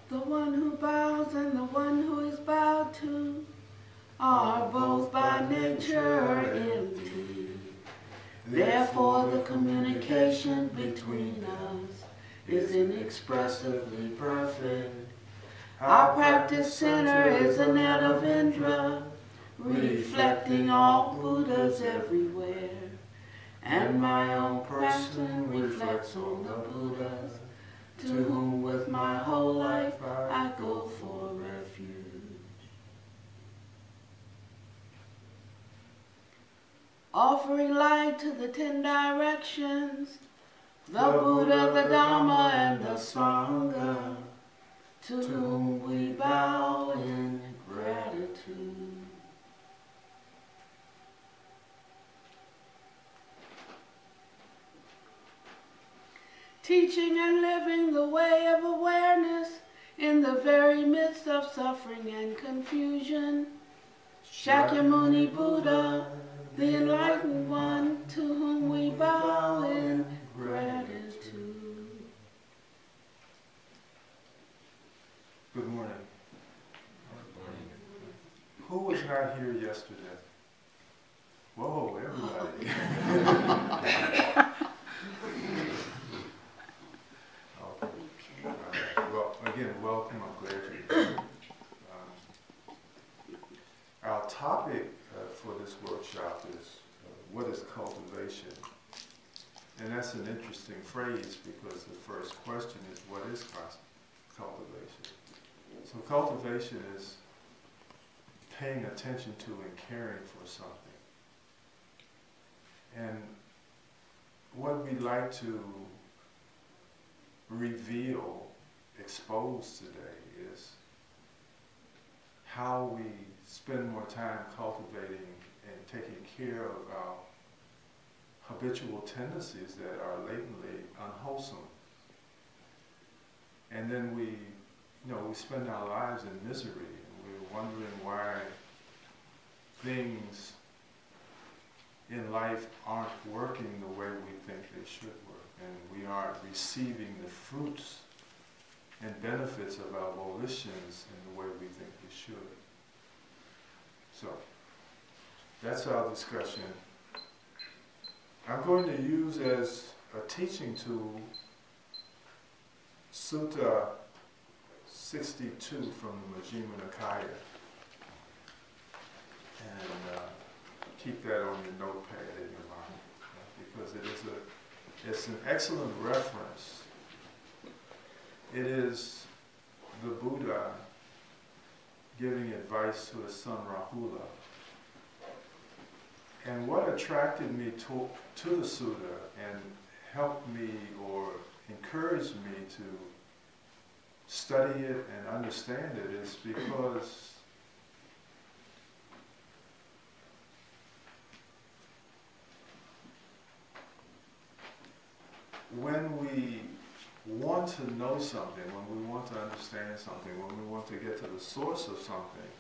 The one who bows and the one who is bowed to are both by nature empty. Therefore the communication between us is inexpressibly perfect. Our practice center is a net of Indra, reflecting all Buddhas everywhere. And my own person reflects on the Buddhas, to whom with my whole life I go for refuge. Offering light to the 10 directions, the Buddha, the Dharma, and the Sangha, to whom we bow in gratitude. Teaching and living the way of awareness in the very midst of suffering and confusion, Shakyamuni Buddha, the enlightened one, to whom we bow in gratitude. Good morning. Good morning. Who was not here yesterday? Whoa, everybody. Well, again, welcome. I'm glad you're here. Our topic for this workshop is what is cultivation? And that's an interesting phrase because the first question is what is cultivation? So cultivation is paying attention to and caring for something. And what we like to reveal, expose today is how we spend more time cultivating and taking care of our habitual tendencies that are latently unwholesome. And then we spend our lives in misery, and we're wondering why things in life aren't working the way we think they should work, and we aren't receiving the fruits and benefits of our volitions in the way we think we should. So, that's our discussion. I'm going to use as a teaching tool Sutta 62 from the Majjhima Nikaya. And keep that on your notepad in your mind, because it's an excellent reference. It is the Buddha giving advice to his son Rahula. And what attracted me to the Sutta and helped me or encouraged me to study it and understand it is because when we want to know something, when we want to understand something, when we want to get to the source of something,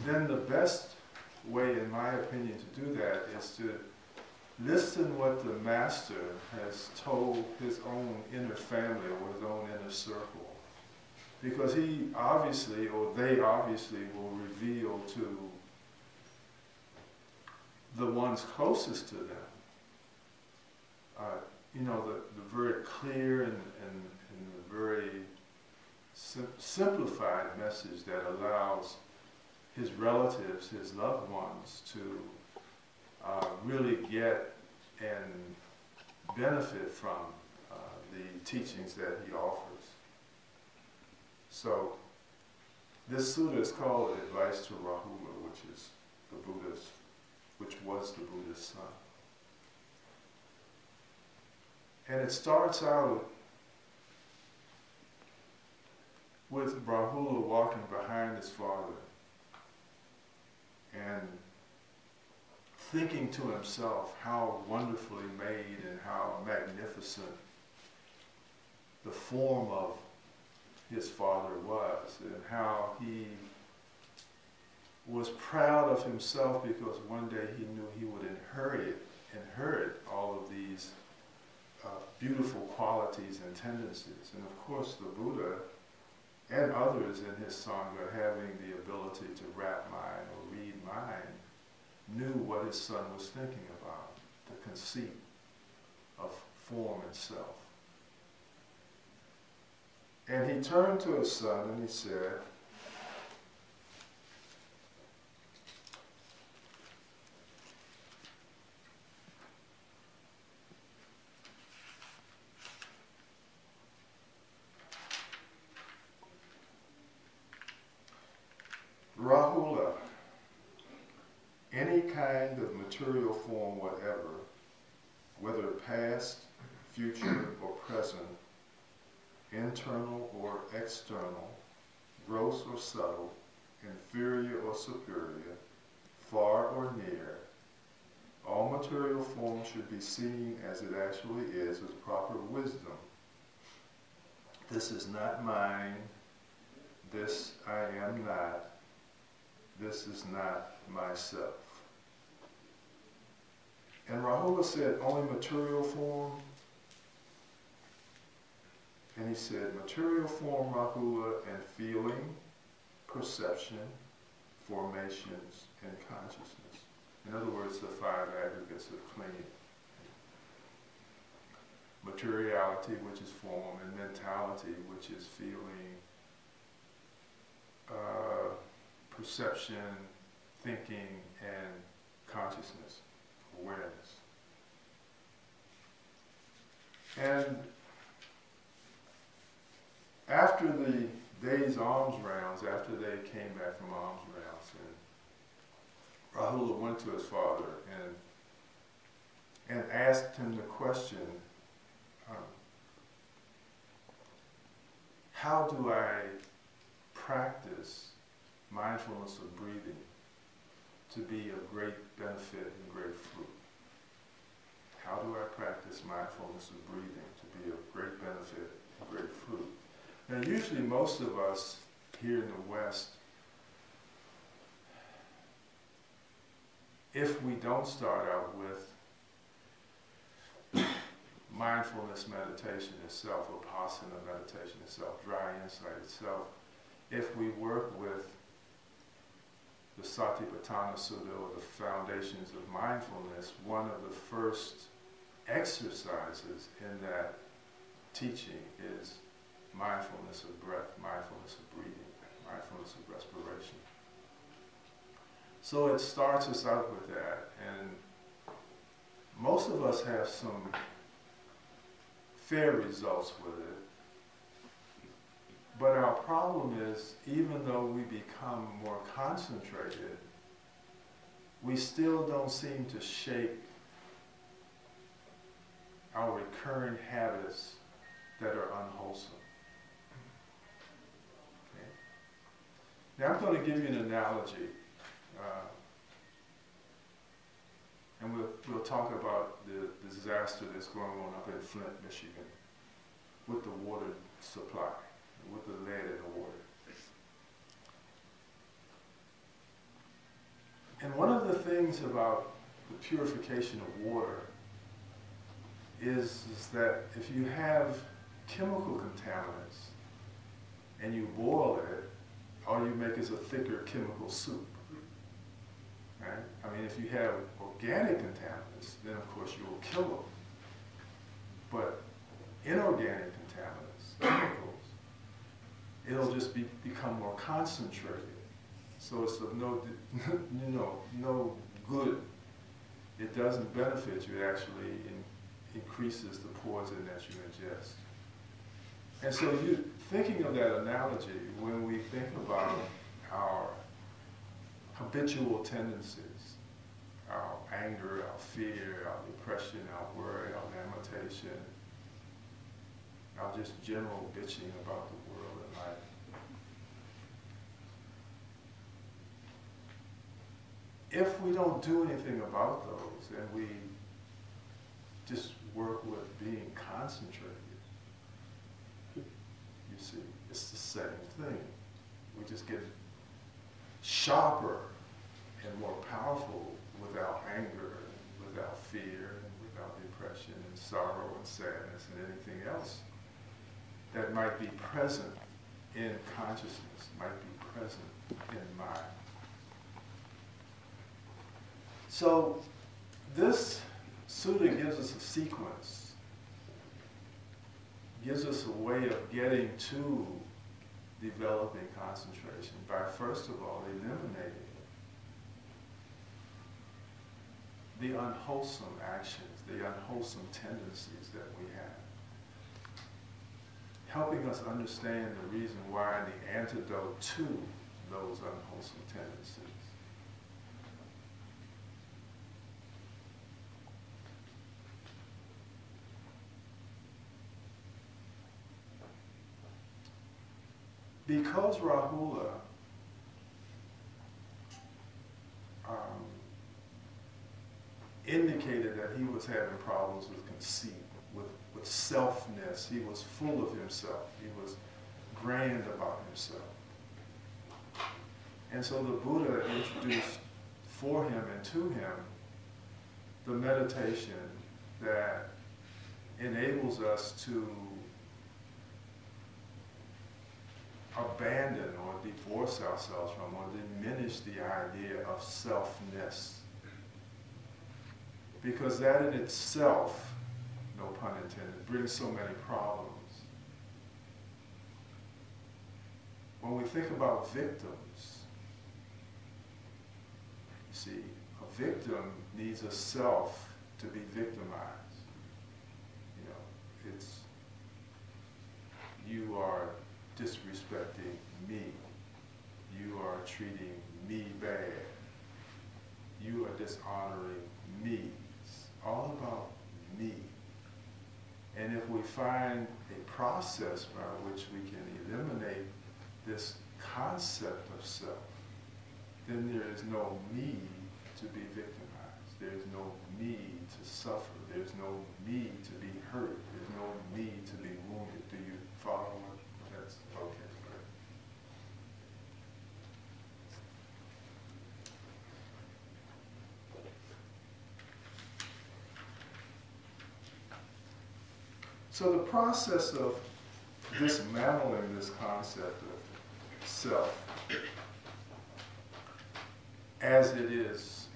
then the best way, in my opinion, to do that is to listen what the master has told his own inner family or his own inner circle. Because he obviously, or they obviously, will reveal to the ones closest to them the very clear and the very simplified message that allows his relatives, his loved ones, to really get and benefit from the teachings that he offers. So, this sutta is called Advice to Rahula, which was the Buddha's son. And it starts out with Rahula walking behind his father and thinking to himself how wonderfully made and how magnificent the form of his father was, and how he was proud of himself because one day he knew he would inherit all of these beautiful qualities and tendencies. And of course the Buddha and others in his Sangha, having the ability to rap mind or read mind, knew what his son was thinking about, the conceit of form itself. And he turned to his son and he said, Rahula, any kind of material form whatever, whether past, future, or present, internal or external, gross or subtle, inferior or superior, far or near, all material forms should be seen as it actually is with proper wisdom. This is not mine, this I am not, this is not myself. And Rahula said, only material form? And he said, material form, Rahula, and feeling, perception, formations, and consciousness. In other words, the five aggregates of clinging. Materiality, which is form, and mentality, which is feeling, perception, thinking, and consciousness, awareness. And after the day's alms rounds, after they came back from alms rounds, and Rahula went to his father and asked him the question, how do I practice mindfulness of breathing to be of great benefit and great fruit? How do I practice mindfulness of breathing to be of great benefit and great fruit? Now, usually most of us here in the West, if we don't start out with mindfulness meditation itself, vipassana meditation itself, dry insight itself, if we work with the Satipatthana Sutta, or the foundations of mindfulness, one of the first exercises in that teaching is mindfulness of breath, mindfulness of breathing, mindfulness of respiration. So it starts us out with that, and most of us have some fair results with it. But our problem is, even though we become more concentrated, we still don't seem to shake our recurring habits that are unwholesome. Okay? Now I'm going to give you an analogy, and we'll talk about the disaster that's going on up in Flint, Michigan, with the water supply, with the lead in the water. And one of the things about the purification of water is that if you have chemical contaminants and you boil it, all you make is a thicker chemical soup. Right? I mean, if you have organic contaminants, then of course you will kill them. But inorganic contaminants, chemicals, it'll just become more concentrated. So it's of no good. It doesn't benefit you. It actually increases the poison that you ingest. And so thinking of that analogy, when we think about our habitual tendencies, our anger, our fear, our depression, our worry, our lamentation, our just general bitching about the world and life. If we don't do anything about those and we just work with being concentrated, you see, it's the same thing. We just get sharper and more powerful without anger, and without fear, and without depression and sorrow and sadness and that might be present in consciousness, might be present in mind. So this sutta gives us a sequence, gives us a way of getting to developing concentration by, first of all, eliminating the unwholesome actions, the unwholesome tendencies that we have. Helping us understand the reason why and the antidote to those unwholesome tendencies. Because Rahula indicated that he was having problems with conceit, with selfness, he was full of himself, he was grand about himself. And so the Buddha introduced for him and to him the meditation that enables us to abandon or divorce ourselves from or diminish the idea of selfness. Because that in itself, no pun intended, brings so many problems. When we think about victims, you see, a victim needs a self to be victimized. You know, it's, you are disrespecting me. You are treating me bad. You are dishonoring me. It's all about me. And if we find a process by which we can eliminate this concept of self, then there is no need to be victimized. There is no need to suffer. There's no need to be hurt. There's no need to be wounded. Do you follow what that's okay? Great. So the process of dismantling this concept of self as it is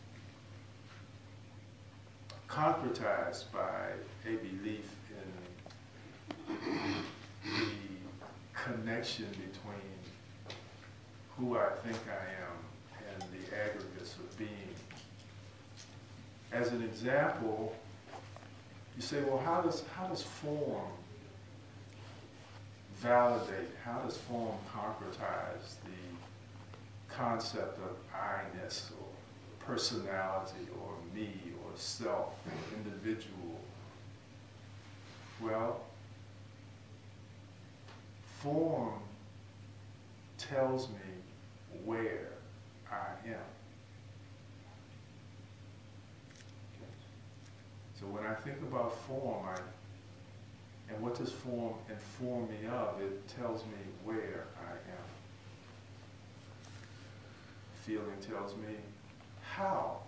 concretized by a belief in the connection between who I think I am and the aggregates of being. As an example, you say, well, how does form validate, how does form concretize the concept of I-ness or personality or me or self or individual? Well, form tells me where I am. So when I think about form, and what does form inform me of? It tells me where I am. Feeling tells me how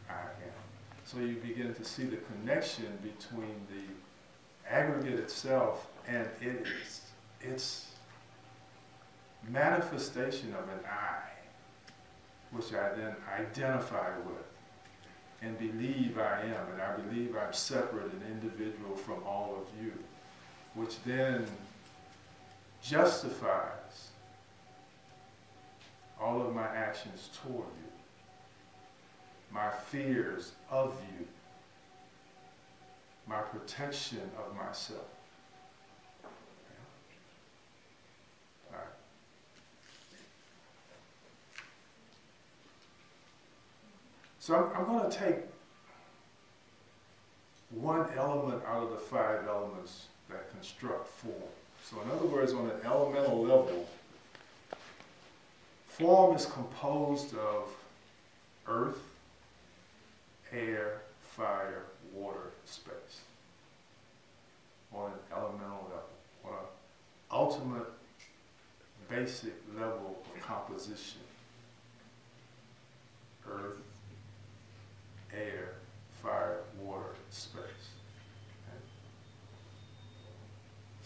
I am. So you begin to see the connection between the aggregate itself and its manifestation of an I, which I then identify with and believe I am, and I believe I'm separate and individual from all of you, which then justifies all of my actions toward you, my fears of you, my protection of myself. All right. So I'm going to take one element out of the 5 elements that construct form. So in other words, on an elemental level, form is composed of earth, air, fire, water, space. On an elemental level, on an ultimate basic level of composition. Earth, air, fire, water, space. Okay?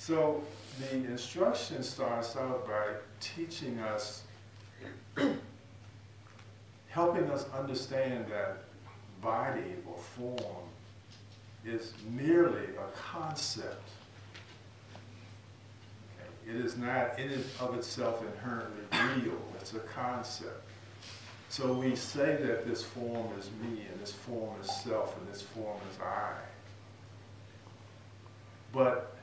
So the instruction starts out by teaching us, helping us understand that body or form is merely a concept. Okay? It is not in and of itself inherently real. It's a concept. So we say that this form is me, and this form is self, and this form is I. But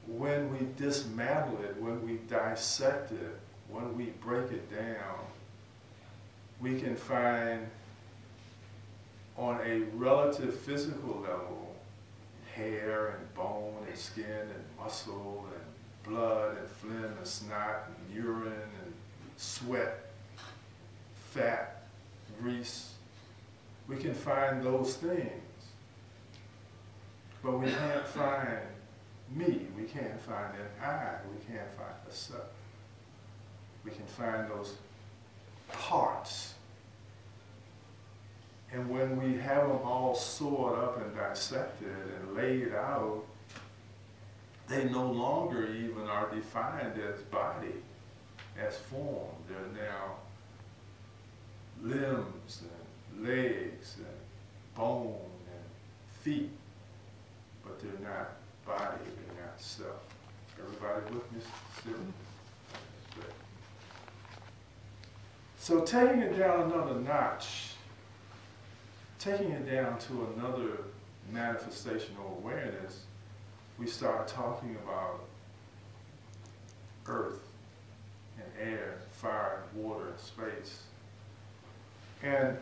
when we dismantle it, when we dissect it, when we break it down, we can find on a relative physical level, hair and bone and skin and muscle and blood and phlegm and snot and urine and sweat, fat, grease. We can find those things. But we can't find me, we can't find an I, we can't find a self. We can find those parts. And when we have them all sorted up and dissected and laid out, they no longer even are defined as body, as form. They're now limbs and legs and bone and feet, but they're not body, they're not self. Everybody with me still? Good. So taking it down another notch, taking it down to another manifestation or awareness, we start talking about earth and air, fire, water, and space. And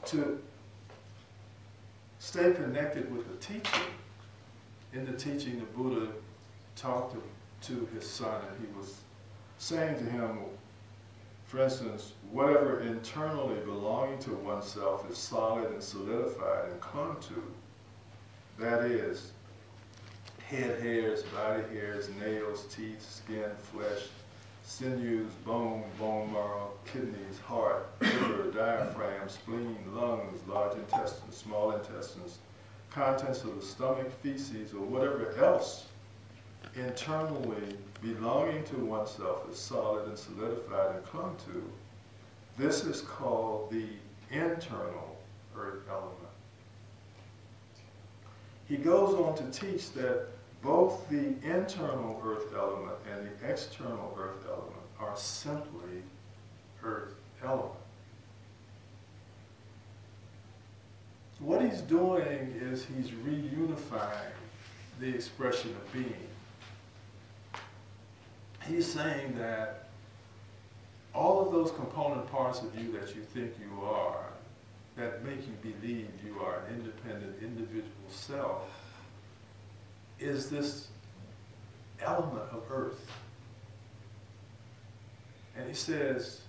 to stay connected with the teaching, in the teaching the Buddha talked to his son, and he was saying to him, for instance, whatever internally belonging to oneself is solid and solidified and clung to, that is, head hairs, body hairs, nails, teeth, skin, flesh, sinews, bone, bone marrow, kidneys, heart, liver, diaphragm, spleen, lungs, large intestines, small intestines, contents of the stomach, feces, or whatever else internally belonging to oneself is solid and solidified and clung to, this is called the internal earth element. He goes on to teach that both the internal earth element and the external earth element are simply earth element. What he's doing is he's reunifying the expression of being. He's saying that all of those component parts of you that you think you are, that make you believe you are an independent individual self, is this element of earth. And he says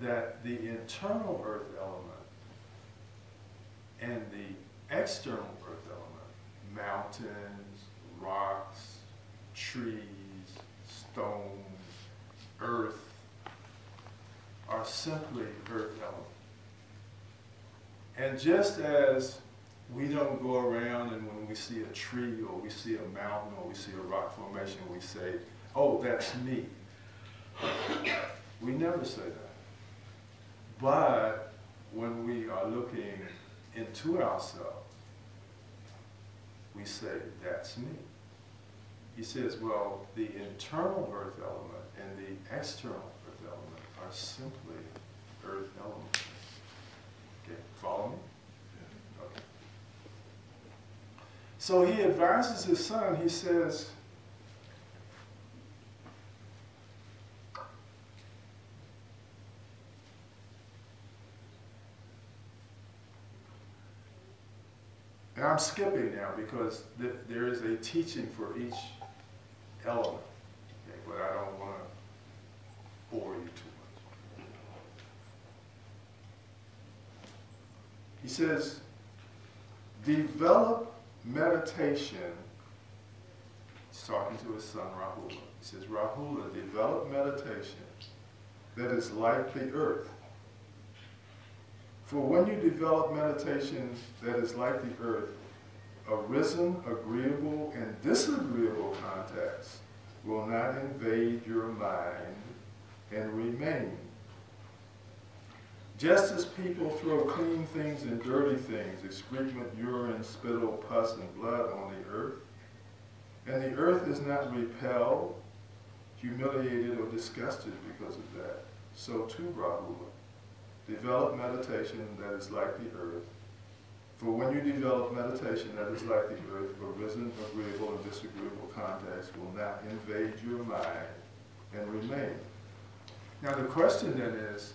that the internal earth element and the external earth element, mountains, rocks, trees, stones, earth, are simply earth element. And just as we don't go around and when we see a tree or we see a mountain or we see a rock formation, we say, oh, that's me. We never say that. But when we are looking into ourselves, we say, that's me. He says, well, the internal earth element and the external earth element are simply earth elements. Okay, follow me? Okay. So he advises his son, he says, and I'm skipping now because there is a teaching for each element, okay, but I don't want to bore you too much. He says, develop meditation. He's talking to his son Rahula. He says, Rahula, develop meditation that is like the earth. For when you develop meditation that is like the earth, arisen, agreeable, and disagreeable contacts will not invade your mind and remain. Just as people throw clean things and dirty things, excrement, urine, spittle, pus, and blood on the earth, and the earth is not repelled, humiliated, or disgusted because of that, so too, Rahula, develop meditation that is like the earth. For when you develop meditation that is like the earth, arisen, agreeable, and disagreeable contacts will not invade your mind and remain. Now the question then is,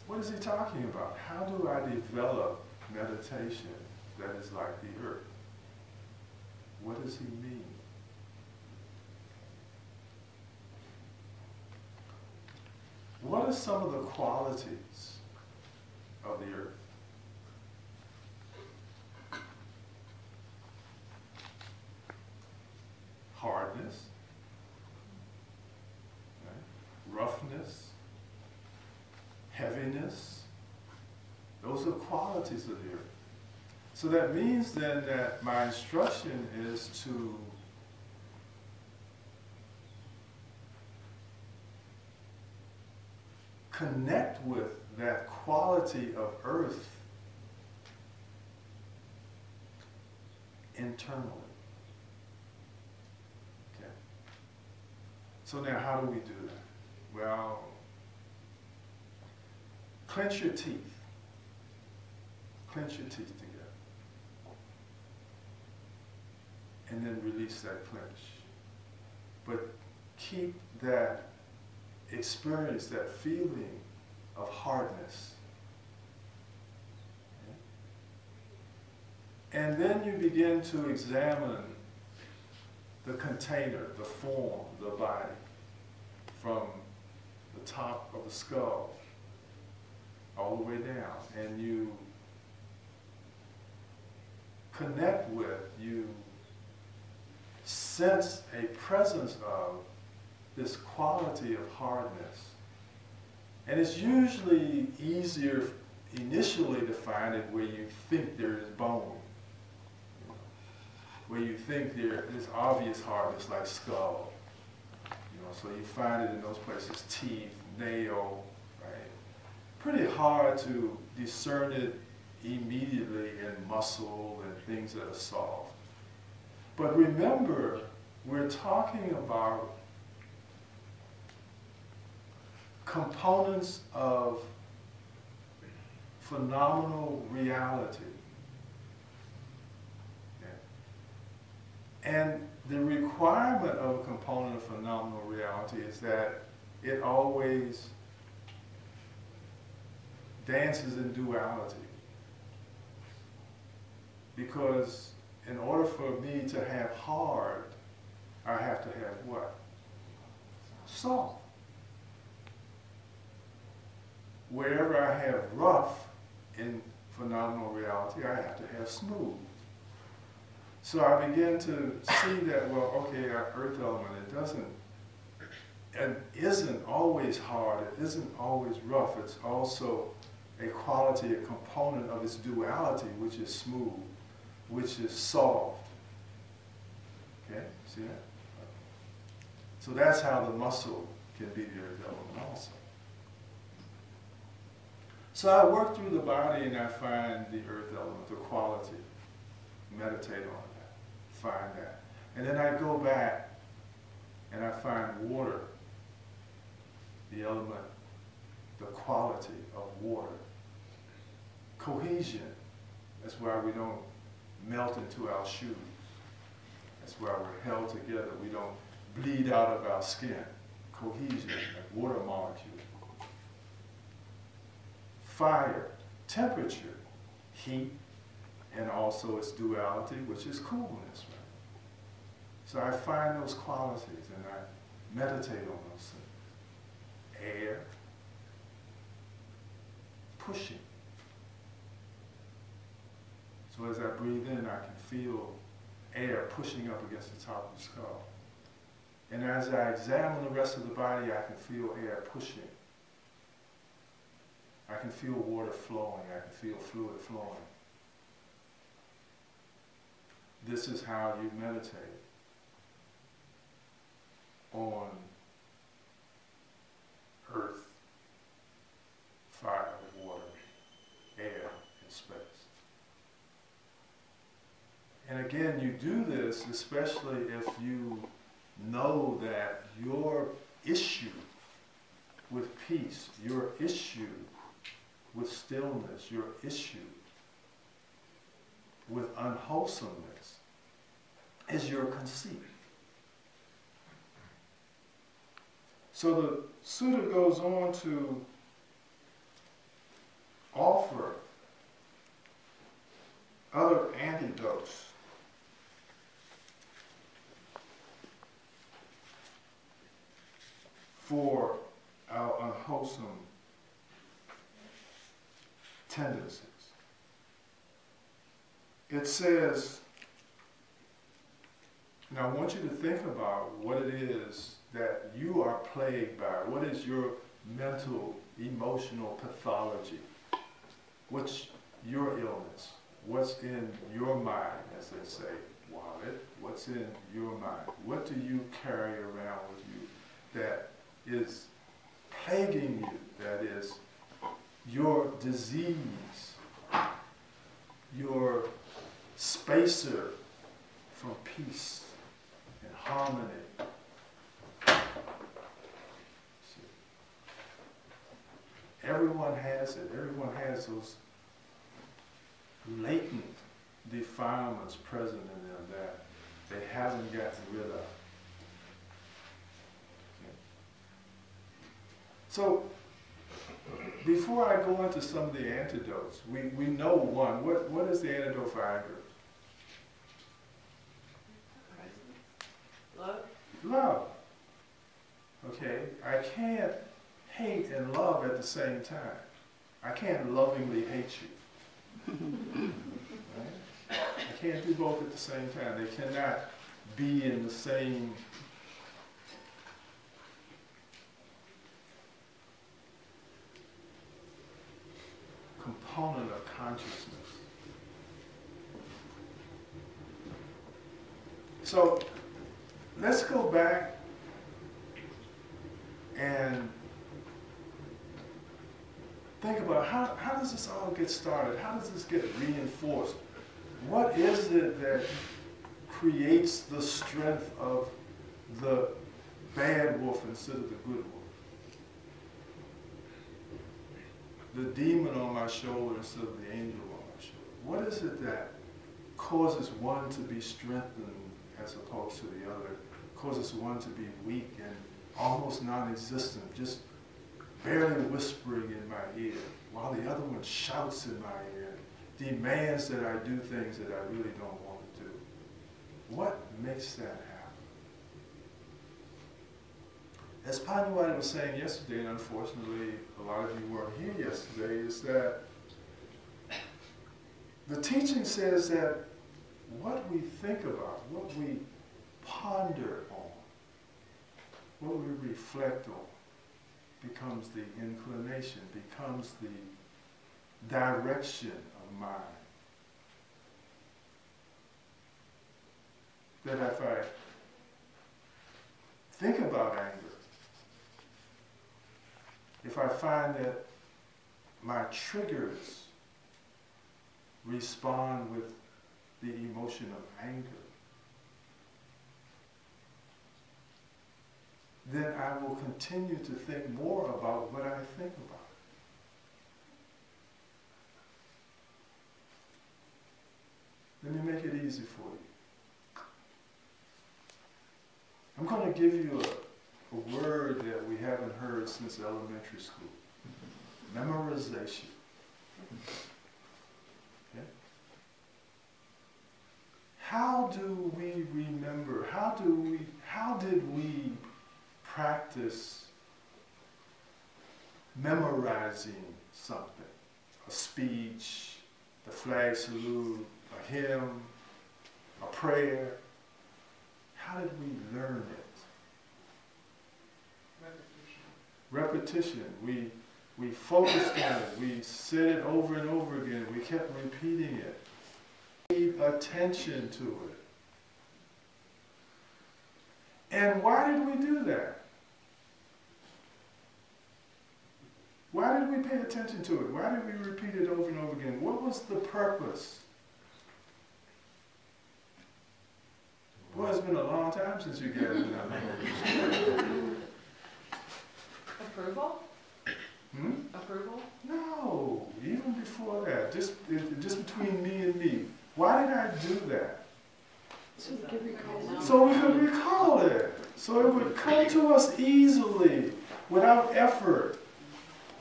what is he talking about? How do I develop meditation that is like the earth? What does he mean? What are some of the qualities of the earth? Hardness, right? Roughness, heaviness. Those are qualities of the earth. So that means then that my instruction is to connect with that quality of earth internally. Okay. So now how do we do that? Well, clench your teeth. Clench your teeth together. And then release that clench. But keep that experience, that feeling of hardness. Okay? And then you begin to examine the container, the form, the body, from the top of the skull all the way down. And you connect with, you sense a presence of this quality of hardness. And it's usually easier initially to find it where you think there is bone. You know, where you think there is obvious hardness like skull. You know, so you find it in those places, teeth, nail, right? Pretty hard to discern it immediately in muscle and things that are soft. But remember, we're talking about components of phenomenal reality. Okay. And the requirement of a component of phenomenal reality is that it always dances in duality. Because in order for me to have hard, I have to have what? Soft. Wherever I have rough in phenomenal reality, I have to have smooth. So I begin to see that, well, okay, our earth element, it doesn't, and isn't always hard, it isn't always rough, it's also a quality, a component of its duality, which is smooth, which is soft. Okay, see that? So that's how the muscle can be the earth element also. So I work through the body and I find the earth element, the quality, meditate on that, find that. And then I go back and I find water, the element, the quality of water. Cohesion, that's why we don't melt into our shoes. That's why we're held together. We don't bleed out of our skin. Cohesion, like water molecules. Fire, temperature, heat, and also its duality, which is coolness. Right? So I find those qualities and I meditate on those things. Air, pushing. So as I breathe in, I can feel air pushing up against the top of the skull. And as I examine the rest of the body, I can feel air pushing. I can feel water flowing. I can feel fluid flowing. this is how you meditate on earth, fire, water, air, and space. And again, you do this especially if you know that your issue with peace, your issue with stillness, your issue with unwholesomeness is your conceit. So the sutta goes on to offer other antidotes for our unwholesome tendencies. It says, now I want you to think about what it is that you are plagued by. What is your mental, emotional pathology? What's your illness? What's in your mind, as they say, wallet? What's in your mind? What do you carry around with you that is plaguing you, that is your disease, your spacer from peace and harmony? Everyone has it. Everyone has those latent defilements present in them that they haven't gotten rid of. So, before I go into some of the antidotes, we know one. What is the antidote for anger? Love. Love. Okay? I can't hate and love at the same time. I can't lovingly hate you. Right? I can't do both at the same time. They cannot be in the same component of consciousness. So let's go back and think about how does this all get started? How does this get reinforced? What is it that creates the strength of the bad wolf instead of the good wolf? The demon on my shoulder instead of the angel on my shoulder. What is it that causes one to be strengthened as opposed to the other, causes one to be weak and almost non-existent, just barely whispering in my ear, while the other one shouts in my ear, demands that I do things that I really don't want to do? What makes that happen? As Pannavati was saying yesterday, and unfortunately a lot of you weren't here yesterday, is that the teaching says that what we think about, what we ponder on, what we reflect on, becomes the inclination, becomes the direction of mind. That if I think about anger, if I find that my triggers respond with the emotion of anger, then I will continue to think more about what I think about. Let me make it easy for you. I'm going to give you a word that we haven't heard since elementary school. Memorization. Okay? How do we remember? How did we practice memorizing something? A speech, the flag salute, a hymn, a prayer. How did we learn it? Repetition. We focused on it. We said it over and over again. We kept repeating it. attention to it. And why did we do that? Why did we pay attention to it? Why did we repeat it over and over again? What was the purpose? Well, it's been a long time since you gathered that. Approval? Hmm? Approval? No, even before that, just between me and me. Why did I do that? So we can recall. So we could recall it. So it would come to us easily, without effort.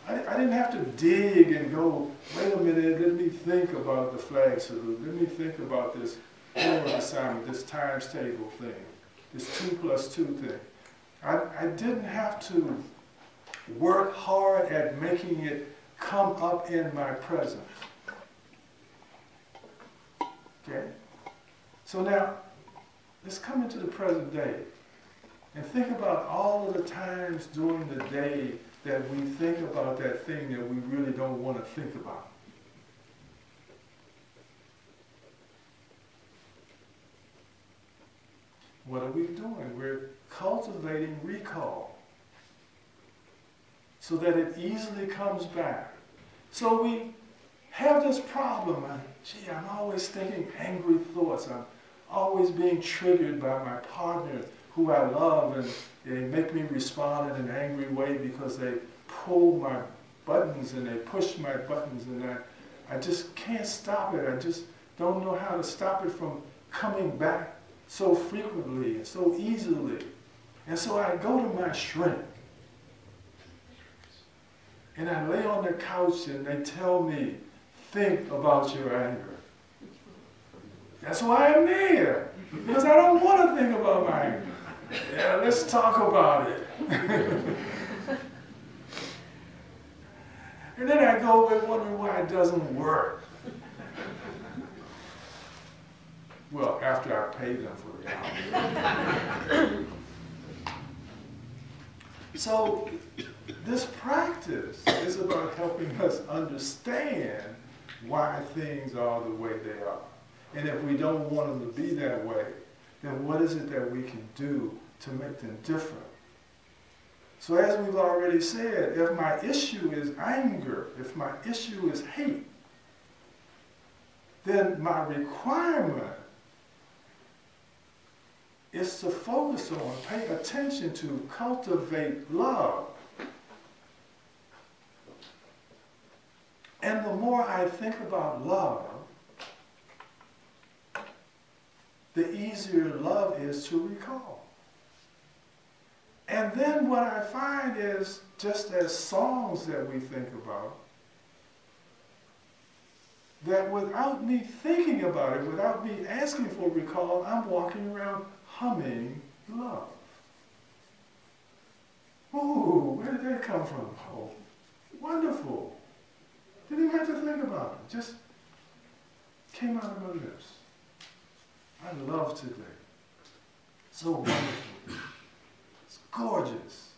I didn't have to dig and go, wait a minute, let me think about the flag salute. Let me think about this homework assignment, this times table thing, this 2 + 2 thing. I didn't have to work hard at making it come up in my presence. Okay? So now, let's come into the present day and think about all of the times during the day that we think about that thing that we really don't want to think about. What are we doing? We're cultivating recall so that it easily comes back. So we have this problem. I'm always thinking angry thoughts. I'm always being triggered by my partner who I love, and they make me respond in an angry way because they pull my buttons and they push my buttons, and I just can't stop it. I just don't know how to stop it from coming back so frequently and so easily. And so I go to my shrink and I lay on the couch and they tell me, think about your anger. That's why I'm there, because I don't want to think about my anger. Yeah, let's talk about it. And then I go away wondering why it doesn't work. Well, after I pay them for the hour. So this practice is about helping us understand why things are the way they are. And if we don't want them to be that way, then what is it that we can do to make them different? So as we've already said, if my issue is anger, if my issue is hate, then my requirement is to focus on, pay attention to, cultivate love. And the more I think about love, the easier love is to recall. And then what I find is, just as songs that we think about, that without me thinking about it, without me asking for recall, I'm walking around humming love. Ooh, where did that come from? Oh, wonderful. Didn't even have to think about it. Just came out of my lips. I love today. So wonderful. It's gorgeous.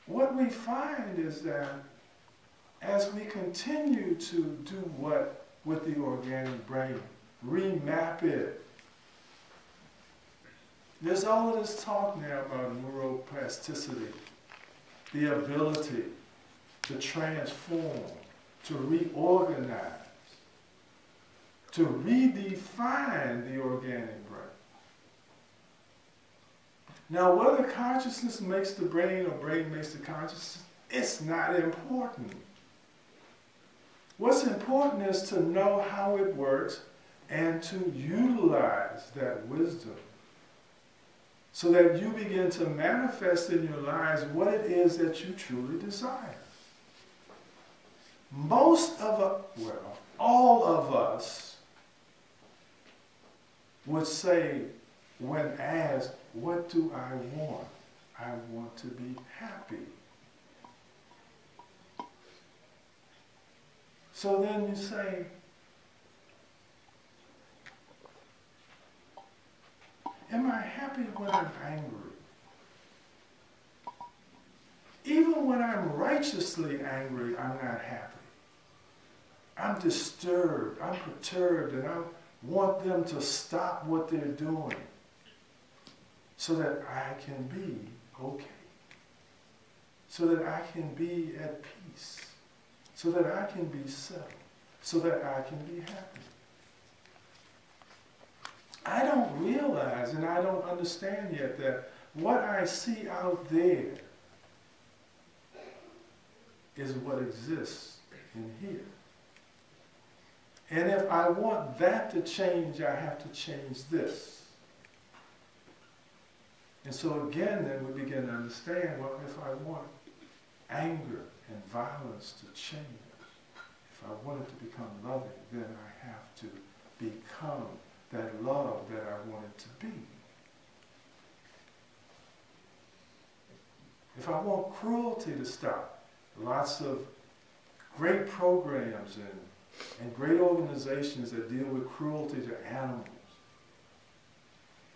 What we find is that as we continue to do what with the organic brain, remap it. There's all of this talk now about neuroplasticity, the ability to transform, to reorganize, to redefine the organic brain. Now, whether consciousness makes the brain or brain makes the consciousness, it's not important. What's important is to know how it works and to utilize that wisdom so that you begin to manifest in your lives what it is that you truly desire. All of us would say, when asked, what do I want? I want to be happy. So then you say, am I happy when I'm angry? Even when I'm righteously angry, I'm not happy. I'm disturbed, I'm perturbed, and I want them to stop what they're doing so that I can be okay, so that I can be at peace, so that I can be settled, so that I can be happy. I don't realize and I don't understand yet that what I see out there is what exists in here. And if I want that to change, I have to change this. And so again, then we begin to understand, well, if I want anger and violence to change, if I want it to become loving, then I have to become that love that I want it to be. If I want cruelty to stop, lots of great programs and great organizations that deal with cruelty to animals.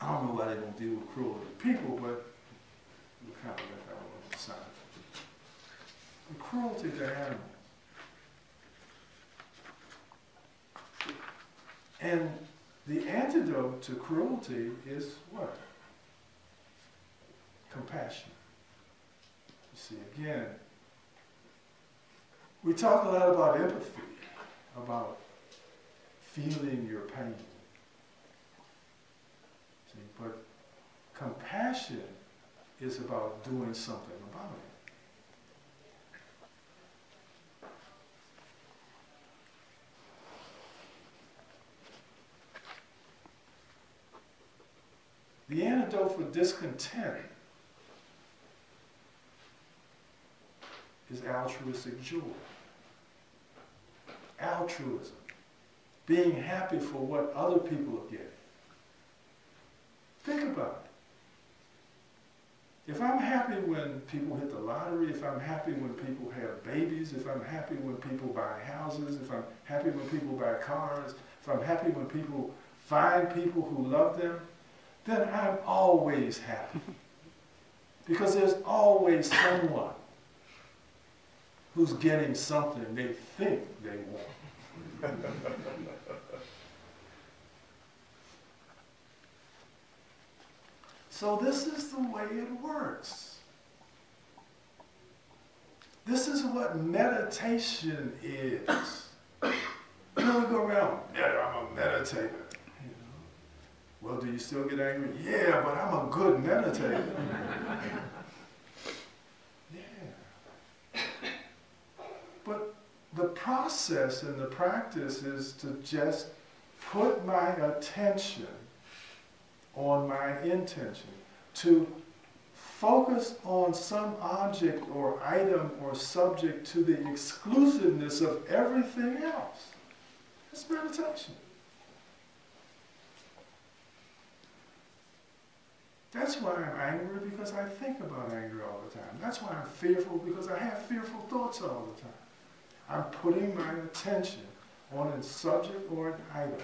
I don't know why they don't deal with cruelty to people, but we kind of let that one aside. The cruelty to animals. And the antidote to cruelty is what? Compassion. You see, again, we talk a lot about empathy, about feeling your pain. See, but compassion is about doing something about it. The antidote for discontent is altruistic joy. Altruism. Being happy for what other people are getting. Think about it. If I'm happy when people hit the lottery, if I'm happy when people have babies, if I'm happy when people buy houses, if I'm happy when people buy cars, if I'm happy when people find people who love them, then I'm always happy. Because there's always someone who's getting something they think they want. So this is the way it works. This is what meditation is. You know, we go around, I'm a meditator. Well, do you still get angry? Yeah, but I'm a good meditator. Yeah. But the process and the practice is to just put my attention on my intention, to focus on some object or item or subject to the exclusiveness of everything else. It's meditation. That's why I'm angry, because I think about anger all the time. That's why I'm fearful, because I have fearful thoughts all the time. I'm putting my attention on a subject or an item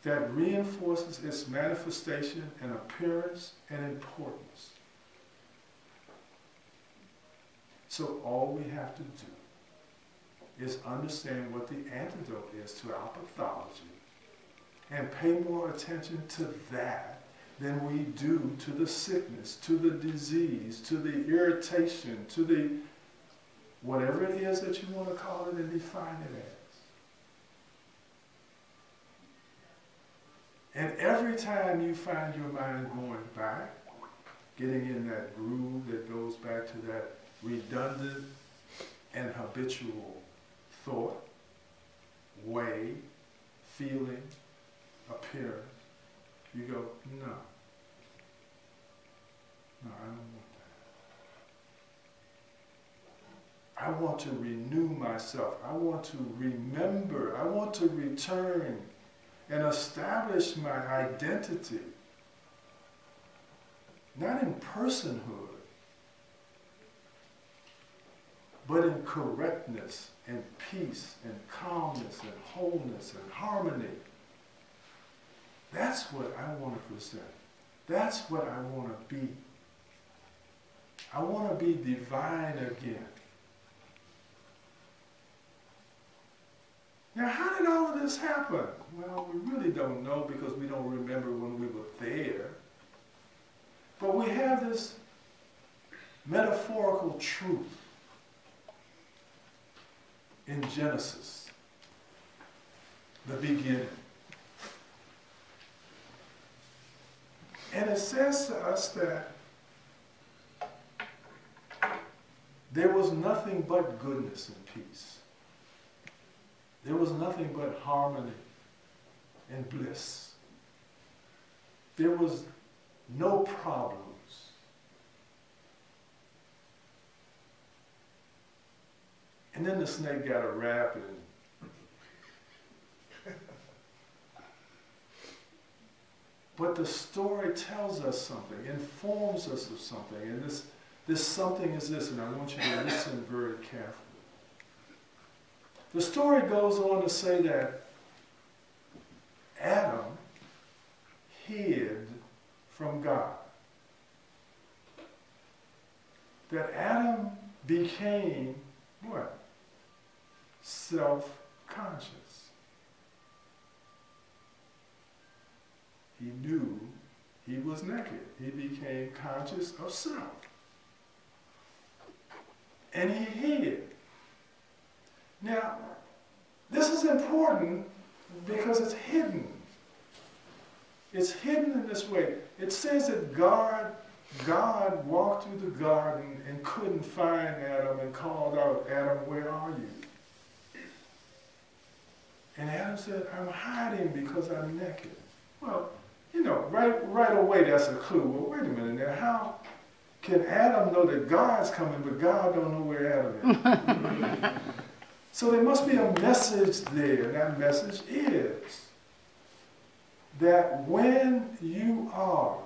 that reinforces its manifestation and appearance and importance. So all we have to do is understand what the antidote is to our pathology and pay more attention to that than we do to the sickness, to the disease, to the irritation, to the whatever it is that you want to call it and define it as. And every time you find your mind going back, getting in that groove that goes back to that redundant and habitual thought, way, feeling, appearance, you go, no. No, I don't want that. I want to renew myself. I want to remember. I want to return and establish my identity. Not in personhood, but in correctness and peace and calmness and wholeness and harmony. That's what I want to present. That's what I want to be. I want to be divine again. Now, how did all of this happen? Well, we really don't know because we don't remember when we were there. But we have this metaphorical truth in Genesis, the beginning. And it says to us that there was nothing but goodness and peace. There was nothing but harmony and bliss. There was no problems. And then the snake got a rap and but the story tells us something, informs us of something, and this something is this, and I want you to listen very carefully. The story goes on to say that Adam hid from God. That Adam became what? Self-conscious. He knew he was naked. He became conscious of self. And he hid. Now, this is important because it's hidden. It's hidden in this way. It says that God walked through the garden and couldn't find Adam and called out, Adam, where are you? And Adam said, I'm hiding because I'm naked. Well, you know, right away that's a clue. Well, wait a minute now. How can Adam know that God's coming, but God don't know where Adam is? So there must be a message there, and that message is that when you are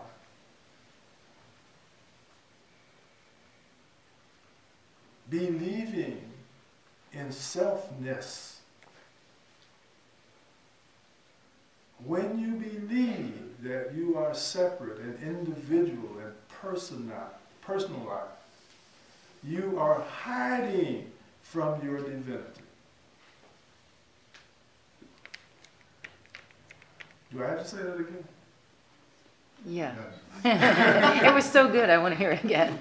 believing in selfness, when you believe that you are separate and individual and personalized, you are hiding from your divinity. Do I have to say that again? Yeah. It was so good, I want to hear it again.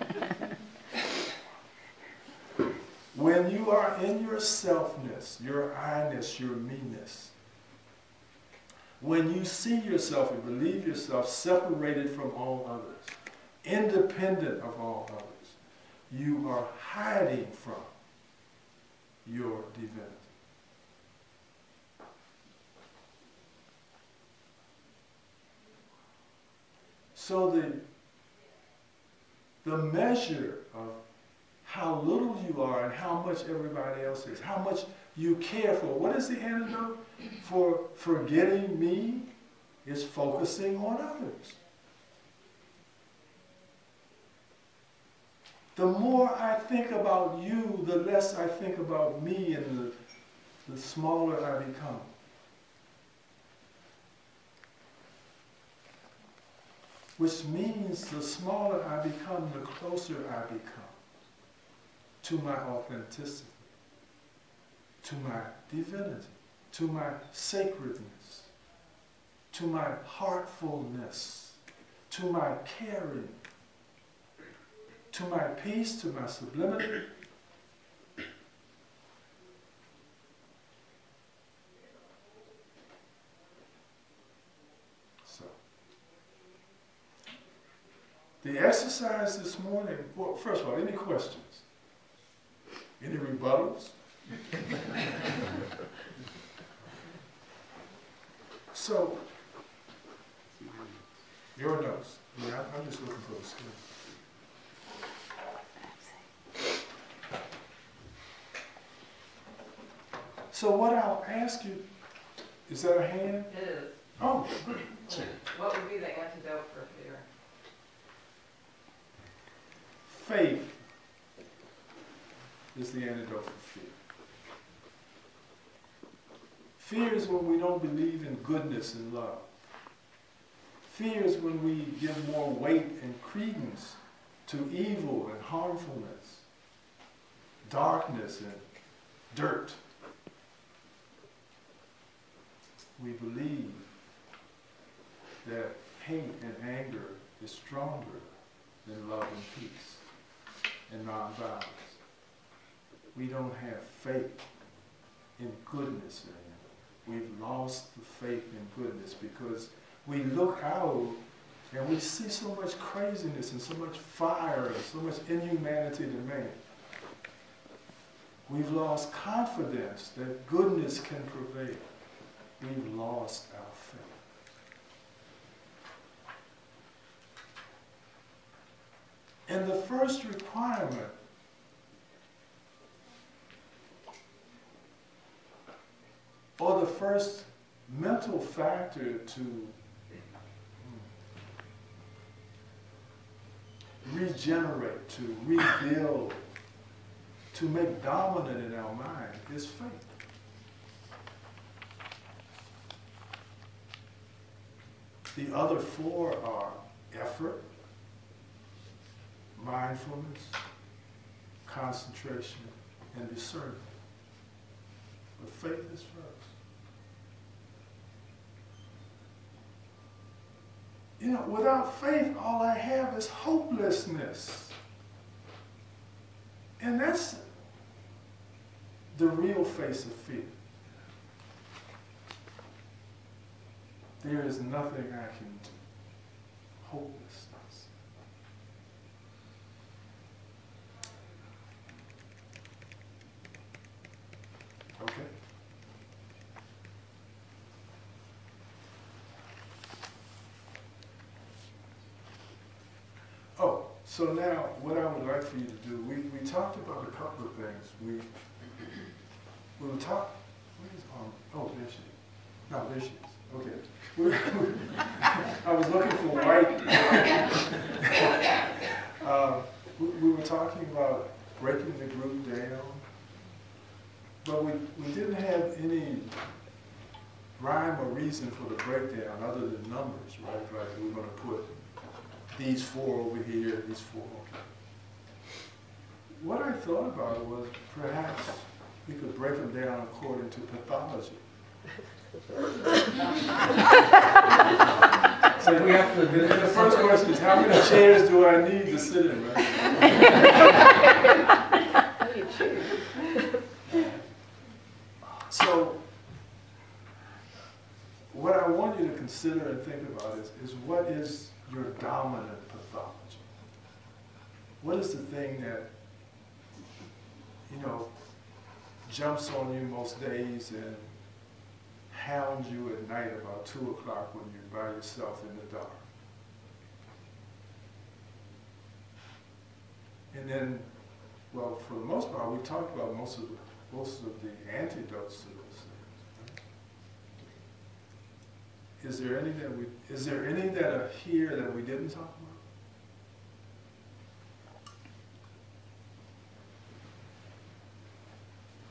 When you are in your selfness, your I-ness, your me-ness, when you see yourself and believe yourself separated from all others, independent of all others, you are hiding from your divinity. So the measure of how little you are and how much everybody else is, how much you care for. What is the antidote for forgetting me? Is focusing on others. The more I think about you, the less I think about me, and the smaller I become. Which means the smaller I become, the closer I become to my authenticity, to my divinity, to my sacredness, to my heartfulness, to my caring, to my peace, to my sublimity. So, the exercise this morning, well, first of all, any questions? Any rebuttals? So, your notes. Yeah, I'm just looking for the skill. So what I'll ask you, is that a hand? It is. Oh. What would be the antidote for fear? Faith is the antidote for fear. Fear is when we don't believe in goodness and love. Fear is when we give more weight and credence to evil and harmfulness, darkness and dirt. we believe that hate and anger is stronger than love and peace and nonviolence. We don't have faith in goodness anymore. We've lost the faith in goodness because we look out and we see so much craziness and so much fire and so much inhumanity to man. We've lost confidence that goodness can prevail. We've lost our faith. And the first requirement or the first mental factor to regenerate, to rebuild, to make dominant in our mind is faith. The other four are effort, mindfulness, concentration, and discernment. But faith is first. You know, without faith, all I have is hopelessness. And that's the real face of fear. There is nothing I can do. Hopelessness. Okay? Oh, so now what I would like for you to do, we talked about a couple of things. We will talk, where is oh, there she is. No, there she is. Okay. I was looking for white. We were talking about breaking the group down, but we didn't have any rhyme or reason for the breakdown other than numbers, right? Like we're going to put these four over here, these four over here. What I thought about was perhaps we could break them down according to pathology. So we have to, the first question is, how many chairs do I need to sit in, right? So what I want you to consider and think about is what is your dominant pathology? What is the thing that, you know, jumps on you most days and hounds you at night about 2 o'clock when you're by yourself in the dark? And then, well, for the most part, we've talked about most of the antidotes to those things. Is there any that are here that we didn't talk about?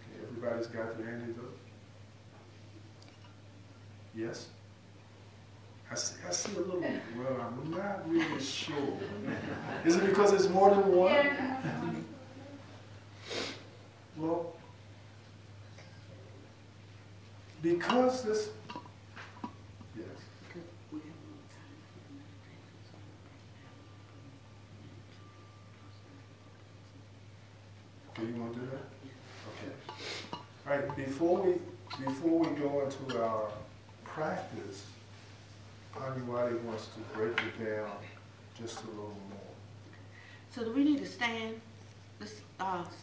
Okay, everybody's got their antidote? Yes? I see a little, well, I'm not really sure. Is it because it's more than one? Well, because this, yes. Okay, you want to do that? Okay. All right, before we go into our practice, Pannavati wants to break it down just a little more. So do we need to stand? Let's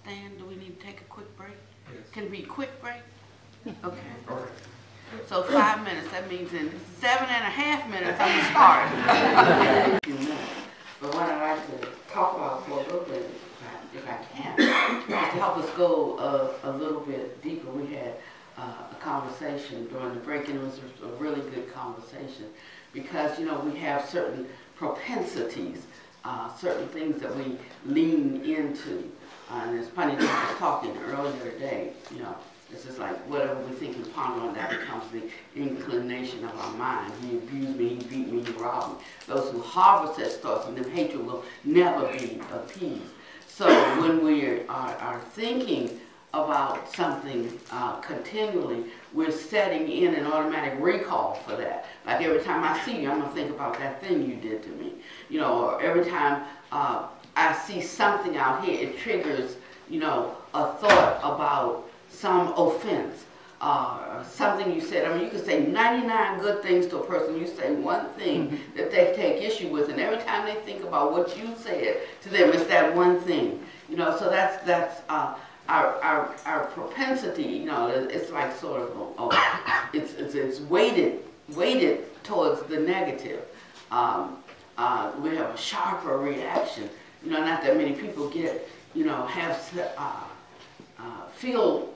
stand. Do we need to take a quick break? Yes. Can it be a quick break? Okay. Okay. So 5 minutes. That means in 7.5 minutes I'm gonna start. But what I'd like to talk about for a little bit, if I can, is to help us go a little bit deeper. We had a conversation during the break, and it was a really good conversation because, you know, we have certain propensities, certain things that we lean into. And as Pannavati was talking earlier today, you know, it's just like whatever we think and ponder on, that becomes the inclination of our mind. He abused me, he beat me, he robbed me. Those who harbor such thoughts and them hatred will never be appeased. So when we are thinking about something continually, we're setting in an automatic recall for that. Like every time I see you, I'm going to think about that thing you did to me. You know, or every time I see something out here, it triggers, you know, a thought about some offense. Something you said. I mean, you can say 99 good things to a person. You say one thing that they take issue with, and every time they think about what you said to them, it's that one thing. You know, so that's our propensity. You know, it's like sort of it's weighted towards the negative. We have a sharper reaction. You know, not that many people get, you know, feel.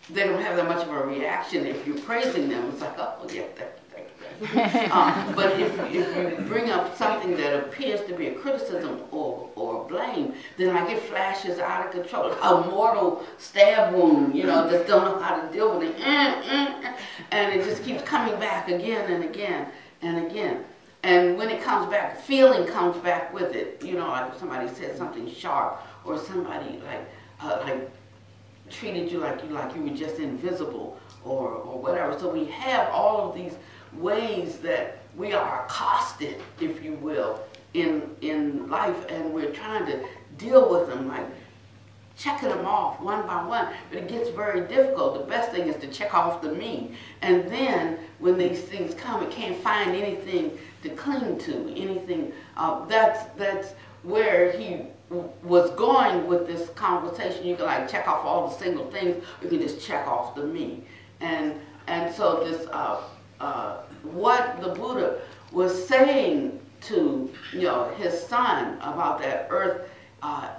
They don't have that much of a reaction if you're praising them. It's like, oh, yeah, thank you. But if you bring up something that appears to be a criticism or blame, then I get flashes out of control. A mortal stab wound, you know, just don't know how to deal with it. And it just keeps coming back again and again and again. And when it comes back, feeling comes back with it. You know, like if somebody said something sharp, or somebody like treated you like you were just invisible or whatever. So we have all of these ways that we are accosted, if you will, in life, and we're trying to deal with them, like checking them off one by one. But it gets very difficult. The best thing is to check off the me, and then when these things come, it can't find anything to cling to, anything. That's where he was going with this conversation. You can like check off all the single things, you can just check off the me. And so this what the Buddha was saying to, you know, his son about that earth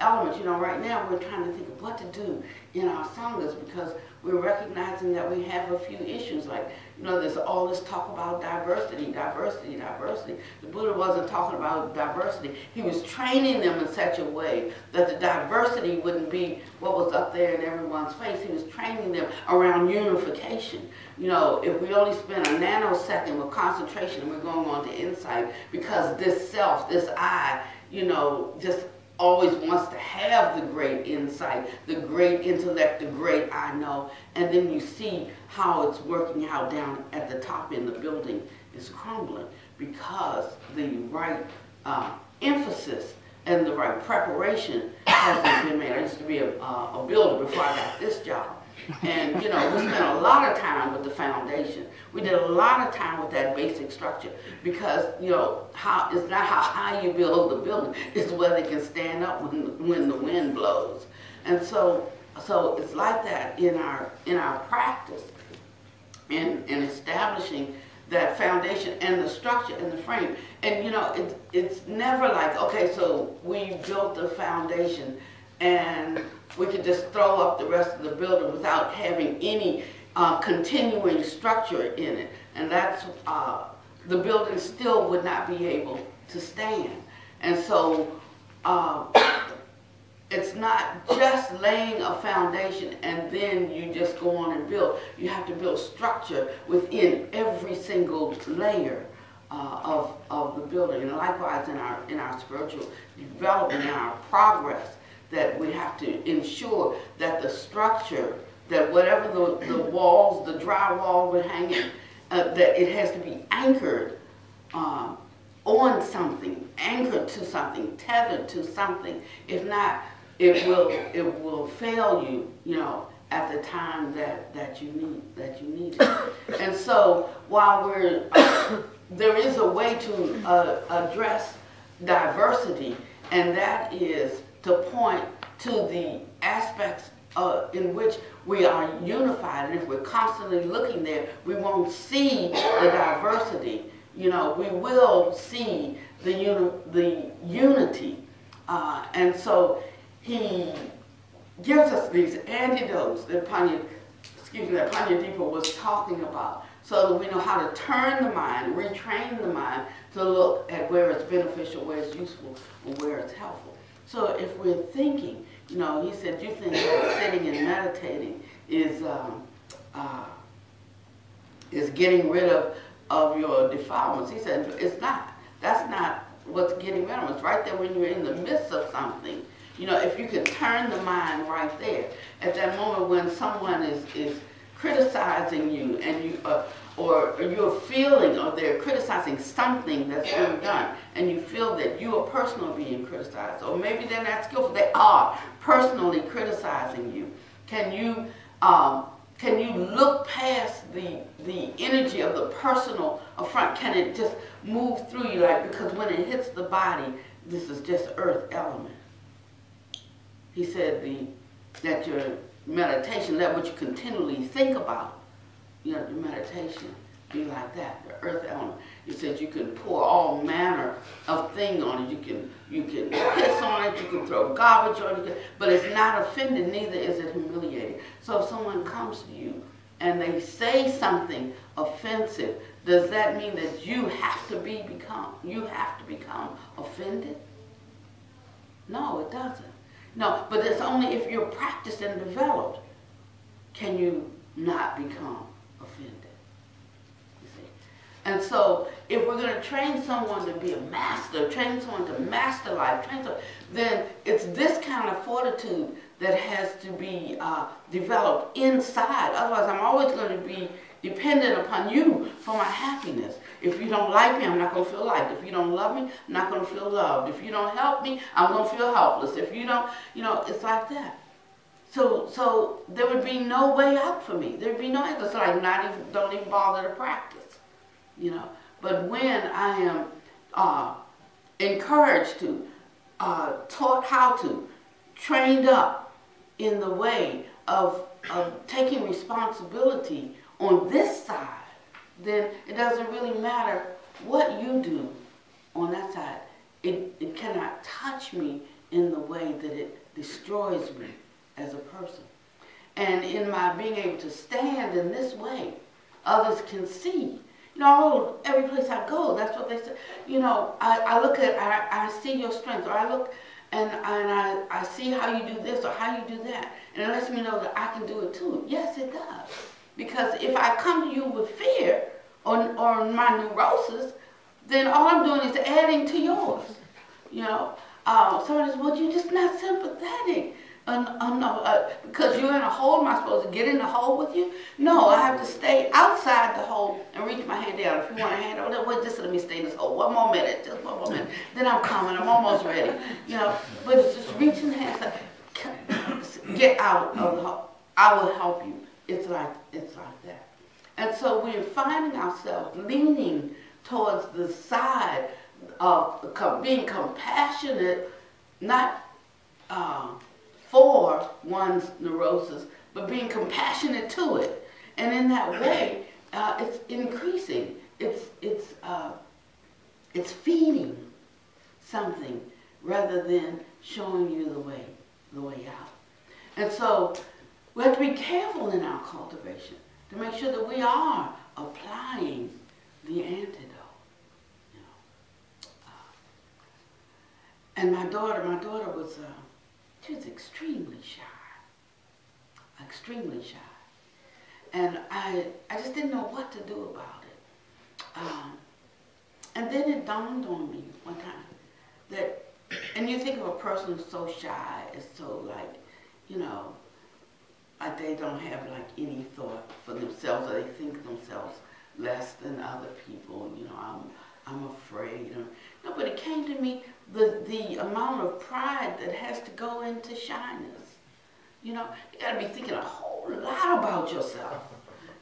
element. You know, right now we're trying to think of what to do in our sanghas, because we're recognizing that we have a few issues. Like, you know, there's all this talk about diversity. The Buddha wasn't talking about diversity. He was training them in such a way that the diversity wouldn't be what was up there in everyone's face. He was training them around unification. You know, if we only spend a nanosecond with concentration and we're going on to insight, because this self, this I, you know, just always wants to have the great insight, the great intellect, the great I know, and then you see how it's working out down at the top in the building is crumbling, because the right emphasis and the right preparation hasn't been made. I used to be a builder before I got this job. And, you know, we spent a lot of time with the foundation. We did a lot of time with that basic structure, because, you know, it's not how high you build the building, it's whether it can stand up when the wind blows. And so it's like that in our practice, in establishing that foundation and the structure and the frame. And, you know, it's never like, okay, so we built the foundation and we could just throw up the rest of the building without having any continuing structure in it. And that's, the building still would not be able to stand. And so it's not just laying a foundation and then you just go on and build. You have to build structure within every single layer of the building. And likewise in our spiritual development, in our progress, that we have to ensure that the structure, that whatever the walls, the drywall we're hanging, that it has to be anchored on something, anchored to something, tethered to something. If not, it will fail you, you know, at the time that you need it. And so while there is a way to address diversity, and that is to point to the aspects in which we are unified. And if we're constantly looking there, we won't see the diversity. You know, we will see the unity. And so he gives us these antidotes that Pannadipa was talking about, so that we know how to turn the mind, retrain the mind to look at where it's beneficial, where it's useful, and where it's helpful. So if we're thinking, you know, he said, you think that sitting and meditating is getting rid of your defilements. He said, it's not. That's not what's getting rid of them. It's right there when you're in the midst of something. You know, if you can turn the mind right there, at that moment when someone is criticizing you and you, or you're feeling, or they're criticizing something that's been done, and you feel that you are personally being criticized, or maybe they're not skillful, they are personally criticizing you. Can you look past the energy of the personal affront? Can it just move through you? Like, because when it hits the body, this is just earth element. He said that your meditation, that what you continually think about, you know, your meditation be like that, the earth element. He said you can pour all manner of things on it. You can piss on it, you can throw garbage on it, but it's not offended, neither is it humiliating. So if someone comes to you and they say something offensive, does that mean that you have to become offended? No, it doesn't. No, but it's only if you're practiced and developed can you not become offended. You see? And so if we're going to train someone to be a master, train someone to master life, then it's this kind of fortitude that has to be developed inside. Otherwise, I'm always going to be dependent upon you for my happiness. If you don't like me, I'm not going to feel liked. If you don't love me, I'm not going to feel loved. If you don't help me, I'm going to feel helpless. If you don't, you know, it's like that. So there would be no way out for me. There'd be no answer. It's like don't even bother to practice, you know. But when I am encouraged to, taught how to, trained up in the way of taking responsibility on this side, then it doesn't really matter what you do on that side. It cannot touch me in the way that it destroys me as a person. And in my being able to stand in this way, others can see. You know, every place I go, that's what they say. You know, I look at, I see your strength, or I look and I see how you do this or how you do that. And it lets me know that I can do it too. Yes, it does. Because if I come to you with fear or my neurosis, then all I'm doing is adding to yours. You know, somebody says, well, you're just not sympathetic. Because you're in a hole, am I supposed to get in the hole with you? No, I have to stay outside the hole and reach my hand down. If you want a hand over there, well, just let me stay in this hole. One more minute, just one more minute. Then I'm coming, I'm almost ready. You know, but it's just reaching hands, like, get out of the hole. I will help you. It's like that. And so we're finding ourselves leaning towards the side of being compassionate, not for one's neurosis, but being compassionate to it. And in that way, it's increasing. It's feeding something rather than showing you the way out. And so we have to be careful in our cultivation to make sure that we are applying the antidote. You know. And my daughter was, she was extremely shy. And I just didn't know what to do about it. And then it dawned on me one time that, and you think of a person who's so shy, is so like, you know, they don't have like any thought for themselves, or they think themselves less than other people. You know, I'm afraid. No, but it came to me the amount of pride that has to go into shyness. You know, you got to be thinking a whole lot about yourself.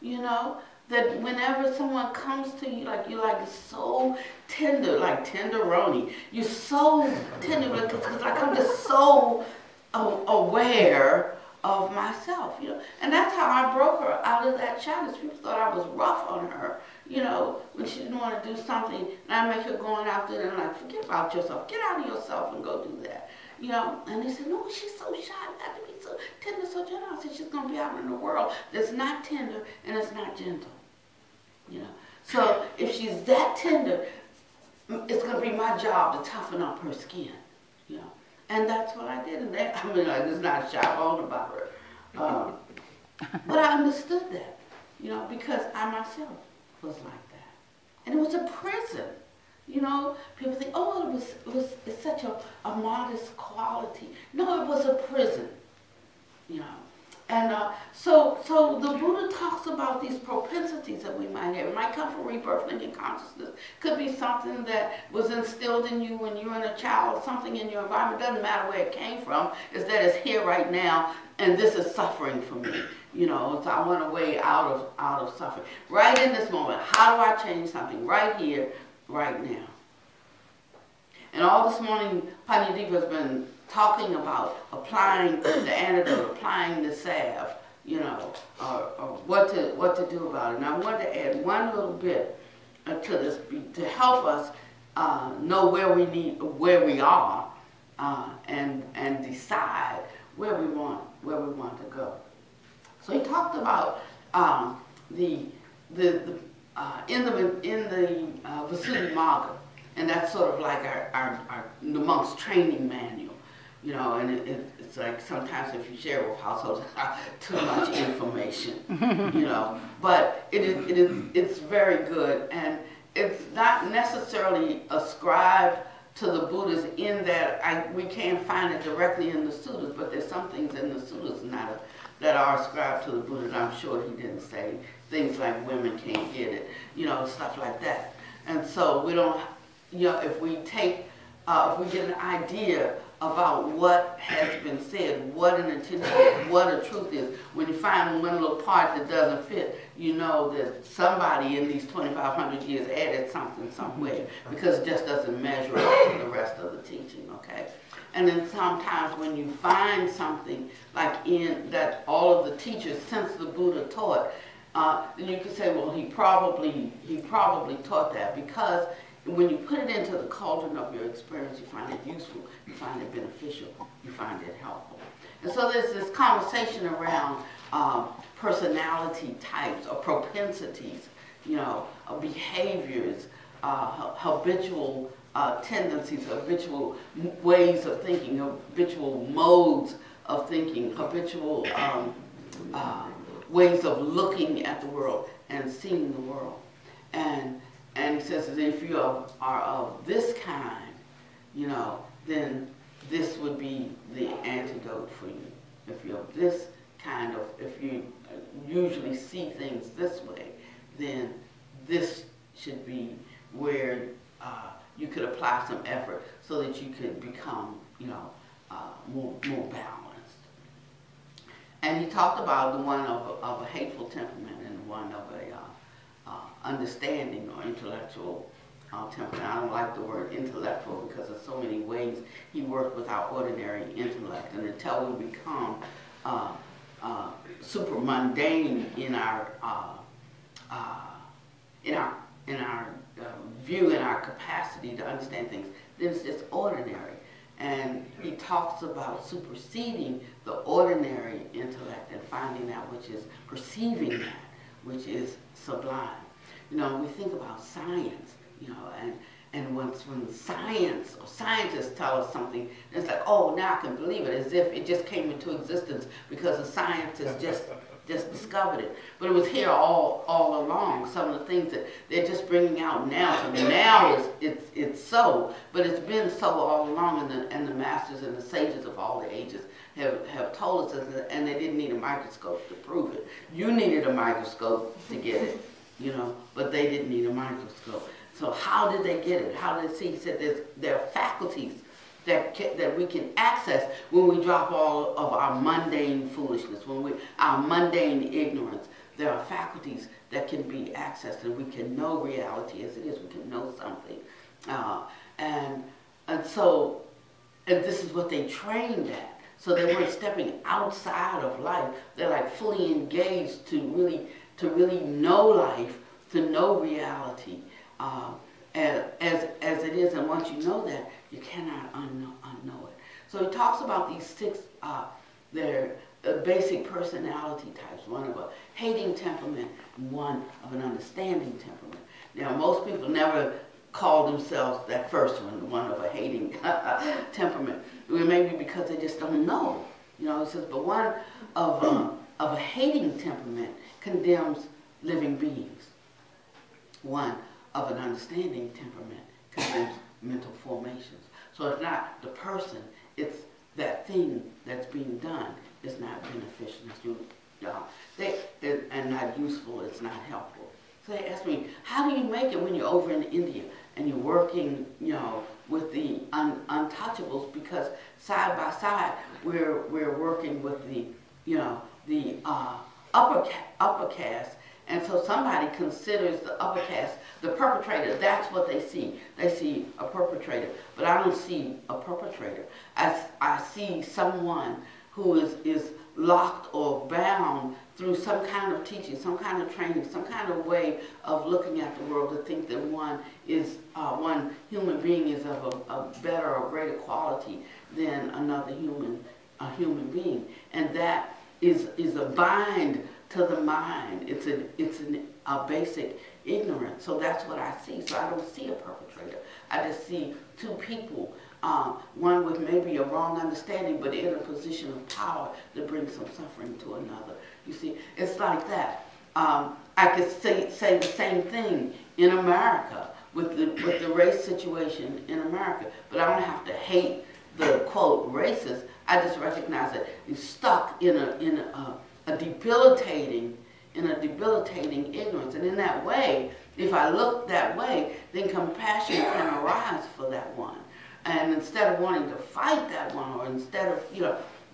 You know, that whenever someone comes to you, like you're like so tender, like tenderoni. You're so tender because like I'm just so aware of myself, you know. And that's how I broke her out of that shyness. People thought I was rough on her, you know, when she didn't want to do something, and I make her going out there and like, forget about yourself, get out of yourself and go do that, you know. And they said, no, she's so shy, you have to be so tender, so gentle. I said, she's going to be out in the world that's not tender and it's not gentle, you know. So if she's that tender, it's going to be my job to toughen up her skin, you know. And that's what I did. And I mean, like, there's not a shy bone about her. But I understood that, you know, because I myself was like that. And it was a prison You know, people think, oh, it's such a modest quality. No, it was a prison, you know. And so the Buddha talks about these propensities that we might have. It might come from rebirth thinking consciousness. Could be something that was instilled in you when you were a child, something in your environment. Doesn't matter where it came from. Is that it's here right now, and this is suffering for me. You know, so I want a way out of suffering. Right in this moment, how do I change something? Right here, right now. And all this morning, Pannadipa has been talking about applying the antidote, applying the salve, you know, or what to do about it. And I wanted to add one little bit to this to help us know where we are, and decide where we want to go. So he talked about in the Visuddhimagga, and that's sort of like the monk's training manual. You know, and it's like sometimes if you share with households, too much information, you know. But it's very good, and it's not necessarily ascribed to the Buddhas in that we can't find it directly in the suttas, but there's some things in the suttas that are ascribed to the Buddha. And I'm sure he didn't say things like women can't get it, you know, stuff like that. And so we don't, you know, if we get an idea about what has been said, what an intention is, what a truth is. When you find one little part that doesn't fit, you know that somebody in these 2,500 years added something somewhere, because it just doesn't measure up to the rest of the teaching, okay? And then sometimes when you find something like in that all of the teachers since the Buddha taught, then you could say, well, he probably taught that, because when you put it into the cauldron of your experience, you find it useful, you find it beneficial, you find it helpful. And so there's this conversation around personality types or propensities, you know, behaviors, habitual tendencies, habitual ways of thinking, habitual modes of thinking, habitual ways of looking at the world and seeing the world. And he says that if you are of this kind, you know, then this would be the antidote for you. If you're of this kind of, if you usually see things this way, then this should be where you could apply some effort so that you could become, you know, more balanced. And he talked about the one of a hateful temperament and one of a understanding or intellectual temperament. I don't like the word intellectual because there's so many ways he worked with our ordinary intellect, and until we become super mundane in our view, in our capacity to understand things, then it's just ordinary. And he talks about superseding the ordinary intellect and finding that which is, perceiving that which is sublime. You know, we think about science, you know, and when science or scientists tell us something, it's like, oh, now I can believe it, as if it just came into existence because the scientists just discovered it. But it was here all along. Some of the things that they're just bringing out now. So now it's so, but it's been so all along, and the masters and the sages of all the ages have told us this, and they didn't need a microscope to prove it. You needed a microscope to get it, you know, but they didn't need a microscope. So how did they get it? How did they see? He said there are faculties that we can access when we drop all of our mundane foolishness, our mundane ignorance. There are faculties that can be accessed, and we can know reality as it is. We can know something, and this is what they trained at. So they weren't stepping outside of life. They're like fully engaged to really know life, to know reality as it is. And once you know that, you cannot unknow it. So he talks about these six their basic personality types. One of a hating temperament, and one of an understanding temperament. Now, most people never call themselves that first one of a hating temperament. Maybe because they just don't know. You know, it says, but one of a hating temperament condemns living beings. One of an understanding temperament mental formations. So it's not the person, it's that thing that's being done is not beneficial. And not useful, it's not helpful. So they asked me, how do you make it when you're over in India and you're working, with the untouchables? Because side by side, we're working with the upper caste, and so somebody considers the upper caste the perpetrator. That's what they see. They see a perpetrator, but I don't see a perpetrator. I see someone who is locked or bound through some kind of teaching, some kind of training, some kind of way of looking at the world to think that one human being is of a better or greater quality than another human being, and that is a bind to the mind. It's a basic ignorance. So that's what I see. So I don't see a perpetrator. I just see two people. One with maybe a wrong understanding, but in a position of power that brings some suffering to another. You see, it's like that. I could say the same thing in America with the race situation in America, but I don't have to hate the quote racist. I just recognize that you're stuck in a debilitating ignorance, and in that way, if I look that way, then compassion can arise for that one. And instead of wanting to fight that one, or instead of,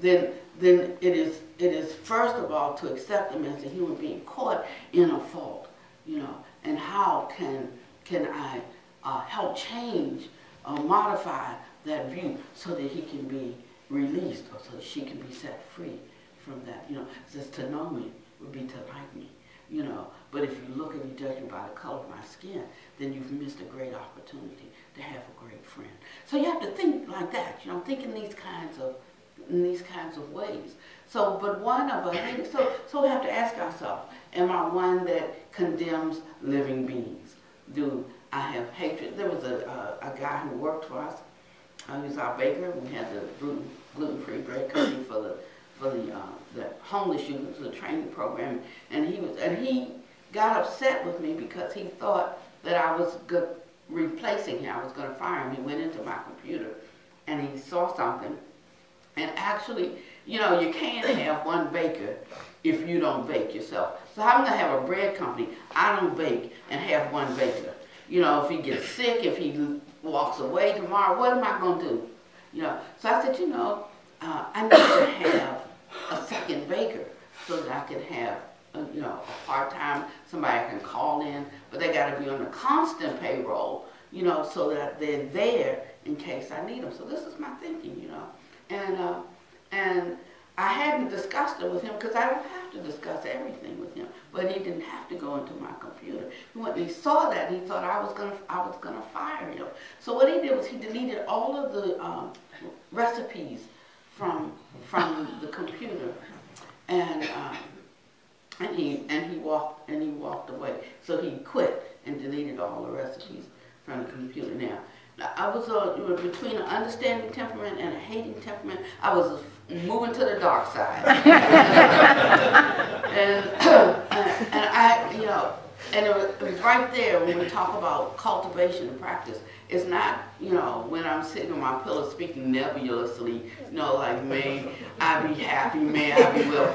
then it is first of all to accept them as a human being caught in a fault, and how can I help change or modify that view so that he can be released, or so that she can be set free from that. It says to know me would be to like me, But if you look and you judge me by the color of my skin, then you've missed a great opportunity to have a great friend. So you have to think like that, think in these kinds of ways. So, but one of us, so we have to ask ourselves, am I one that condemns living beings? Do I have hatred? There was a guy who worked for us. He was our baker. We had the gluten-free bread company for the homeless youth, the training program, and he got upset with me because he thought that I was replacing him. I was going to fire him. He went into my computer and he saw something. And actually, you can't have one baker if you don't bake yourself. So I'm going to have a bread company. I don't bake and have one baker. If he gets sick, if he walks away tomorrow, what am I going to do? So I said, I need to have a second baker so that I can have a part-time, somebody I can call in, but they got to be on a constant payroll, so that they're there in case I need them. So this is my thinking, and I hadn't discussed it with him because I don't have to discuss everything with him. But he didn't have to go into my computer. When he saw that, he thought I was gonna fire him. So what he did was he deleted all of the recipes from the computer, and he walked away. So he quit and deleted all the recipes from the computer. Now I was between an understanding temperament and a hating temperament. I was moving to the dark side, and I, and it was right there when we talk about cultivation and practice. It's not, when I'm sitting on my pillow speaking nebulously, like, may I be happy, may I be well,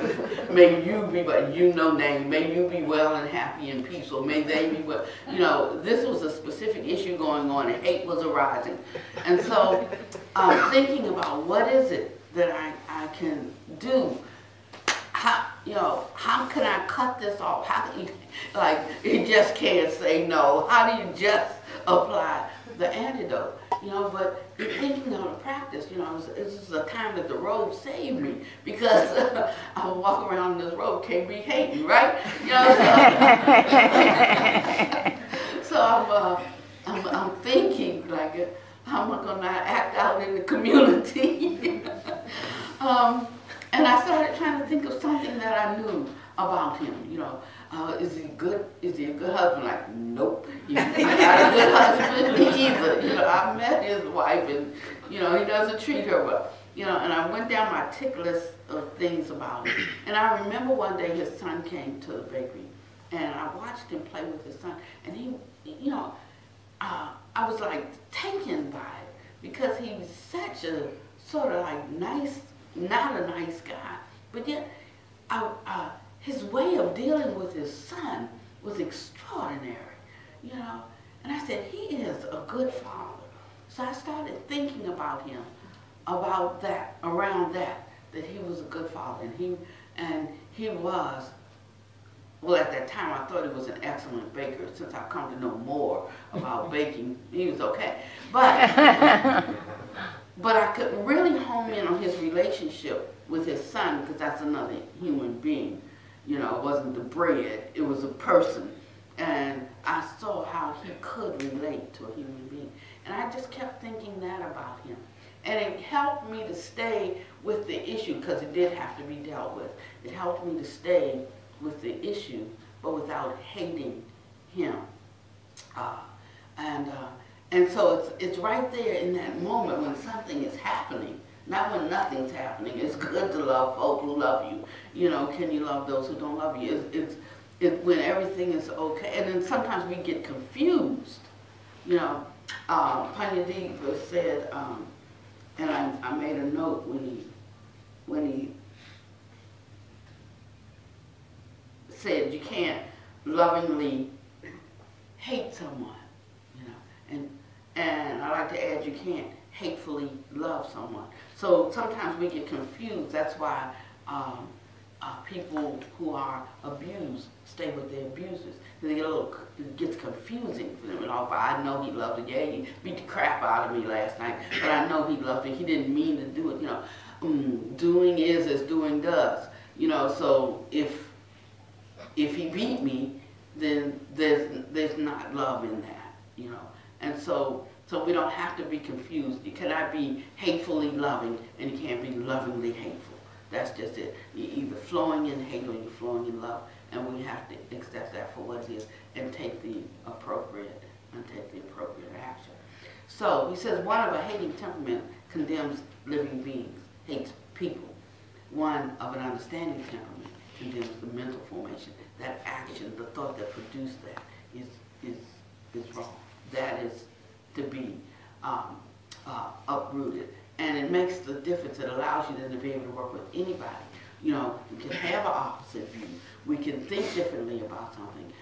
may you be, but name, may you be well and happy and peaceful, may they be well. This was a specific issue going on, and hate was arising. And so thinking about what is it that I can do, how can I cut this off? How can you just can't say no. How do you just apply the antidote? But thinking of the practice, this is a time that the robe saved me, because I walk around this robe, can't be hating, right? So I'm thinking, like, how am I going to act out in the community? And I started trying to think of something that I knew about him. Is he good? Is he a good husband? Like, nope. He's not a good husband either. I met his wife, and he doesn't treat her well. And I went down my tick list of things about him. And I remember one day his son came to the bakery, and I watched him play with his son, and he I was like taken by it because he was such a sort of like nice, not a nice guy, but yet his way of dealing with his son was extraordinary, you know. And I said, he is a good father. So I started thinking about him, about that, around that he was a good father, and he was. Well, at that time, I thought he was an excellent baker. Since I've come to know more about baking, he was okay. But I could really hone in on his relationship with his son, because that's another human being. You know, it wasn't the bread, it was a person. And I saw how he could relate to a human being. And I just kept thinking that about him. And it helped me to stay with the issue, because it did have to be dealt with. It helped me to stay with the issue, but without hating him. And so it's right there in that moment when something is happening, not when nothing's happening. It's good to love folk who love you. You know, can you love those who don't love you? It's when everything is okay. And then sometimes we get confused. You know, Pannadipa said, and I made a note when he said you can't lovingly hate someone, you know, and I like to add you can't hatefully love someone. So sometimes we get confused. That's why people who are abused stay with their abusers. It gets confusing for them and all. But I know he loved it. Yeah, he beat the crap out of me last night, but I know he loved it. He didn't mean to do it. You know, doing is as doing does. You know, so if he beat me, then there's not love in that, you know. And so we don't have to be confused. You cannot be hatefully loving, and you can't be lovingly hateful. That's just it. You're either flowing in hate or you're flowing in love, and we have to accept that for what it is and take the appropriate action. So he says, one of a hating temperament condemns living beings, hates people. One of an understanding temperament condemns the mental formation. That action, the thought that produced that is wrong. That is to be uprooted. And it makes the difference. It allows you then to be able to work with anybody. You know, we can have an opposite view. We can think differently about something.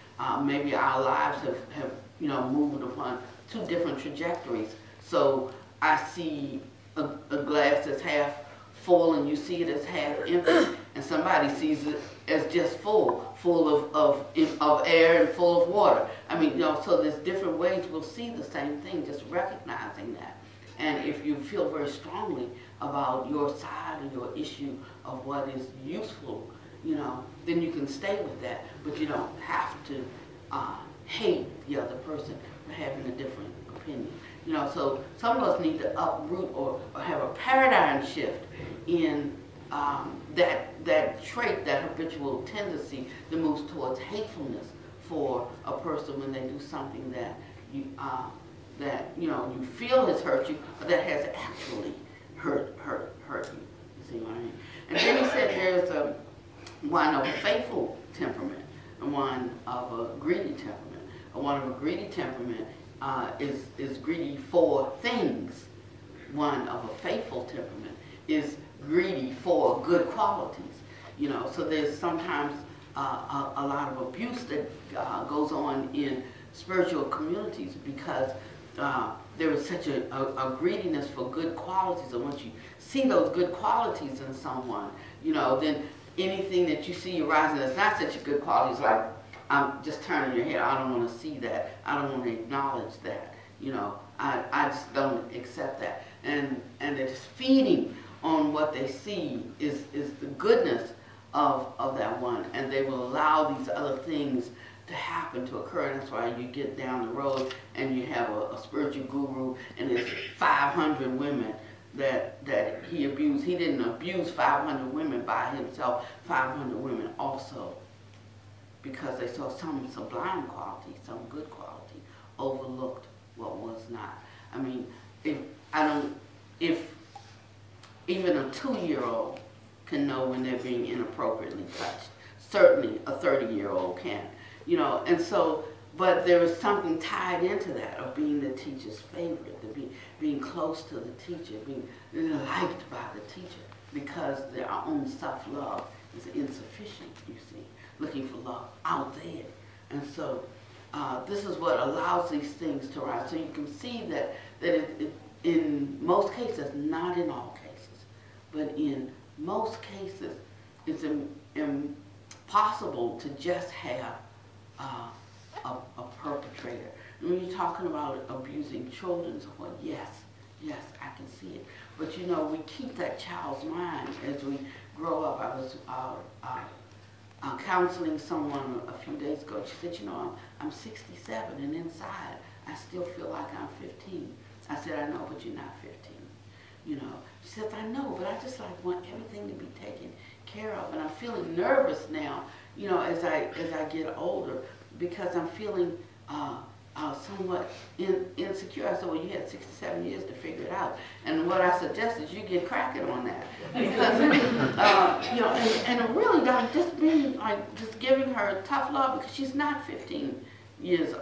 Maybe our lives have you know, moved upon two different trajectories. So I see a glass that's half full and you see it as half empty, and somebody sees it as just full of air and full of water. I mean, you know, so there's different ways we'll see the same thing, just recognizing that. And if you feel very strongly about your side or your issue of what is useful, you know, then you can stay with that, but you don't have to hate the other person for having a different opinion. You know, so some of us need to uproot or have a paradigm shift in that trait, that habitual tendency that moves towards hatefulness for a person when they do something that you know you feel has hurt you, but that has actually hurt you. You see what I mean? And then he said there's one of a faithful temperament and one of a greedy temperament. One of a greedy temperament is greedy for things. One of a faithful temperament is greedy for good qualities. You know, so there's sometimes a lot of abuse that goes on in spiritual communities because there is such a greediness for good qualities, and once you see those good qualities in someone, you know, then anything that you see arising that's not such a good quality is like, I'm just turning your head. I don't want to see that. I don't want to acknowledge that. You know, I just don't accept that. And they're just feeding on what they see is the goodness of that one, and they will allow these other things to happen, to occur. And that's why you get down the road and you have a spiritual guru and there's 500 women that he abused. He didn't abuse 500 women by himself, 500 women also, because they saw some sublime quality, some good quality, overlooked what was not. I mean, if even a 2-year-old can know when they're being inappropriately touched, certainly a 30-year-old can. You know, and so but there is something tied into that of being the teacher's favorite, being close to the teacher, being liked by the teacher, because their own self-love is insufficient, you see, looking for love out there. And so this is what allows these things to rise. So you can see that it in most cases, not in all cases, but in most cases, it's impossible to just have a perpetrator. And when you're talking about abusing children, so well, yes, I can see it. But you know, we keep that child's mind as we grow up. I was counseling someone a few days ago. She said, you know, I'm 67 and inside I still feel like I'm 15. I said, I know, but you're not 15. You know, she says, I know, but I just like want everything to be taken care of. And I'm feeling nervous now, you know, as I get older, because I'm feeling somewhat insecure. I said, well, you had 67 years to figure it out. And what I suggest is you get cracking on that. Because, you know, and really, like, just being, like, just giving her tough love, because she's not 15 years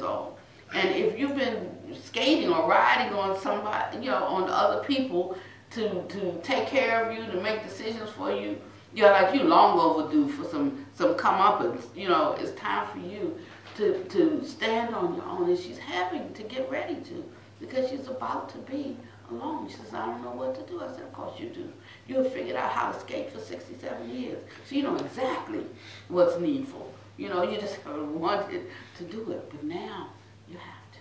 old. And if you've been skating or riding on somebody, you know, on other people to take care of you, to make decisions for you, you're like, you long overdue for some comeuppance. You know, it's time for you to stand on your own. And she's having to get ready to, because she's about to be alone. She says, I don't know what to do. I said, of course you do. You have figured out how to skate for 67 years. So you know exactly what's needful. You know, you just wanted to do it. But now, you have to.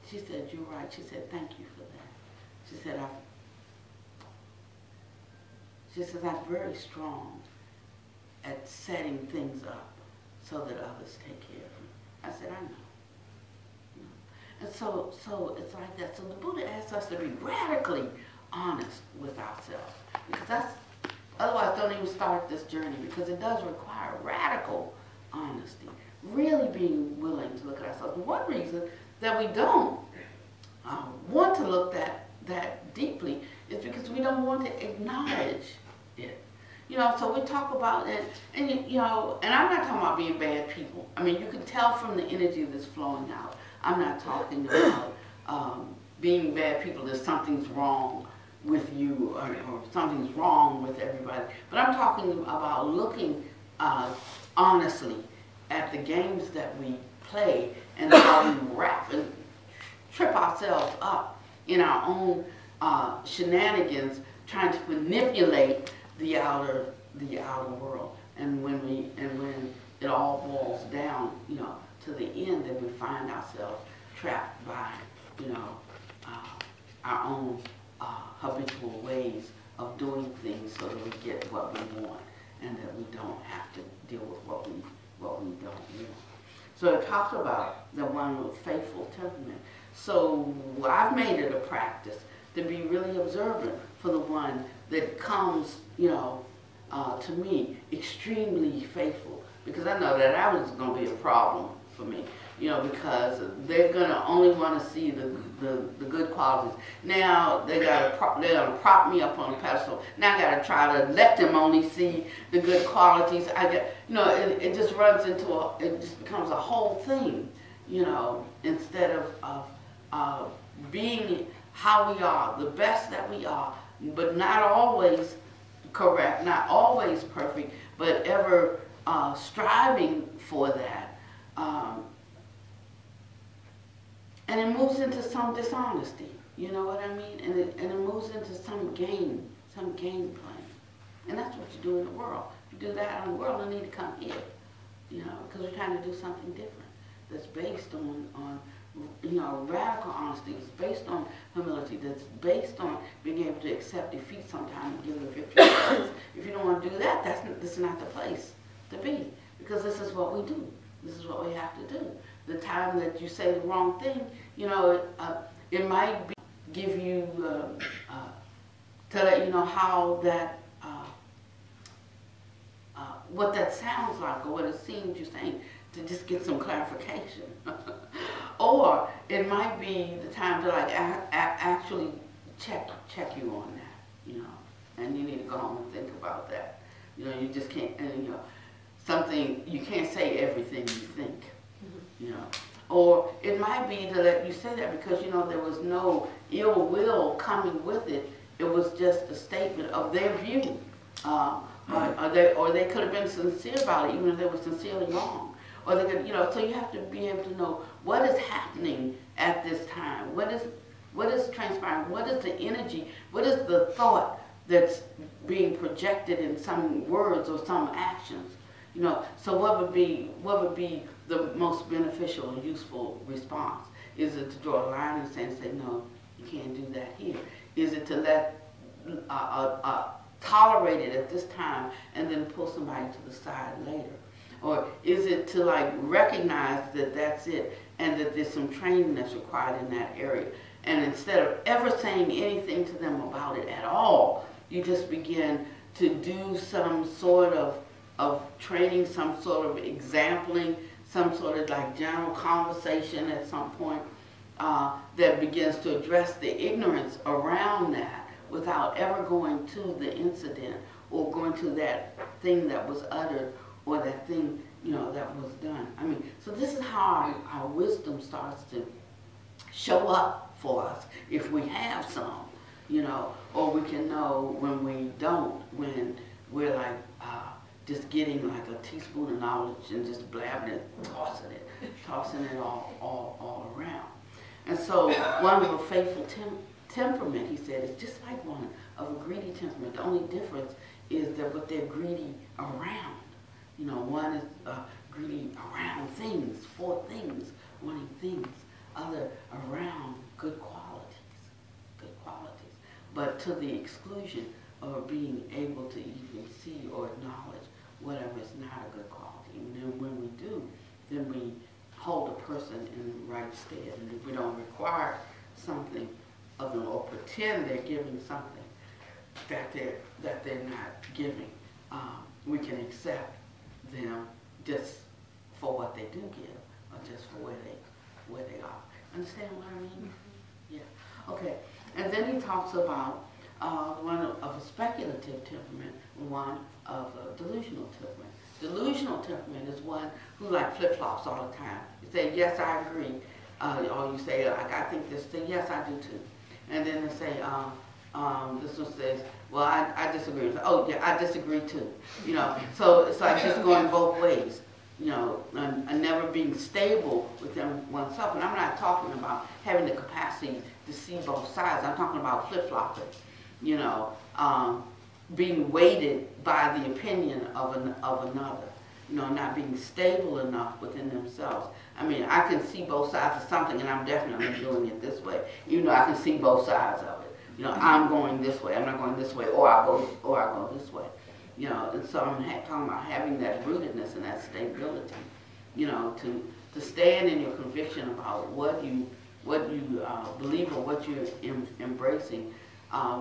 She said, you're right. She said, thank you for that. She said, I'm very strong at setting things up so that others take care of me. I said, I know. And so it's like that. So the Buddha asks us to be radically honest with ourselves. Because otherwise don't even start this journey, because it does require radical honesty. Really being willing to look at ourselves. One reason that we don't want to look that deeply is because we don't want to acknowledge it. You know, so we talk about it, and you know, and I'm not talking about being bad people. I mean, you can tell from the energy that's flowing out. I'm not talking about being bad people, that something's wrong with you or something's wrong with everybody. But I'm talking about looking honestly at the games that we play and how we wrap and trip ourselves up in our own shenanigans, trying to manipulate the outer world. And when it all boils down, you know, to the end, then we find ourselves trapped by, you know, our own habitual ways of doing things so that we get what we want, and that we don't have to deal with what we don't want. So it talks about the one with faithful temperament. So I've made it a practice to be really observant for the one that comes, you know, to me extremely faithful, because I know that was going to be a problem for me, you know, because they're going to only want to see the good qualities. Now they're going to prop me up on a pedestal. Now I got to try to let them only see the good qualities. You know, it just runs into it just becomes a whole thing, you know, instead of being how we are, the best that we are, but not always correct, not always perfect, but ever striving for that. And it moves into some dishonesty, you know what I mean? And it moves into some game plan. And that's what you do in the world. If you do that out in the world, you need to come here, you know, because we're trying to do something different that's based on you know, radical honesty. It's based on humility. That's based on being able to accept defeat sometimes and give the victory. If you don't want to do that, this is not the place to be, because this is what we do. This is what we have to do. The time that you say the wrong thing, you know, it might give you to let you know how that what that sounds like, or what it seems you're saying, to just get some clarification. Or it might be the time to like actually check you on that, you know, and you need to go home and think about that. You know, you just can't, and you know, something, you can't say everything you think, you know. Or it might be to let you say that because, you know, there was no ill will coming with it. It was just a statement of their view. Or they could have been sincere about it, even if they were sincerely wrong. Or they could, you know, so you have to be able to know what is happening at this time. What is transpiring? What is the energy? What is the thought that's being projected in some words or some actions? You know, so what would be the most beneficial and useful response? Is it to draw a line and say, no, you can't do that here? Is it to let tolerate it at this time and then pull somebody to the side later? Or is it to like recognize that that's it and that there's some training that's required in that area? And instead of ever saying anything to them about it at all, you just begin to do some sort of training, some sort of exampling, some sort of like general conversation at some point that begins to address the ignorance around that without ever going to the incident or going to that thing that was uttered or that thing, you know, that was done. I mean, so this is how our wisdom starts to show up for us if we have some, you know, or we can know when we don't, when we're like just getting like a teaspoon of knowledge and just blabbing it, tossing it all around. And so one of a faithful temperament, he said, is just like one of a greedy temperament. The only difference is that what they're greedy around. You know, one is greedy around things, for things, wanting things. Other around good qualities. But to the exclusion of being able to even see or acknowledge whatever is not a good quality. And then when we do, then we hold a person in the right stead. And if we don't require something of them or pretend they're giving something that they're not giving, we can accept them just for what they do give, or just for where they are. Understand what I mean? Yeah. Okay. And then he talks about one of a speculative temperament and one of a delusional temperament. Delusional temperament is one who like flip-flops all the time. You say, yes, I agree. Or you say, like, I think this thing, yes, I do too. And then they say, this one says, well, I disagree. Oh, yeah, I disagree too. You know, so it's like just going both ways. You know, and never being stable within oneself. And I'm not talking about having the capacity to see both sides. I'm talking about flip-flopping. You know, being weighted by the opinion of another. You know, not being stable enough within themselves. I mean, I can see both sides of something, and I'm definitely doing it this way, even though I can see both sides of it. You know, I'm going this way. I'm not going this way, or I go this way. You know, and so I'm talking about having that rootedness and that stability. You know, to stand in your conviction about what you believe or what you're embracing,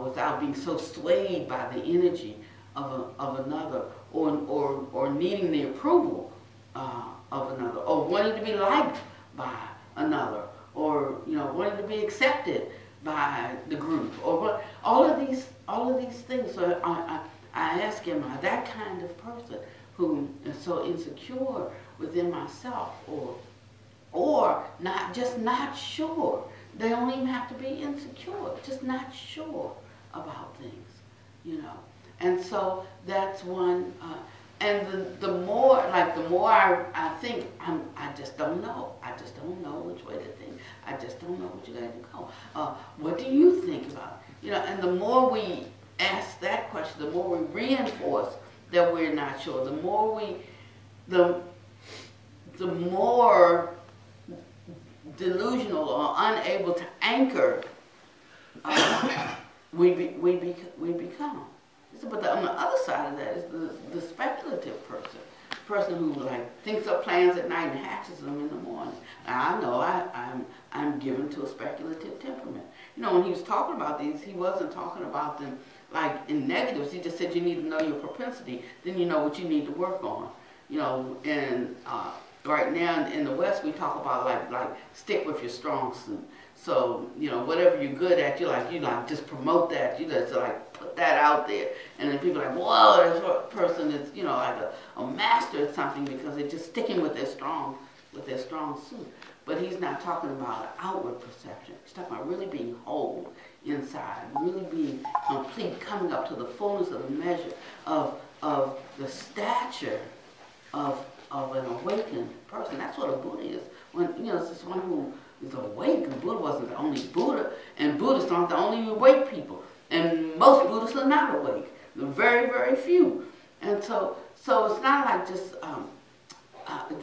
without being so swayed by the energy of another, or needing the approval of another, or wanting to be liked by another, or you know, wanting to be accepted by the group, or all of these things. So I ask him, am I that kind of person who is so insecure within myself, or not sure? They don't even have to be insecure, just not sure about things, you know. And so that's one. And the more I think, I just don't know. I just don't know which way to think. I just don't know which way to go. What do you think about it? You know, and the more we ask that question, the more we reinforce that we're not sure. The more delusional or unable to anchor we become. But on the other side of that is the speculative person who like thinks up plans at night and hatches them in the morning. Now, I know I'm given to a speculative temperament. You know, when he was talking about these, he wasn't talking about them like in negatives. He just said you need to know your propensity, then you know what you need to work on. You know, and right now in the West we talk about like stick with your strong suit. So, you know, whatever you're good at, you like just promote that. You just like put that out there. And then people are like, whoa, this person is, you know, like a master at something because they're just sticking with their strong suit. But he's not talking about outward perception. He's talking about really being whole inside, really being complete, coming up to the fullness of the measure of the stature of an awakened person. That's what a Buddha is. When, you know, it's just one who is awake. And Buddha wasn't the only Buddha, and Buddhists aren't the only awake people. And most Buddhists are not awake. They're very, very few. And so it's not like just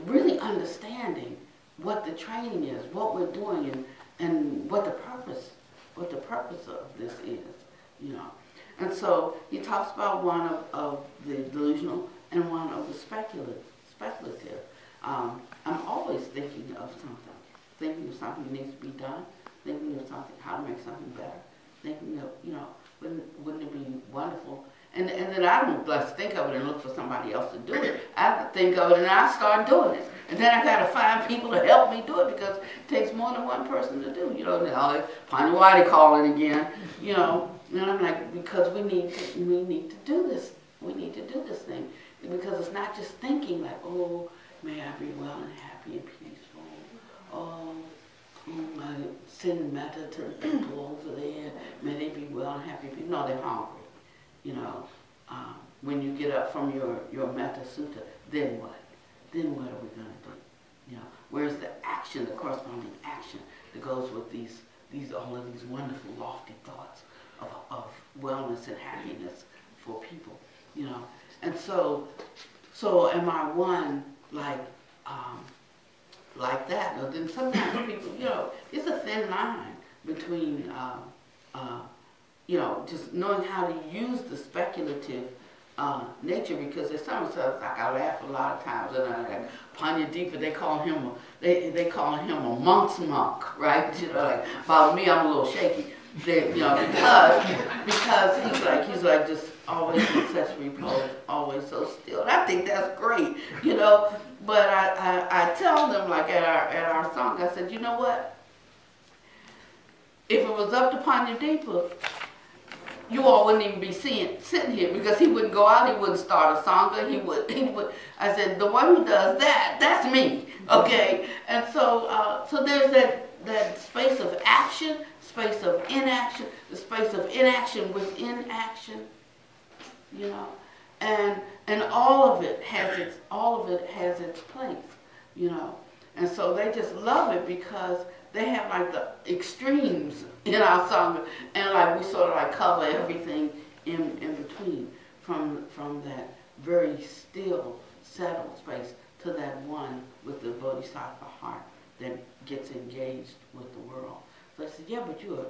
really understanding what the training is, what we're doing, and what the purpose of this is, you know. And so he talks about one of the delusional and one of the speculative. I'm always thinking of something that needs to be done, thinking of something, how to make something better, thinking of, you know, wouldn't it be wonderful? And then I don't just think of it and look for somebody else to do it. I have to think of it and I start doing it. And then I got to find people to help me do it because it takes more than one person to do. You know, now Pannavati calling again. You know, and I'm like, because we need to do this. We need to do this thing because it's not just thinking like, oh, may I be well and happy and peaceful. Oh, I send metta to the people over there. May they be well and happy. No, they're hungry. You know, when you get up from your metta sutta, then what? Then what are we going to do? You know, where's the action, the corresponding action that goes with all of these wonderful, lofty thoughts of wellness and happiness for people? You know, and so am I one like that? Or then sometimes people, you know, it's a thin line between you know, just knowing how to use the speculative nature, because there's some stuff like I laugh a lot of times, and like Pannadipa, they call him a monk's monk, right? You know, like about me, I'm a little shaky. You know, because he's like just always in such repose, always so still. And I think that's great, you know. But I tell them, like at our song, I said, you know what? If it was up to Pannadipa, you all wouldn't even be sitting here, because he wouldn't go out, he wouldn't start a sangha, he would. I said, the one who does that, that's me, okay? And so there's that space of action, space of inaction, the space of inaction within action, you know, and all of it has its place, you know, and so they just love it because they have like the extremes in our song, and like we sort of like cover everything in between, from that very still, settled space to that one with the bodhisattva heart that gets engaged with the world. So I said, yeah, but you're a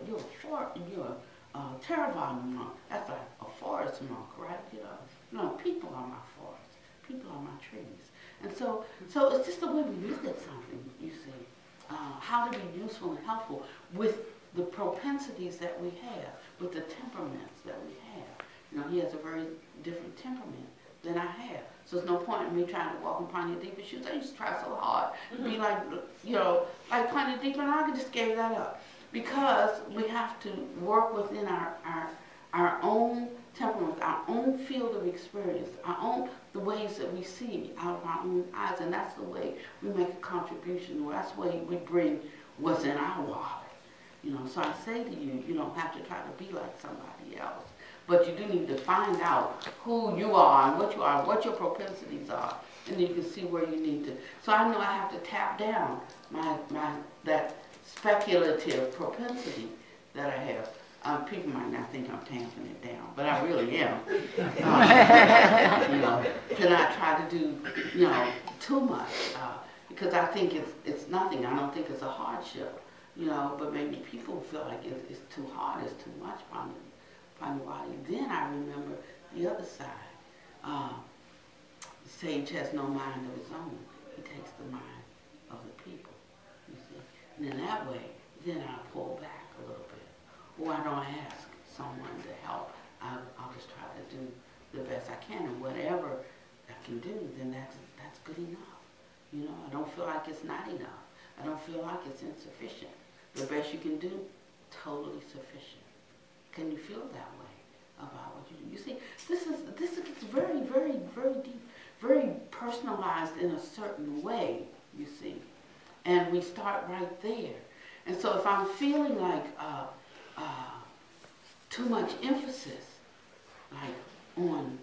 Theravada monk. That's like a forest monk, right? You know, people are my forest. People are my trees. And so it's just the way we look at something, you see. How to be useful and helpful with the propensities that we have, with the temperaments that we have. You know, he has a very different temperament than I have. So there's no point in me trying to walk in Pannadipa's shoes. I used to try so hard to be like, you know, like Pannadipa, and I just gave that up. Because we have to work within our own temperament, our own field of experience, the ways that we see out of our own eyes, and that's the way we make a contribution, or that's the way we bring what's in our wallet. You know, so I say to you, you don't have to try to be like somebody else, but you do need to find out who you are and what you are, what your propensities are, and then you can see where you need to. So I know I have to tap down that speculative propensity that I have. People might not think I'm tamping it down, but I really am. You know, to not try to do, you know, too much, because I think it's nothing. I don't think it's a hardship, you know, but maybe people feel like it's too hard, it's too much, Pannavati. Then I remember the other side. The sage has no mind of his own. He takes the mind of the people, you see. And in that way, then I pull back a little bit. Or I don't ask someone to help. I'll just try to do the best I can, and whatever I can do, then that's good enough. You know, I don't feel like it's not enough. I don't feel like it's insufficient. The best you can do, totally sufficient. Can you feel that way about what you do. You see, this gets very, very, very deep, very personalized in a certain way, you see. And we start right there. And so if I'm feeling like too much emphasis, like on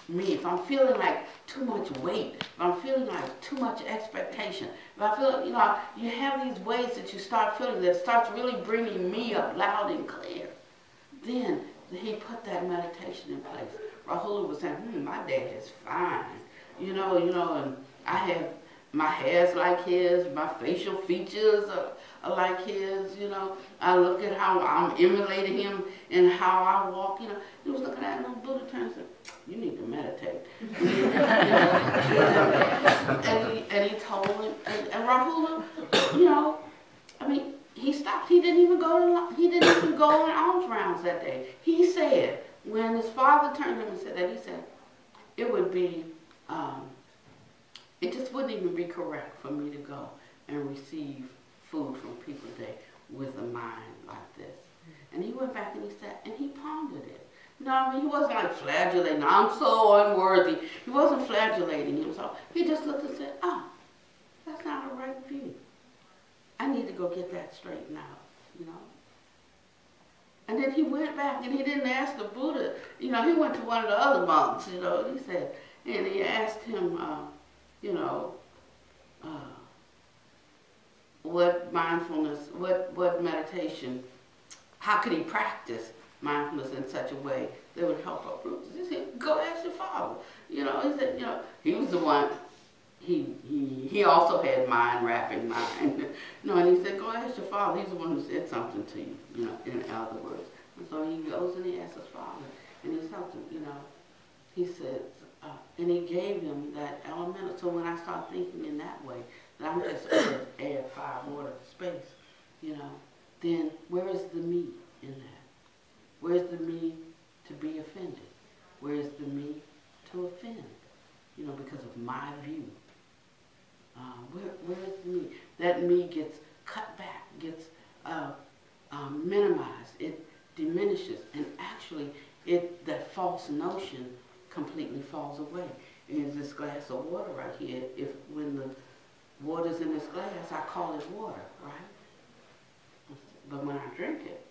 me, if I'm feeling like too much weight, if I'm feeling like too much expectation, if I feel, you have these ways that you start feeling that starts really bringing me up loud and clear, then he put that meditation in place. Rahula was saying, my dad is fine, and I have, my hair's like his, my facial features are like his, I look at how I'm emulating him and how I walk, He was looking at him, Buddha turned and said, you need to meditate. And he told him, and Rahula, he stopped. He didn't even go on alms rounds that day. He said, when his father turned to him and said that, he said, it would be, it just wouldn't even be correct for me to go and receive food from people today with a mind like this. And he went back and he sat and he pondered it. He wasn't like flagellating, I'm so unworthy. He wasn't flagellating. He just looked and said, that's not a right view. I need to go get that straightened out, And then he went back and he didn't ask the Buddha, he went to one of the other monks, he said, and he asked him, what mindfulness, what meditation, how could he practice mindfulness in such a way that would help uproot? He said, go ask your father. He said, he was the one, he also had mind wrapping mind. And he said, go ask your father. He's the one who said something to you, in other words. And so he goes and he asks his father, and he tells him, he said, and he gave him that elemental. So when I start thinking in that way, that I'm just add fire, water, space, then where is the me in that? Where's the me to be offended? Where's the me to offend? Because of my view. Where's the me? That me gets cut back, gets minimized, it diminishes, and actually that false notion completely falls away. Here's this glass of water right here. When the water's in this glass, I call it water, right? But when I drink it,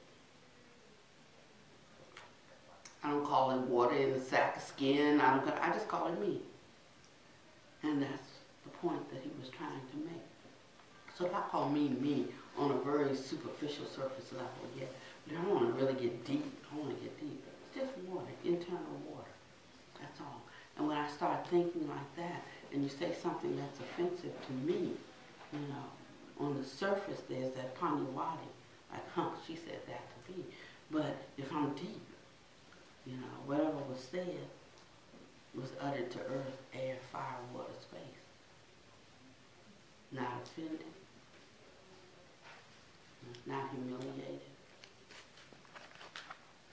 I don't call it water in a sack of skin. I just call it me. And that's the point that he was trying to make. So if I call me on a very superficial surface level, but I don't want to really get deep. I want to get deep. It's just water, internal water. That's all. And when I start thinking like that, and you say something that's offensive to me, on the surface there's that Pannavati, like, she said that to me. But if I'm deep, whatever was said was uttered to earth, air, fire, water, space. Not offended, not humiliated.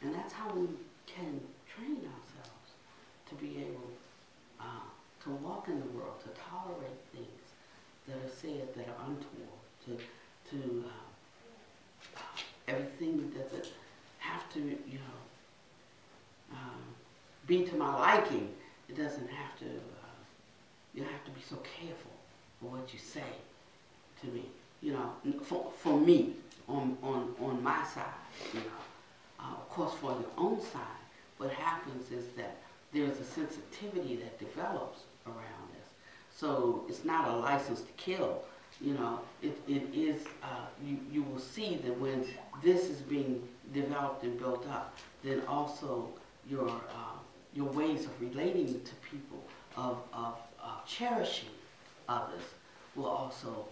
And that's how we can train ourselves to be able to walk in the world, to tolerate things that are said that are untoward, to everything that doesn't have to, be to my liking. It doesn't have to, you don't have to be so careful for what you say to me. For me, on my side, of course for your own side, what happens is that there's a sensitivity that develops around this. So it's not a license to kill. It is, you will see that when this is being developed and built up, then also your ways of relating to people, of cherishing others, will also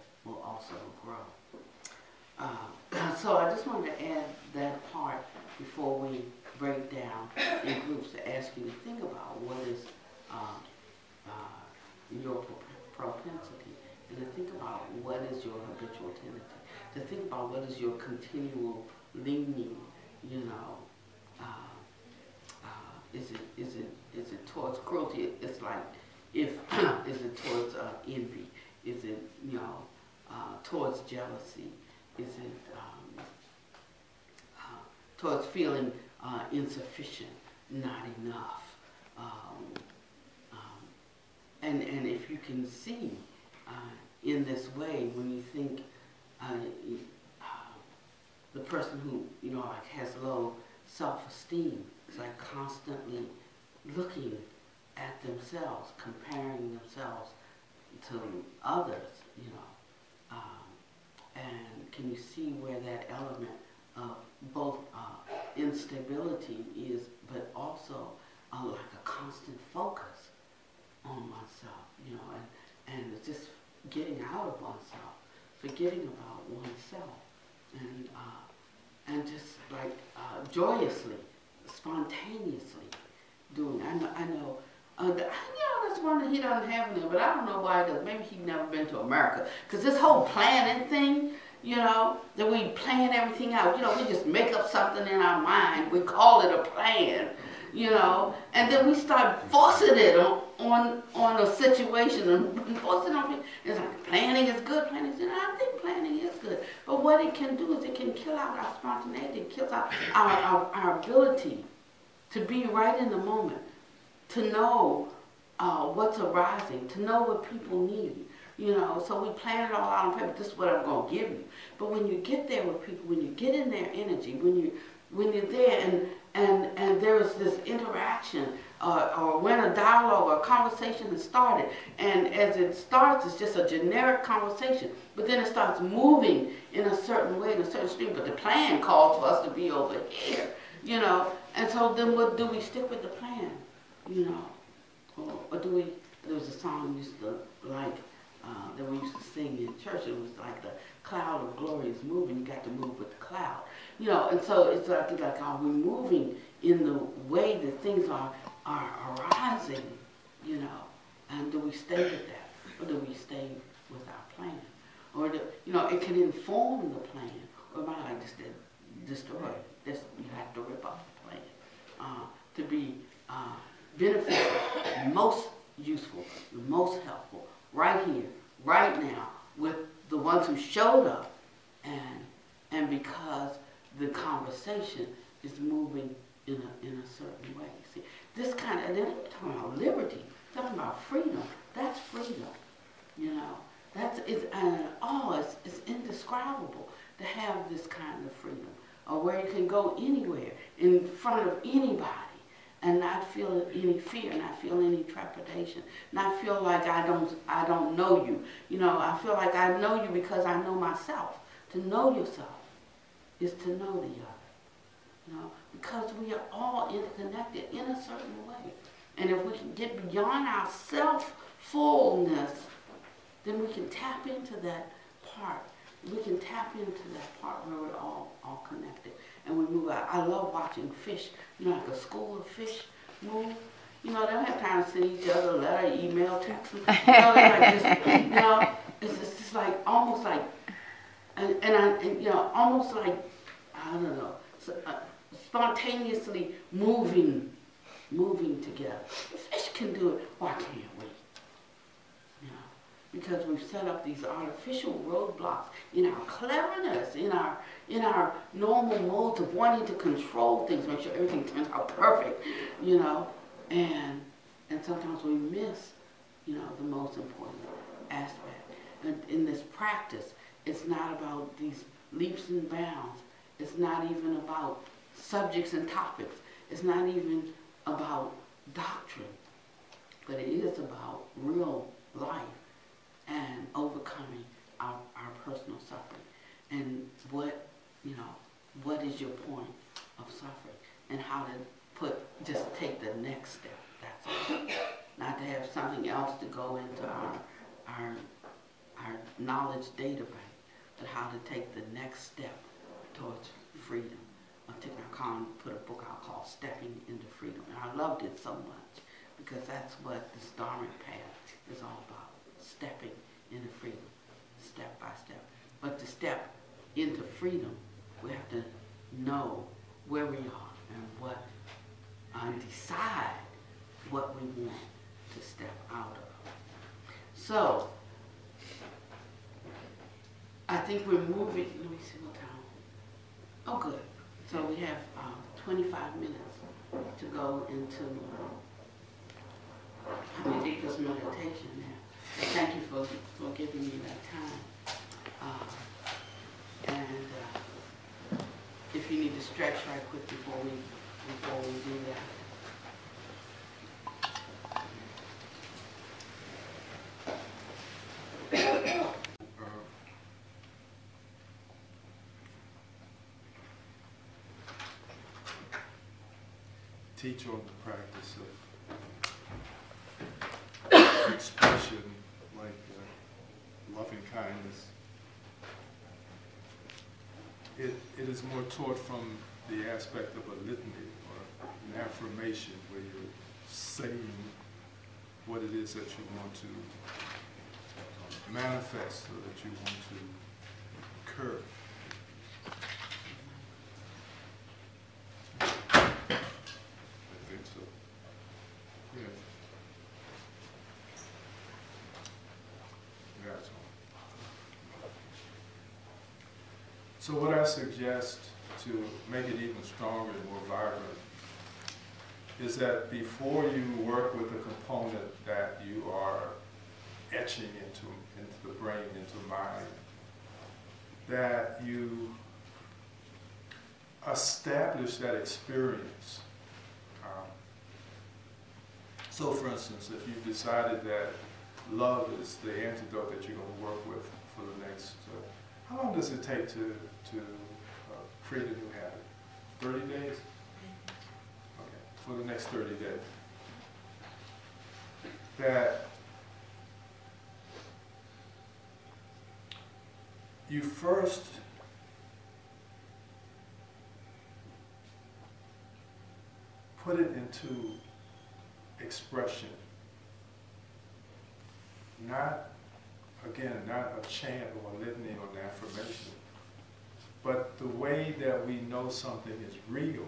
grow. So I just wanted to add that part before we break down in groups to ask you to think about what is your propensity, and to think about what is your habitual tendency, to think about what is your continual leaning, is it towards cruelty? It's like, is it towards envy? Is it, towards jealousy? Is it towards feeling insufficient? not enough. And if you can see in this way, when you think the person who, you know, like has low self-esteem is like constantly looking at themselves, comparing themselves to others, you know. And can you see where that element of both instability is, but also like a constant focus on oneself, you know, and just getting out of oneself, forgetting about oneself, and just like joyously, spontaneously doing. I know, that's one that he doesn't have in there, but I don't know why he does. Maybe he's never been to America, because this whole planning thing, you know, that we plan everything out. You know, we just make up something in our mind. We call it a plan, you know, and then we start forcing it on a situation and forcing it on people. It's like planning is good, planning is good. I think planning is good. But what it can do is it can kill out our spontaneity, it kills out our ability to be right in the moment, to know what's arising, to know what people need. You know, so we plan it all out on paper. This is what I'm going to give you. But when you get there with people, when you get in their energy, when you're there and there's this interaction, or when a dialogue or a conversation is started, and as it starts, it's just a generic conversation, but then it starts moving in a certain way, in a certain stream. But the plan calls for us to be over here, you know. And so then what do we stick with the plan, you know, or do we? There was a song we used to like. That we used to sing in church. It was like the cloud of glory is moving. You got to move with the cloud, you know. And so it's like are we moving in the way that things are arising, you know? And do we stay with that, or do we stay with our plan? Or you know, it can inform the plan, or it might like just destroy it. You have to rip off the plan to be beneficial, most useful, most helpful. Right here, right now, with the ones who showed up, and because the conversation is moving in a certain way. See, this kind of, and then we're talking about liberty, talking about freedom. That's freedom, you know. It's indescribable to have this kind of freedom, or where you can go anywhere in front of anybody, and not feel any fear, not feel any trepidation, not feel like I don't know you. You know, I feel like I know you because I know myself. To know yourself is to know the other. You know, because we are all interconnected in a certain way. And if we can get beyond our self-fullness, then we can tap into that part. We can tap into that part where we're all connected. And we move out. I love watching fish, you know, like a school of fish move. You know, they don't have time to send each other a letter, email, text. You know, like just, you know, it's just like almost like, and you know, almost like, I don't know, spontaneously moving together. The fish can do it. Why can't we? You know, because we've set up these artificial roadblocks in our cleverness, in our normal modes of wanting to control things, make sure everything turns out perfect, you know, and sometimes we miss, you know, the most important aspect. And in this practice, it's not about these leaps and bounds. It's not even about subjects and topics. It's not even about doctrine, but it is about real life and overcoming our personal suffering. And what is your point of suffering, and how to just take the next step. That's all. Not to have something else to go into our knowledge data bank, but how to take the next step towards freedom. Put a book out called Stepping into Freedom. And I loved it so much because that's what this Dharma path is all about. Stepping into freedom, step by step. But to step into freedom, we have to know where we are and decide what we want to step out of. So, I think we're moving, let me see what time. Oh, good. So we have 25 minutes to go into ridiculous meditation there. And thank you for giving me that time. If you need to stretch right quick before we do that. Teach on the practice of expression, like loving kindness. It is more taught from the aspect of a litany or an affirmation where you're saying what it is that you want to manifest or that you want to occur. So what I suggest to make it even stronger and more vibrant is that before you work with a component that you are etching into the brain, into mind, that you establish that experience. So for instance, if you've decided that love is the antidote that you're going to work with for the next, how long does it take to create a new habit? 30 days? Okay, for the next 30 days. That you first put it into expression. Not a chant or a litany or an affirmation, but the way that we know something is real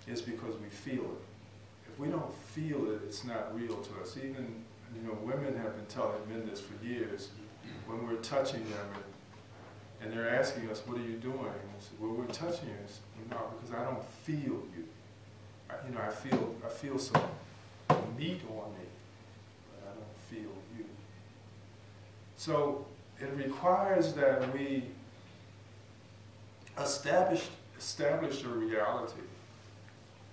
is because we feel it. If we don't feel it, it's not real to us. Even, women have been telling men this for years. When we're touching them and they're asking us, what are you doing? And we say, well, we're touching you. No, because I don't feel you. I feel some meat on me, but I don't feel you. So it requires that we establish a reality.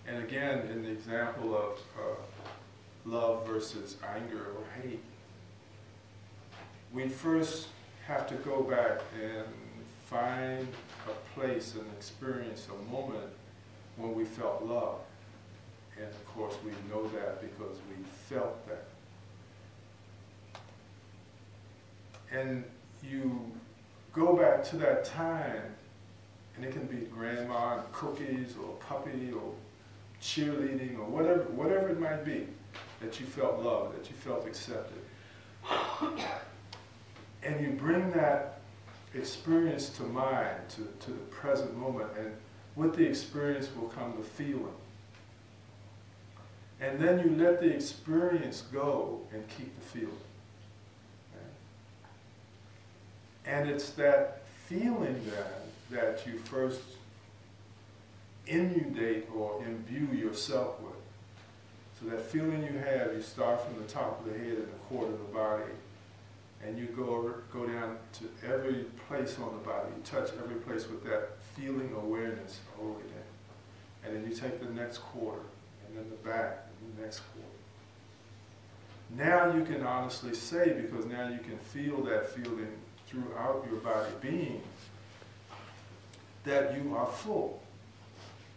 And again, in the example of love versus anger or hate, we first have to go back and find a place and experience a moment when we felt love. And of course we know that because we felt that. And you go back to that time, and it can be grandma and cookies or puppy or cheerleading or whatever it might be, that you felt loved, that you felt accepted. And you bring that experience to mind, to the present moment, and with the experience will come the feeling. And then you let the experience go and keep the feeling. And it's that feeling then that you first inundate or imbue yourself with. So that feeling you have, you start from the top of the head and the core of the body, and you go down to every place on the body. You touch every place with that feeling awareness all the way down. And then you take the next quarter, and then the back, and the next quarter. Now you can honestly say, because now you can feel that feeling throughout your body being, that you are full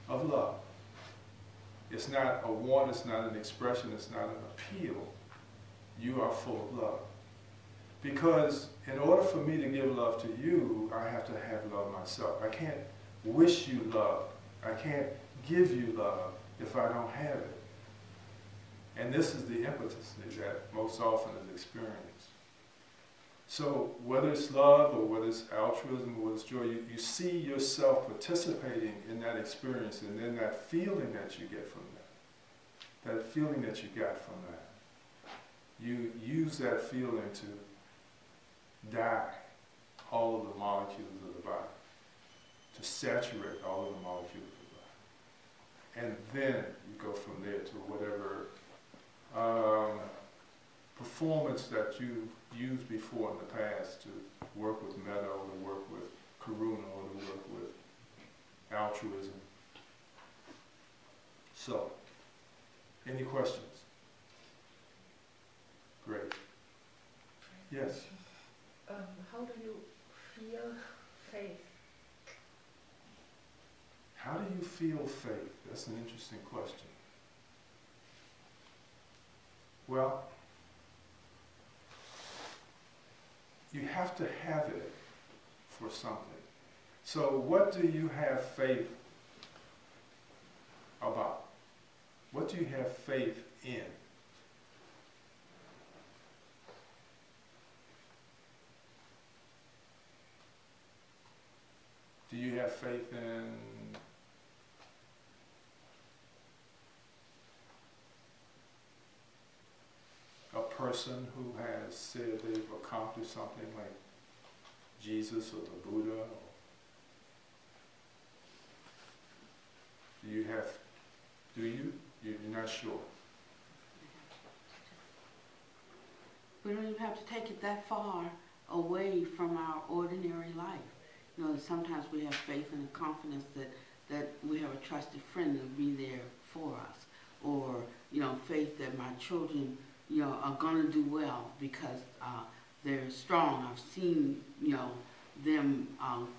of love. It's not a want, it's not an expression, it's not an appeal. You are full of love. Because in order for me to give love to you, I have to have love myself. I can't wish you love. I can't give you love if I don't have it. And this is the impetus that most often is experienced. So whether it's love or whether it's altruism or whether it's joy, you see yourself participating in that experience, and then that feeling that you get from that feeling that you got from that, you use that feeling to dye all of the molecules of the body, to saturate all of the molecules of the and then you go from there to whatever performance that you used before in the past to work with metta, or to work with karuna, or to work with altruism. So, any questions? Great. Yes? How do you feel faith? How do you feel faith? That's an interesting question. Well, you have to have it for something. So what do you have faith about? What do you have faith in? Do you have faith in a person who has said they've accomplished something like Jesus or the Buddha? Or do you? You're not sure. We don't even have to take it that far away from our ordinary life. You know, sometimes we have faith and confidence that we have a trusted friend that will be there for us. Or, you know, faith that my children, you know, are going to do well because they're strong. I've seen, you know, them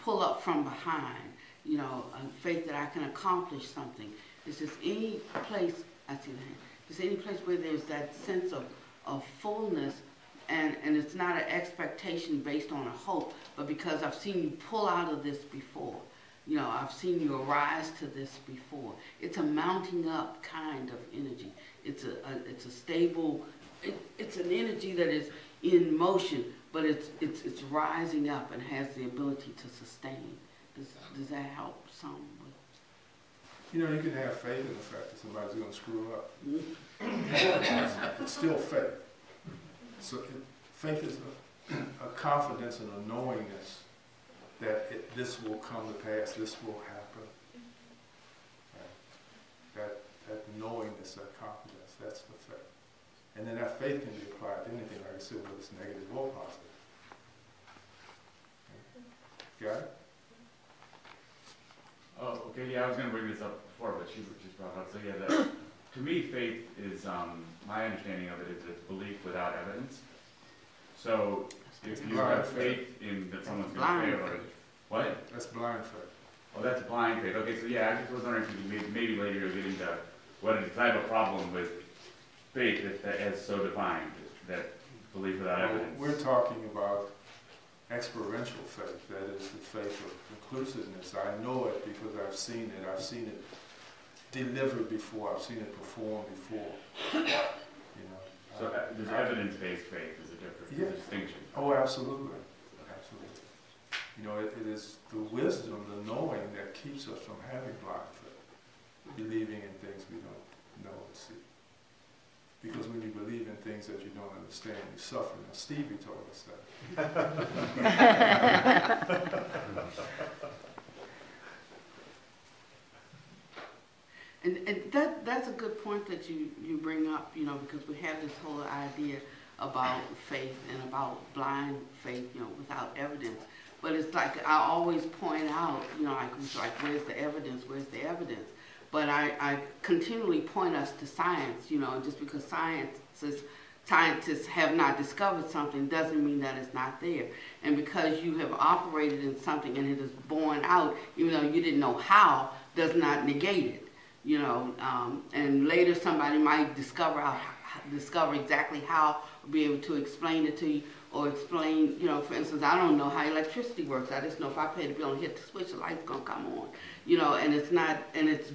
pull up from behind. You know, faith that I can accomplish something. It's just any place, I see that, just any place where there's that sense of fullness, and it's not an expectation based on a hope, but because I've seen you pull out of this before. You know, I've seen you arise to this before. It's a mounting up kind of energy. It's a stable, it's an energy that is in motion, but it's rising up and has the ability to sustain. Does that help some? You know, you can have faith in the fact that somebody's going to screw up. It's still faith. So faith is a confidence and a knowingness that this will come to pass, this will happen. Right? That knowingness, that confidence, that's the faith. And then that faith can be applied to anything, like I said, whether it's negative or positive. Okay. Got it? Oh, okay, yeah, I was going to bring this up before, but she just brought it up. So yeah, to me, faith is, my understanding of it is it's belief without evidence. So if you have faith in that someone's going to fail, or what? That's blind faith. Oh, that's blind faith. Okay, so yeah, I just was wondering if you maybe later you're getting to what it is. I have a problem with faith that as so defined, that belief without evidence. We're talking about experiential faith, that is the faith of inclusiveness. I know it because I've seen it. I've seen it delivered before. I've seen it performed before. You know. So there's evidence-based faith is a different distinction. Oh, absolutely, absolutely. You know, it is the wisdom, the knowing that keeps us from having blind faith, believing in things we don't know and see. Because when you believe in things that you don't understand, you suffer. Now, Stevie told us that. And that's a good point that you bring up, you know, because we have this whole idea about faith and about blind faith, you know, without evidence. But it's like I always point out, you know, like where's the evidence, where's the evidence? But I continually point us to science, you know, just because scientists have not discovered something doesn't mean that it's not there. And because you have operated in something and it is borne out, even though you didn't know how, does not negate it, you know. And later somebody might discover exactly how, or be able to explain it to you, or explain, you know, for instance, I don't know how electricity works. I just know if I pay the bill and hit the switch, the light's gonna come on. You know, and it's not, and it's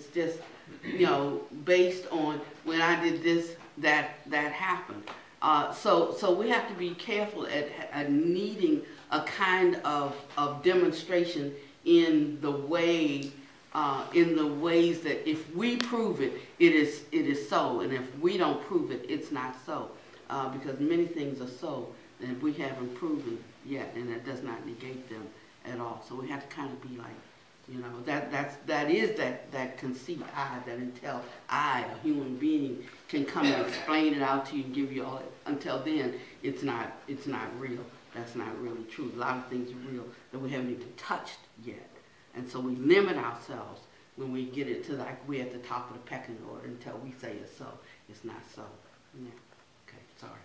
just, you know, based on when I did this, that happened. So we have to be careful at needing a kind of demonstration in the way, in the ways that if we prove it, it is so, and if we don't prove it, it's not so. Because many things are so that we haven't proven yet, and that does not negate them at all. So we have to kind of be like You know, that is that conceit I, that until I, a human being, can come and explain it out to you and give you all it. Until then, it's not real. That's not really true. A lot of things are real that we haven't even touched yet. And so we limit ourselves when we get it to like we're at the top of the pecking order until we say it's so. It's not so. Yeah. Okay, sorry.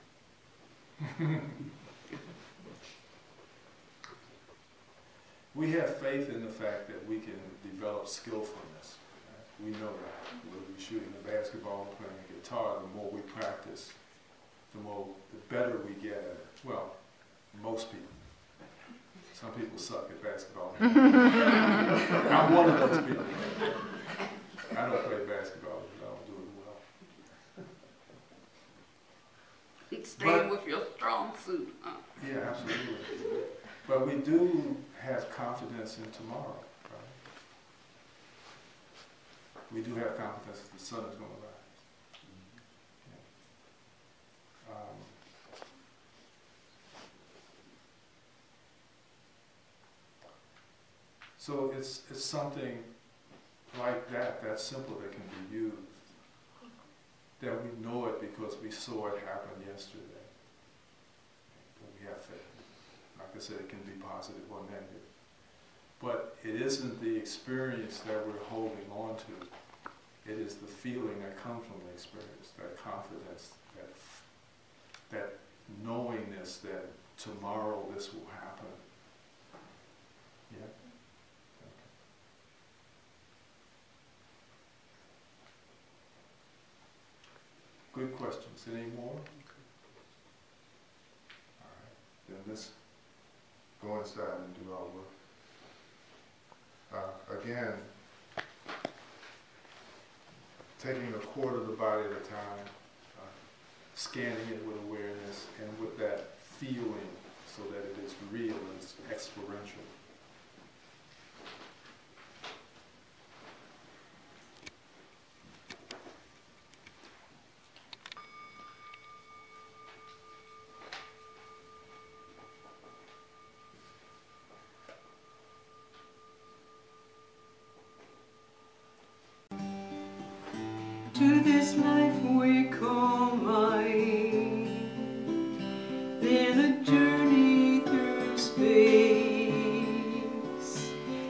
We have faith in the fact that we can develop skillfulness. Right? We know that. Whether we're shooting a basketball, playing a guitar, the more we practice, the better we get at it. Well, most people. Some people suck at basketball. I'm one of those people. I don't play basketball because I don't do it well. Staying with your strong suit. Yeah, absolutely. But we do have confidence in tomorrow, right? We do have confidence that the sun is going to rise. Yeah. So it's something like that simple, that can be used. That we know it because we saw it happen yesterday. But we have faith. Like I said, it can be positive or negative. But it isn't the experience that we're holding on to. It is the feeling that comes from the experience, that confidence, that knowingness that tomorrow this will happen. Yeah? Okay. Good questions. Any more? All right. Then let's go inside and do our work. Again, taking a quarter of the body at a time, scanning it with awareness and with that feeling so that it is real and it's experiential. To this life we call mine, then a journey through space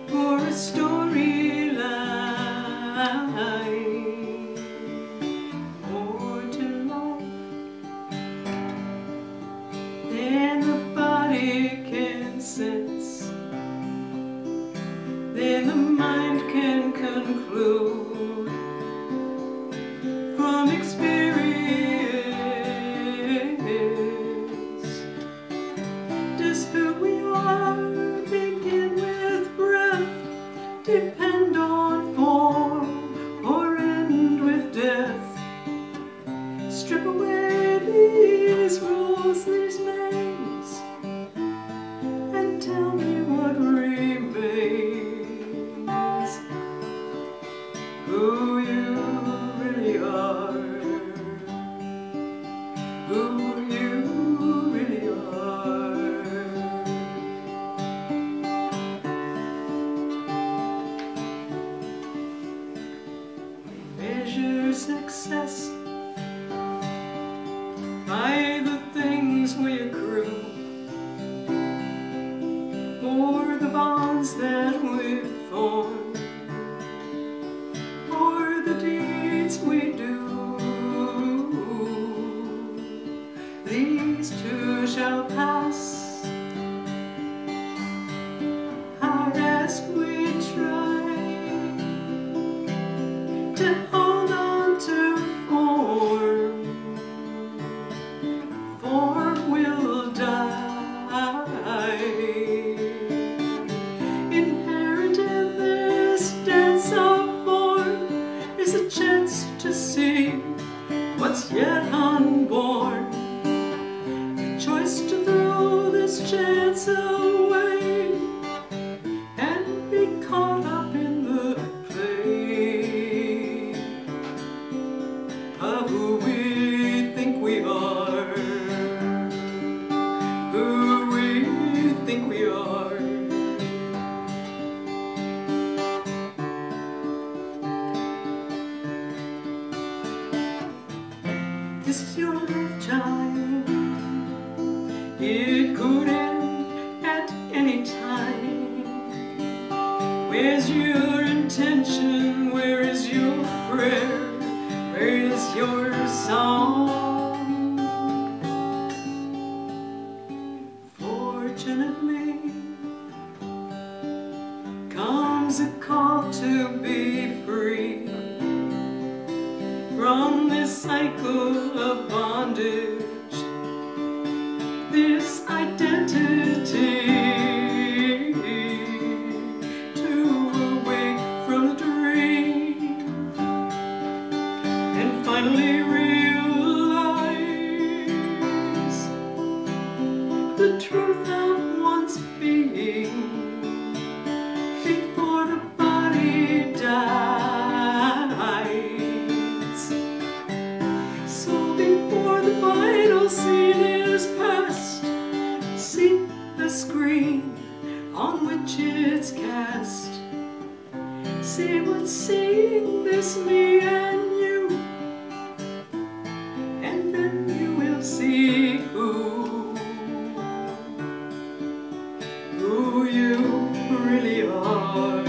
for a storyline, more to life than the body can sense, then the mind can conclude. From experience, does who we are begin with breath, depend on form, or end with death? Strip away these rules, these names, and tell me what remains. Who you really are, who you really are. We measure success by the things we accrue, or the bonds that we form, or the deeds we do. These too shall pass. Hard as we try to hold on to form, form will die. Inherent in this dance of form is a chance to see what's yet unborn. The choice to throw this It could end at any time. Where's your intention? Where is your prayer? Where is your song? Fortunately, comes a call to be free from this cycle of bondage, this identity, to awake from the dream and finally realize the truth of one's being before the body dies. So before the final scene is past, see the screen on which it's cast. See what's seeing this, me and you, and then you will see who you really are,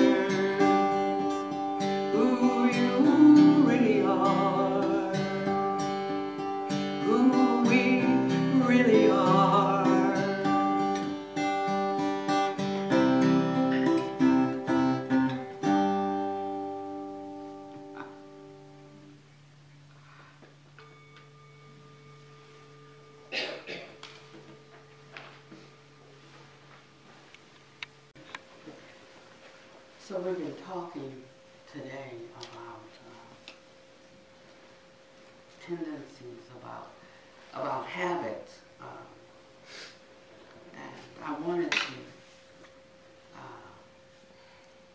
who you really are, who we really are. So we've been talking today about tendencies, about habits, and I wanted to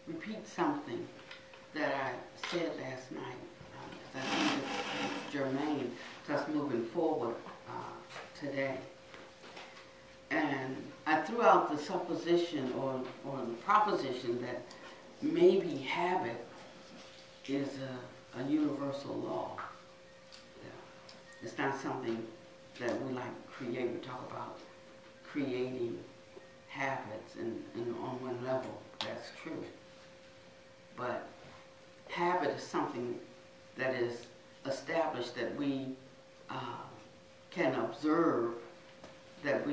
repeat something that I said last night, because I think it's germane to us moving forward today. And I threw out the supposition or the proposition that maybe habit is a universal law. Yeah. It's not something that we like create. We talk about creating habits, and on one level, that's true. But habit is something that is established, that we can observe, that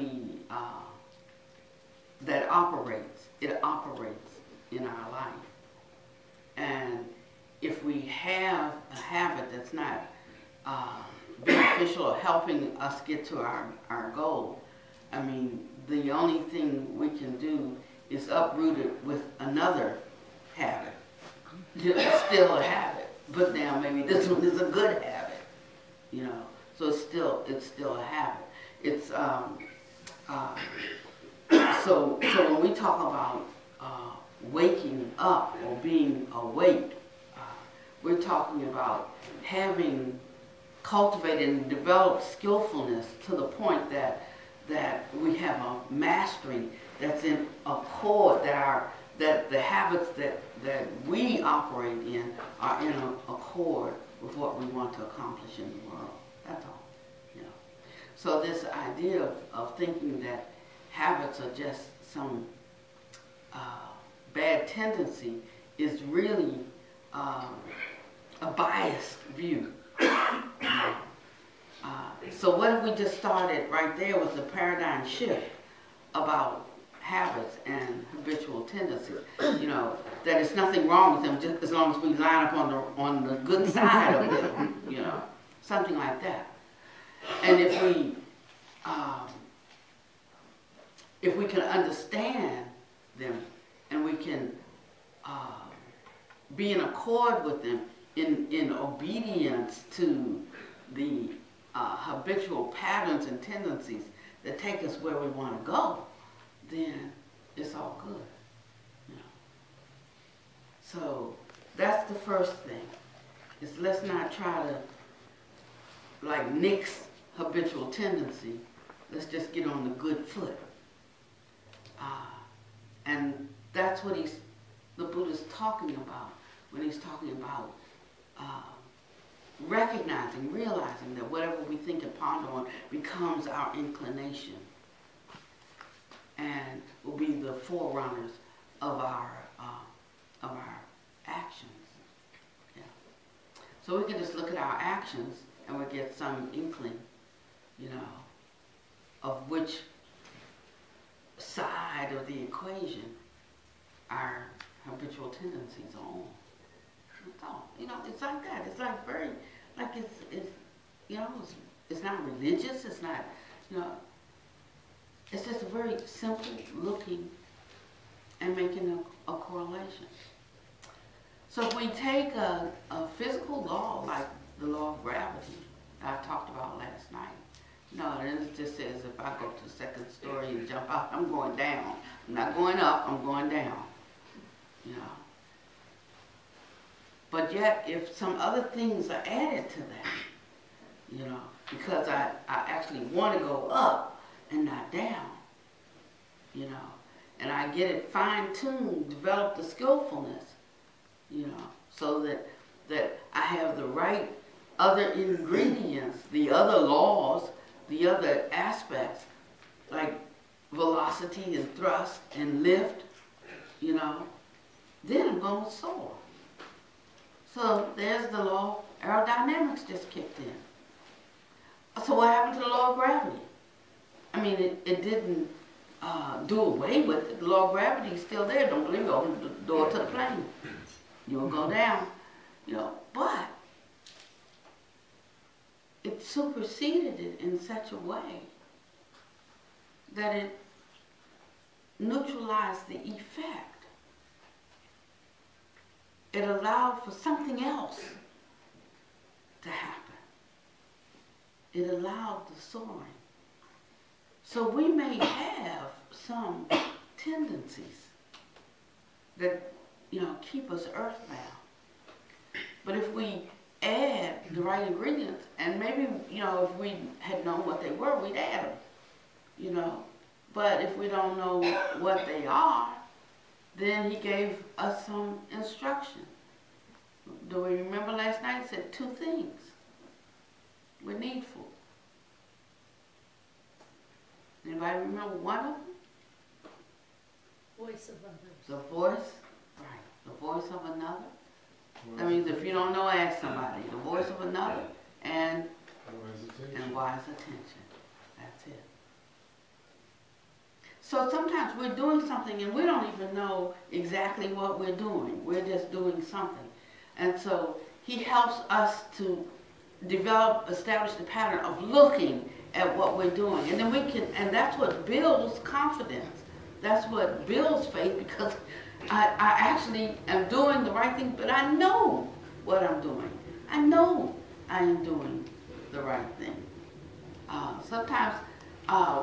that operates. It operates in our life. And if we have a habit that's not beneficial or helping us get to our goal, I mean, the only thing we can do is uproot it with another habit. It's still a habit, but now maybe this one is a good habit, you know. So it's still a habit. It's so when we talk about waking up or being awake, we're talking about having cultivated and developed skillfulness to the point that we have a mastery that's in accord, that the habits that we operate in are in accord with what we want to accomplish in the world. That's all, you know. So this idea of thinking that habits are just some bad tendency is really a biased view. So what if we just started right there with the paradigm shift about habits and habitual tendencies? You know, that there's nothing wrong with them just as long as we line up on the good side of them, you know, something like that. And if we can understand them and we can be in accord with them in obedience to the habitual patterns and tendencies that take us where we want to go, then it's all good. You know? So that's the first thing, is let's not try to like nix habitual tendency. Let's just get on the good foot. And that's what the Buddha's talking about when he's talking about recognizing, realizing that whatever we think and ponder on becomes our inclination. and will be the forerunners of our actions. Yeah. So we can just look at our actions and we get some inkling, you know, of which side of the equation our habitual tendencies are on. That's all. You know, it's like that. It's like very, like it's you know, it's not religious. It's not, you know, it's just a very simple looking and making a correlation. So if we take a physical law like the law of gravity that I talked about last night, no, it just says if I go to the second story and jump out, I'm going down. I'm not going up, I'm going down. You know. But yet, if some other things are added to that, you know, because I actually want to go up and not down, you know, and I get it fine-tuned, develop the skillfulness, you know, so that I have the right other ingredients, the other laws, the other aspects, like velocity and thrust and lift, you know, then I'm going to soar. So there's the law of aerodynamics just kicked in. So what happened to the law of gravity? I mean, it didn't do away with it. The law of gravity is still there. Don't believe me, open the door to the plane. You'll go down, you know, but it superseded it in such a way that it neutralized the effect. It allowed for something else to happen. It allowed the soaring. So we may have some tendencies that, you know, keep us earthbound. But if we add the right ingredients, and maybe, you know, if we had known what they were, we'd add them, you know. But if we don't know what they are, then he gave us some instruction. Do we remember last night? He said 2 things were needful. Anybody remember one of them? Voice of others. The voice, right, the voice of another. That means if you don't know, ask somebody. The voice of another and wise attention. That's it. So sometimes we're doing something and we don't even know exactly what we're doing. We're just doing something. And so he helps us to develop, establish the pattern of looking at what we're doing. And then we can, and that's what builds confidence. That's what builds faith, because I actually am doing the right thing, but I know what I'm doing. I know I am doing the right thing. Sometimes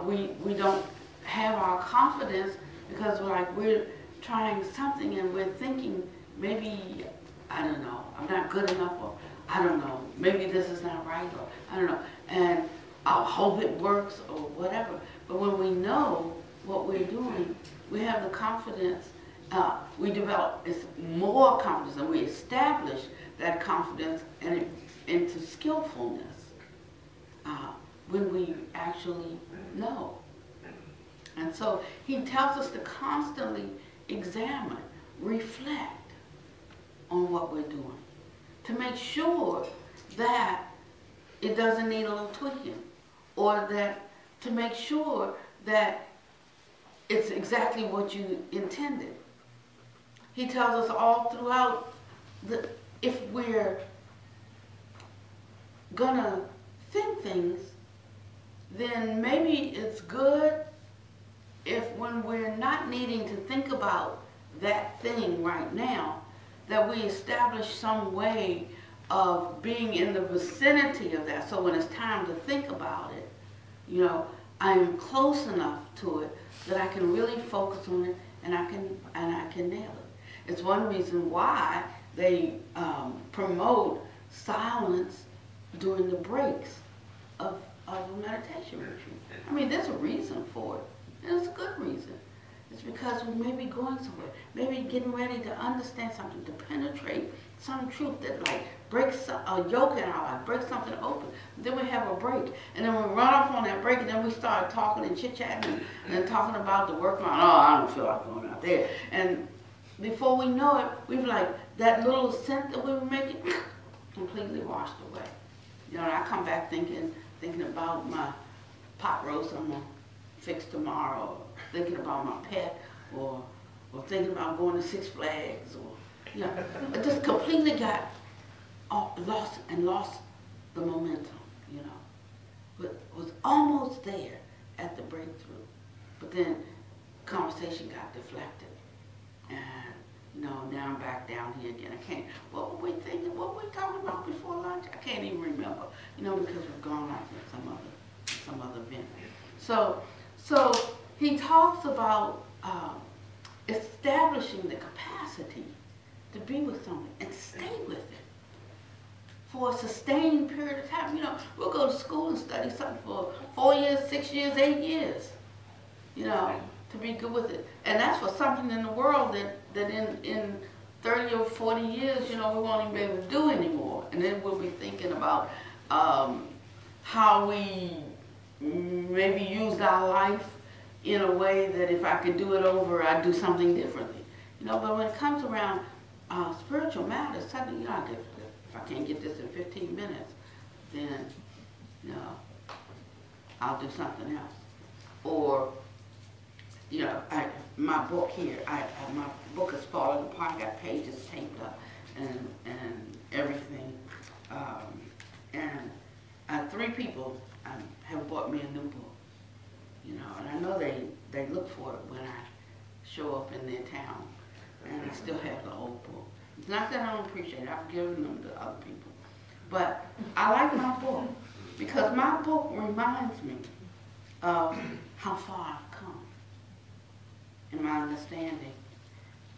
we don't have our confidence because we're trying something and we're thinking maybe, I don't know, I'm not good enough, or I don't know, maybe this is not right, or I don't know, and I'll hope it works or whatever. But when we know what we're doing, we have the confidence, we develop more confidence, and we establish that confidence into skillfulness when we actually know. And so he tells us to constantly examine, reflect on what we're doing, to make sure that it doesn't need a little tweaking, or that to make sure that it's exactly what you intended. He tells us all throughout, if we're gonna think things, then maybe it's good if when we're not needing to think about that thing right now, that we establish some way of being in the vicinity of that. So when it's time to think about it, you know, I'm close enough to it that I can really focus on it and I can nail it. It's one reason why they promote silence during the breaks of a meditation retreat. I mean, there's a reason for it, and it's a good reason. It's because we may be going somewhere, maybe getting ready to understand something, to penetrate some truth that like break a yoke in our life, break something open. Then we have a break. And then we run off on that break, and then we start talking and chit-chatting and talking about the work line. Oh, I don't feel like going out there. And before we know it, we've like, that little scent that we were making, completely washed away. You know, and I come back thinking about my pot roast I'm going to fix tomorrow, or thinking about my pet, or thinking about going to Six Flags, or, you know, I just completely got lost the momentum, you know. But was almost there at the breakthrough. But then conversation got deflected. And, you know, now I'm back down here again. I can't, what were we thinking? What were we talking about before lunch? I can't even remember, you know, because we've gone off in some other event. So he talks about establishing the capacity to be with someone and stay with it for a sustained period of time. You know, we'll go to school and study something for 4 years, 6 years, 8 years, you know, to be good with it. And that's for something in the world that in 30 or 40 years, you know, we won't even be able to do anymore. And then we'll be thinking about how we maybe used our life in a way that if I could do it over, I'd do something differently. You know, but when it comes around spiritual matters, suddenly, you know, if I can't get this in 15 minutes, then, you know, I'll do something else. Or, you know, my book here, my book is falling apart. I got pages taped up and everything. And 3 people have bought me a new book. You know, and I know they look for it when I show up in their town, and I still have the old book. It's not that I don't appreciate it. I've given them to other people. But I like my book because my book reminds me of how far I've come in my understanding,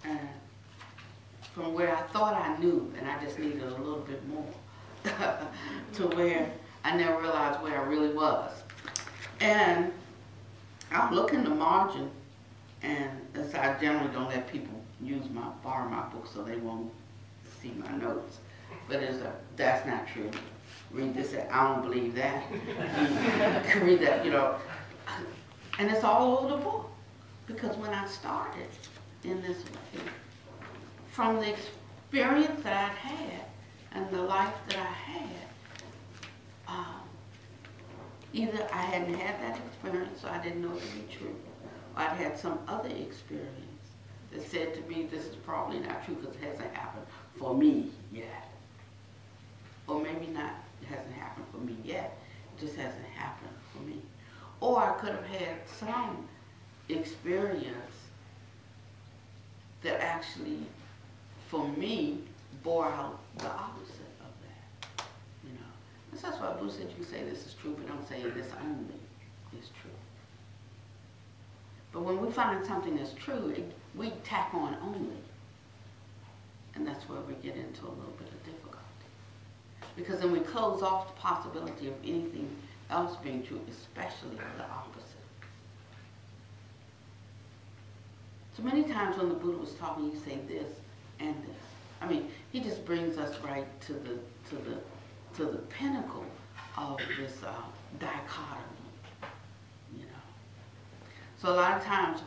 and from where I thought I knew, and I just needed a little bit more, to where I never realized where I really was. And I'll look in the margin, and as I generally don't let people borrow my book so they won't see my notes. But that's not true. Read this, I don't believe that. You can read that, you know. And it's all over the book. Because when I started in this way, from the experience that I'd had and the life that I had, either I hadn't had that experience, so I didn't know it to be true, or I'd had some other experience that said to me, this is probably not true because it hasn't happened for me yet. Or maybe not, it hasn't happened for me yet, it just hasn't happened for me. Or I could have had some experience that actually, for me, bore out the opposite. So that's why Buddha said you can say this is true, but don't say this only is true. But when we find something that's true, we tack on only. And that's where we get into a little bit of difficulty. Because then we close off the possibility of anything else being true, especially the opposite. So many times when the Buddha was talking, you say this and this. I mean, he just brings us right to the pinnacle of this dichotomy, you know. So a lot of times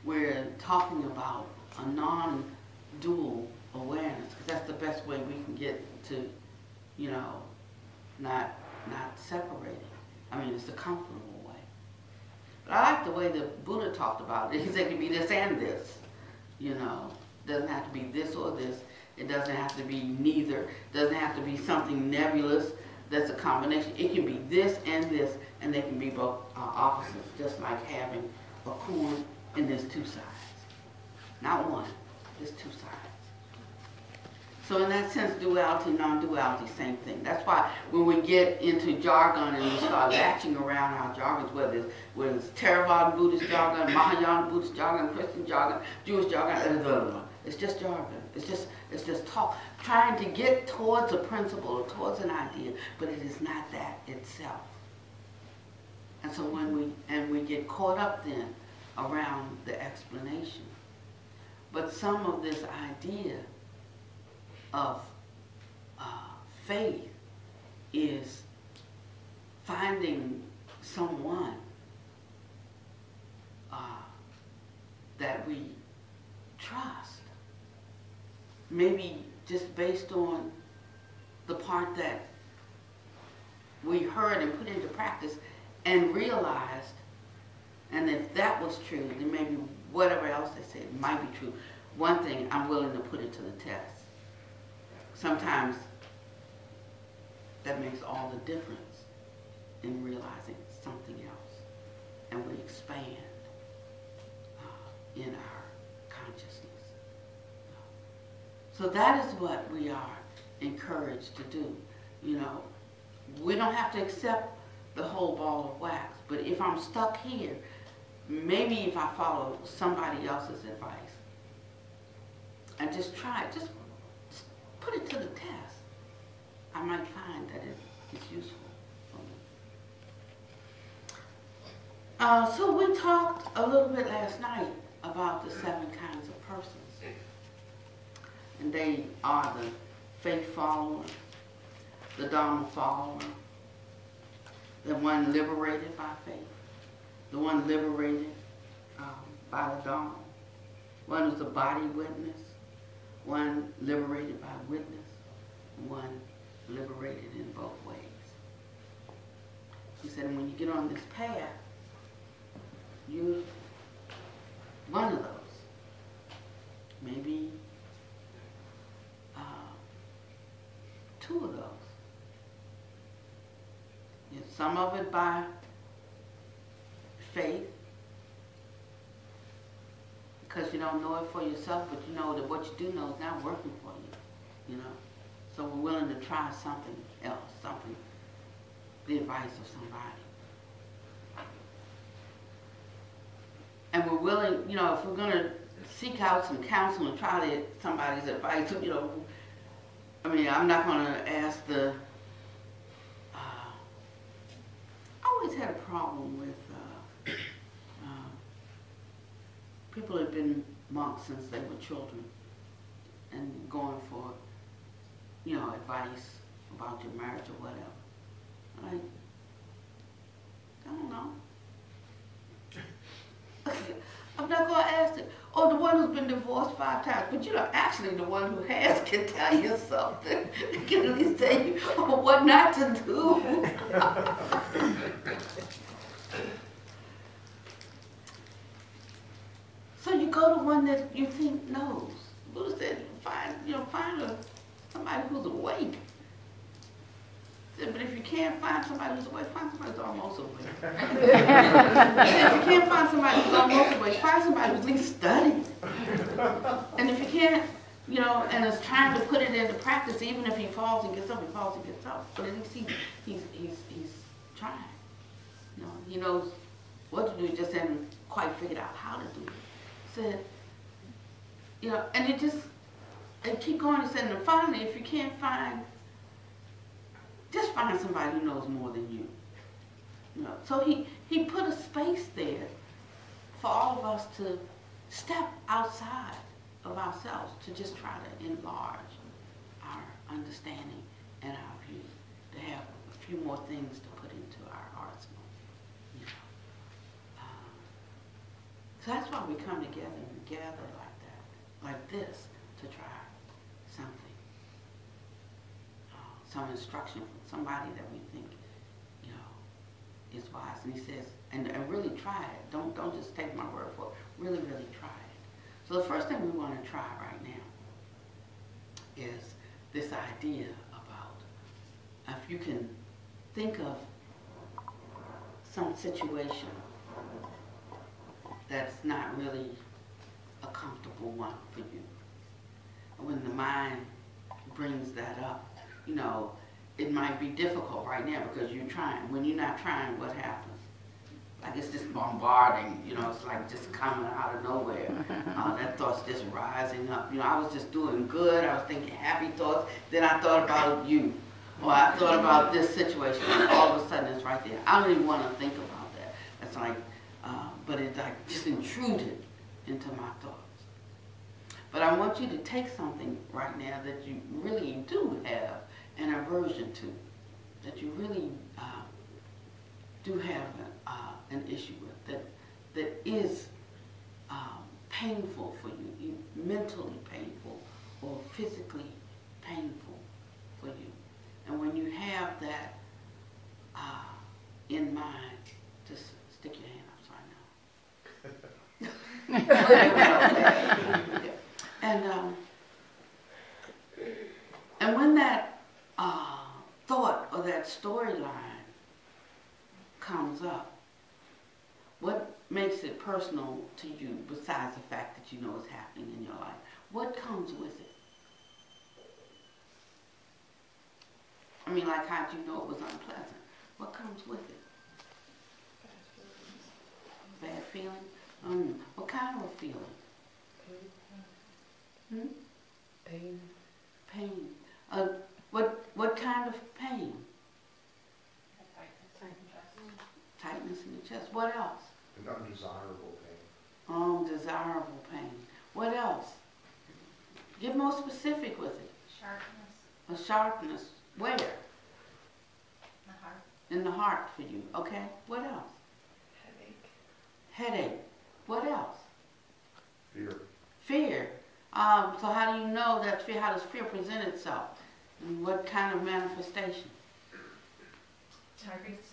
we're talking about a non-dual awareness, because that's the best way we can get to, you know, not separating. I mean, it's the comfortable way. But I like the way the Buddha talked about it. He said it can be this and this, you know. It doesn't have to be this or this. It doesn't have to be neither. It doesn't have to be something nebulous that's a combination. It can be this, and they can be both opposites, just like having a coin and there's 2 sides. Not one, there's 2 sides. So in that sense, duality, non-duality, same thing. That's why when we get into jargon and we start latching around our jargons, whether it's Theravada Buddhist jargon, Mahayana Buddhist jargon, Christian jargon, Jewish jargon, blah, blah, blah. It's just jargon. It's just talk, trying to get towards a principle or towards an idea, but it is not that itself. And so when we get caught up then around the explanation. But some of this idea of faith is finding someone that we trust. Maybe just based on the part that we heard and put into practice and realized, and if that was true, then maybe whatever else they said might be true. One thing, I'm willing to put it to the test. Sometimes that makes all the difference in realizing something else, and we expand in our consciousness. So that is what we are encouraged to do. You know, we don't have to accept the whole ball of wax, but if I'm stuck here, maybe if I follow somebody else's advice and just try it, just put it to the test, I might find that it is useful for me. So we talked a little bit last night about the 7 kinds of persons. And they are the faith follower, the Dharma follower, the one liberated by faith, the one liberated by the Dharma, one who's a body witness, one liberated by witness, one liberated in both ways. He said, when you get on this path, you're one of those. Maybe 2 of those. You know, some of it by faith, because you don't know it for yourself, but you know that what you do know is not working for you, you know. So we're willing to try something else, the advice of somebody. And we're willing, you know, if we're going to seek out some counsel and try somebody's advice, you know, I mean, I'm not going to ask I always had a problem with people who have been monks since they were children and going for, you know, advice about your marriage or whatever. Like, I don't know. I'm not going to ask it. Or the one who's been divorced 5 times. But you know, actually the one who has can tell you something. Can at least tell you what not to do. So you go to one that you think knows. Buddha said, find somebody who's awake. But if you can't find somebody who's awake, find somebody who's almost awake. And if you can't find somebody who's almost awake, find somebody who's at least studying. And if you can't, you know, and is trying to put it into practice, even if he falls and gets up, he falls and gets up. But at least he's trying. You know, he knows what to do, he just hasn't quite figured out how to do it. Said, you know, and it keep going and saying, and finally, if you can't find, just find somebody who knows more than you. You know, so he put a space there for all of us to step outside of ourselves, to just try to enlarge our understanding and our view, to have a few more things to put into our arsenal. You know. So that's why we come together and gather like that, like this, to try something. Some instruction from somebody that we think, you know, is wise. And he says, and really try it. Don't just take my word for it. Really, really try it. So the first thing we want to try right now is this idea about if you can think of some situation that's not really a comfortable one for you. And when the mind brings that up, you know, it might be difficult right now because you're trying. When you're not trying, what happens? Like it's just bombarding, you know, it's like just coming out of nowhere. That thought's just rising up. You know, I was just doing good, I was thinking happy thoughts, then I thought about you. Or I thought about this situation, and all of a sudden it's right there. I don't even want to think about that. It's like, but it like just intruded into my thoughts. But I want you to take something right now that you really do have an aversion to, that you really do have an issue with, that is painful for you, mentally painful or physically painful for you. And when you have that in mind, just stick your hand up, sorry now. And when that thought or that storyline comes up, what makes it personal to you besides the fact that you know it's happening in your life? What comes with it? I mean, like, how'd you know it was unpleasant? What comes with it? Bad feeling? What kind of a feeling? Pain. Pain. What kind of pain? Tightness in the chest. What else? An undesirable pain. Undesirable pain. What else? Get more specific with it. Sharpness. A sharpness. Where? The heart. In the heart for you. Okay. What else? Headache. Headache. What else? Fear. Fear. So how do you know that fear? How does fear present itself? And what kind of manifestation? Targets.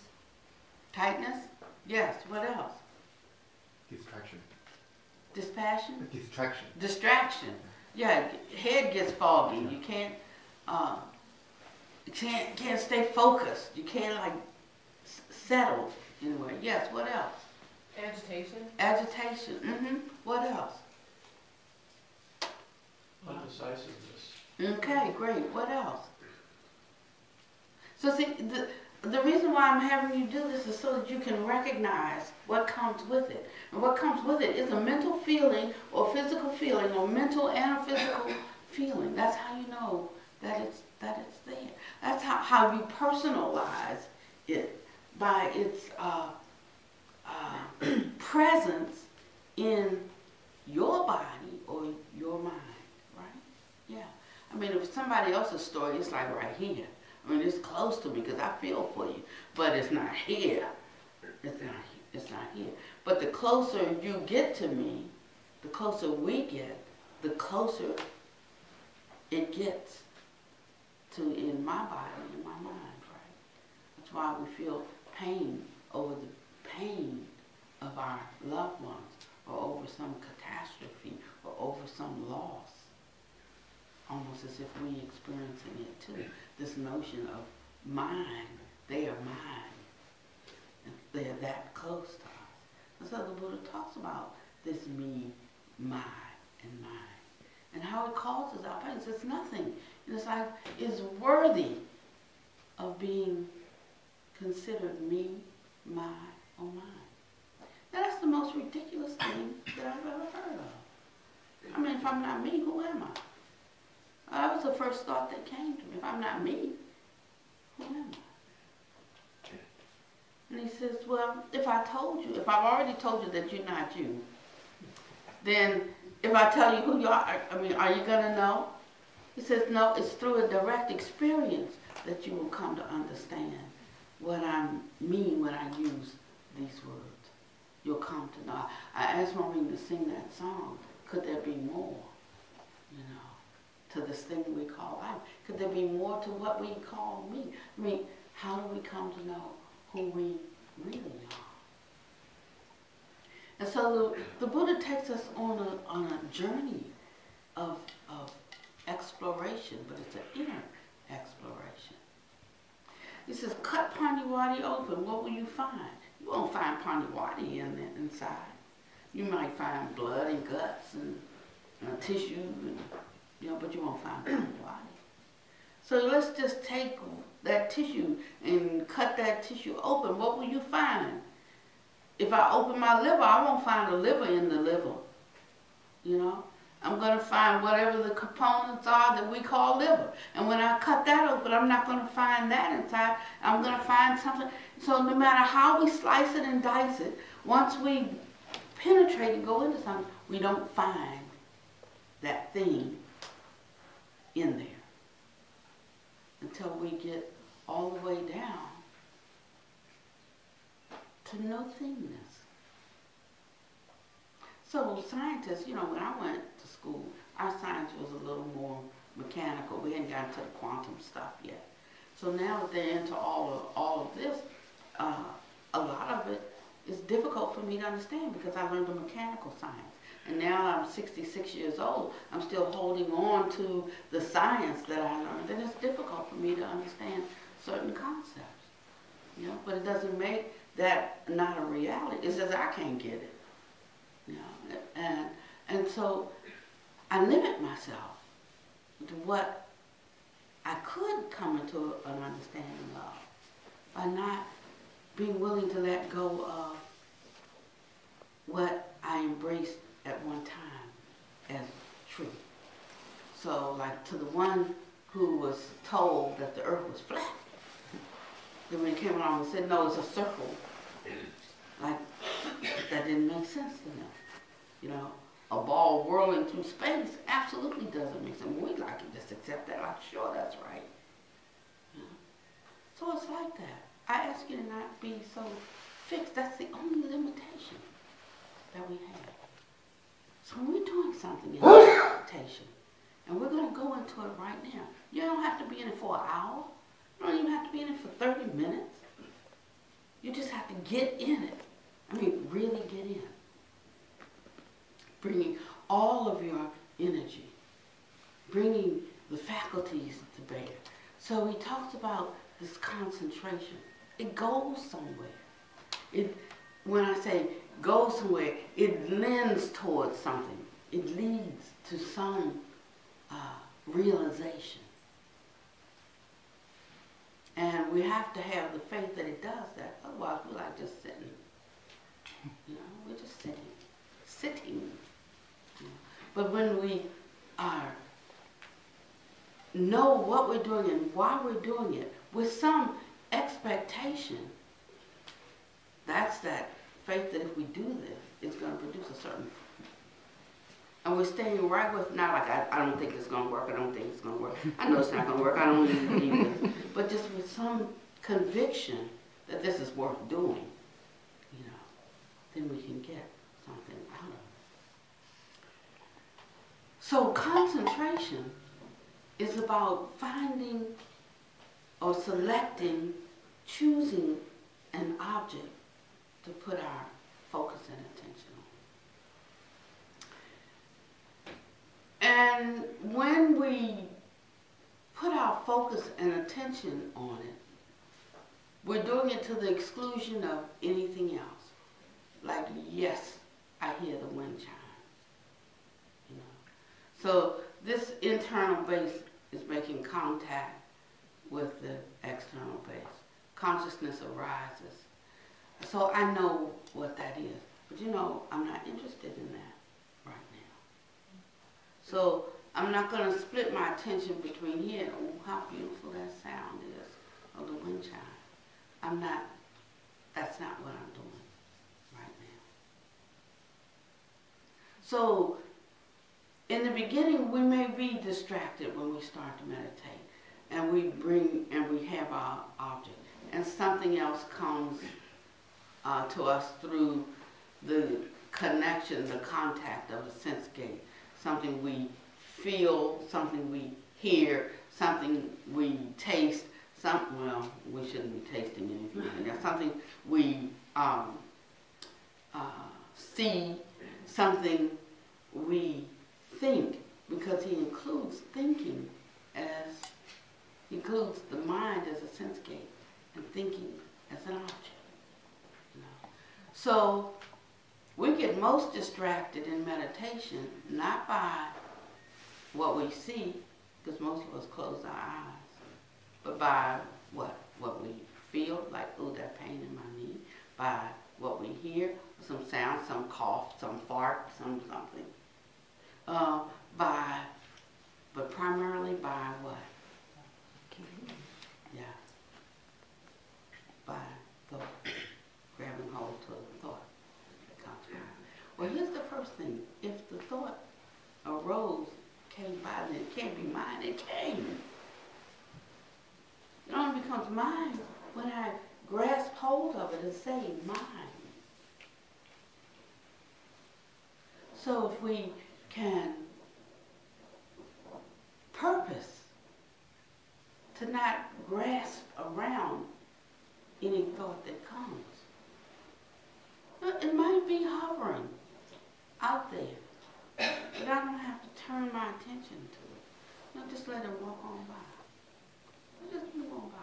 Tightness? Yes. What else? Distraction. Dispassion? Distraction. Distraction. Yeah, head gets foggy. You can't stay focused. You can't like settle anywhere. Yes, what else? Agitation. Agitation. What else? Undecisiveness. Okay, great. What else? So see, the reason why I'm having you do this is so that you can recognize what comes with it. And what comes with it is a mental feeling or physical feeling, or mental and a physical feeling. That's how you know that it's there. That's how you personalize it, by its presence in your body or your mind, right? Yeah. I mean, if somebody else's story, it's like right here. I mean, it's close to me because I feel for you, but it's not here. It's not here. But the closer you get to me, the closer we get, the closer it gets to in my body, in my mind, right? That's why we feel pain over the pain of our loved ones, or over some catastrophe, or over some loss. Almost as if we experiencing it too. This notion of mine, they are mine. And they're that close to us. And so the Buddha talks about this me, my, and mine. And how it causes our pain. It's nothing in this life is worthy of being considered me, my, or mine. Now, that's the most ridiculous thing that I've ever heard of. I mean, if I'm not me, who am I? That was the first thought that came to me. If I'm not me, who am I? And he says, well, if I've already told you that you're not you, then if I tell you who you are, I mean, are you going to know? He says, no, it's through a direct experience that you will come to understand what I mean when I use these words. You'll come to know. I asked Maureen to sing that song, Could There Be More? You know, to this thing we call life. Could there be more to what we call me? I mean, how do we come to know who we really are? And so the Buddha takes us on a journey of exploration, but it's an inner exploration. He says, cut Pannavati open, what will you find? You won't find Pannavati inside. You might find blood and guts and tissue, and, but you won't find Pannavati. So let's just take that tissue and cut that tissue open. What will you find? If I open my liver, I won't find a liver in the liver. I'm going to find whatever the components are that we call liver. And when I cut that open, I'm not going to find that inside. I'm going to find something. So no matter how we slice it and dice it, once we penetrate and go into something, we don't find that thing in there. until we get all the way down to no thingness. So scientists, you know, when I went to school, our science was a little more mechanical. We hadn't gotten to the quantum stuff yet. So now that they're into all of this, a lot of it is difficult for me to understand because I learned the mechanical science. And now I'm 66 years old. I'm still holding on to the science that I learned, and it's difficult for me to understand certain concepts. You know, but it doesn't make that not a reality. It's just I can't get it. You know, and so I limit myself to what I could come into an understanding of by not being willing to let go of what I embraced at one time as truth. So like to the one who was told that the earth was flat, then when he came along and said, no, it's a circle, like that didn't make sense to them. You know, a ball whirling through space absolutely doesn't make sense. We'd like to just accept that, like, sure, that's right. You know? So it's like that. I ask you to not be so fixed. That's the only limitation that we have. So when we're doing something in meditation, and we're going to go into it right now, you don't have to be in it for an hour. You don't even have to be in it for 30 minutes. You just have to get in it. I mean, really get in. Bringing all of your energy, bringing the faculties to bear. So he talks about this concentration. It goes somewhere. When I say goes somewhere, it lends towards something. It leads to some realization. And we have to have the faith that it does that. Otherwise, we're like just sitting. You know, we're just sitting. But when we know what we're doing and why we're doing it with some expectation, that's that faith that if we do this, it's going to produce a certain fruit. And we're staying right with, not like, I don't think it's going to work, I don't think it's going to work, I know it's not going to work, I don't even believe this, but just with some conviction that this is worth doing, you know, then we can get something out of it. So concentration is about finding or selecting, choosing an object to put our focus and attention on. And when we put our focus and attention on it, we're doing it to the exclusion of anything else. Like, yes, I hear the wind chime. You know? So this internal base is making contact with the external base. Consciousness arises. So I know what that is. But you know, I'm not interested in that right now. So I'm not going to split my attention between here and, oh, how beautiful that sound is, or the wind chime. I'm not, that's not what I'm doing right now. So in the beginning, we may be distracted when we start to meditate. And we have our object. And something else comes to us through the connection, the contact of the sense gate. Something we feel, something we hear, something we taste, well, we shouldn't be tasting anything. There's something we see, something we think, because he includes thinking he includes the mind as a sense gate and thinking as an object. You know? So we get most distracted in meditation not by what we see, because most of us close our eyes, but by what we feel, like, oh, that pain in my knee, by what we hear, some sound, some cough, some fart, something. But primarily by what? Yeah. By thought. Grabbing hold to the thought that comes by. Well, here's the first thing. If the thought arose, came by, then it can't be mine, it came. becomes mine when I grasp hold of it and say mine. So if we can purpose to not grasp around any thought that comes, it might be hovering out there, but I don't have to turn my attention to it. Just let it walk on by. Just move on by.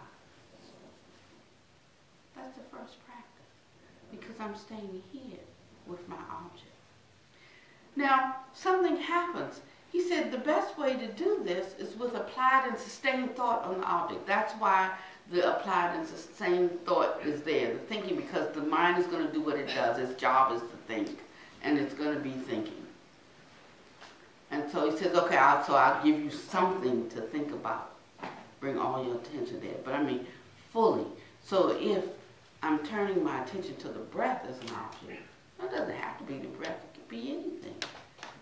That's the first practice, because I'm staying here with my object. Now, something happens. He said the best way to do this is with applied and sustained thought on the object. That's why the applied and sustained thought is there, the thinking, because the mind is going to do what it does. Its job is to think, and it's going to be thinking. And so he says, okay, so I'll give you something to think about. Bring all your attention there. But I mean, fully. So if I'm turning my attention to the breath as an object, it doesn't have to be the breath. It could be anything.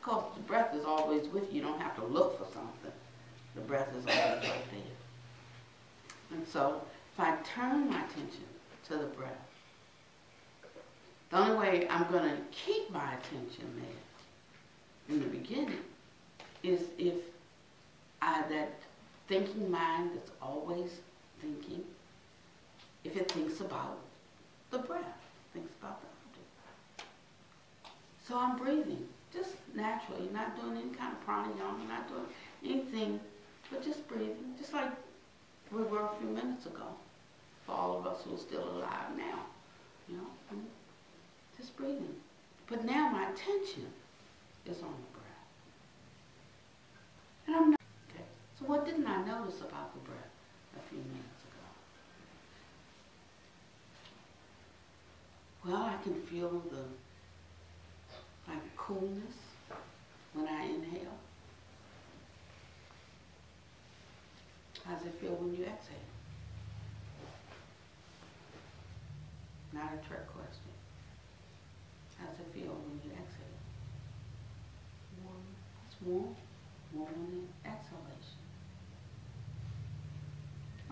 Because the breath is always with you. You don't have to look for something. The breath is always right there. And so if I turn my attention to the breath, the only way I'm going to keep my attention there in the beginning is if that thinking mind that's always thinking, if it thinks about the breath, thinks about the object. So I'm breathing, just naturally, not doing any kind of pranayama, not doing anything, but just breathing, just like we were a few minutes ago, for all of us who are still alive now, just breathing. But now my attention is on the breath. And I'm not, okay, so what didn't I notice about the breath a few minutes ago? Well, I can feel the coolness when I inhale. How does it feel when you exhale? Not a trick question. How does it feel when you exhale? Warm. It's warm. Warm in exhalation.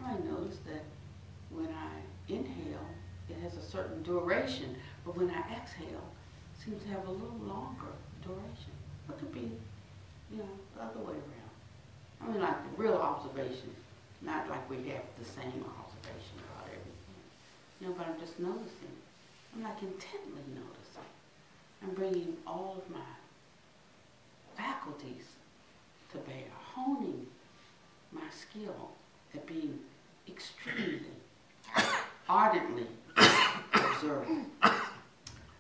I notice that when I inhale, it has a certain duration, but when I exhale, it seems to have a little longer duration. It could be, the other way around. I mean, like the real observation, not like we have the same observation about everything. But I'm just noticing. I'm like intently noticing. I'm bringing all of my faculties to bear, honing my skill at being extremely, ardently observant.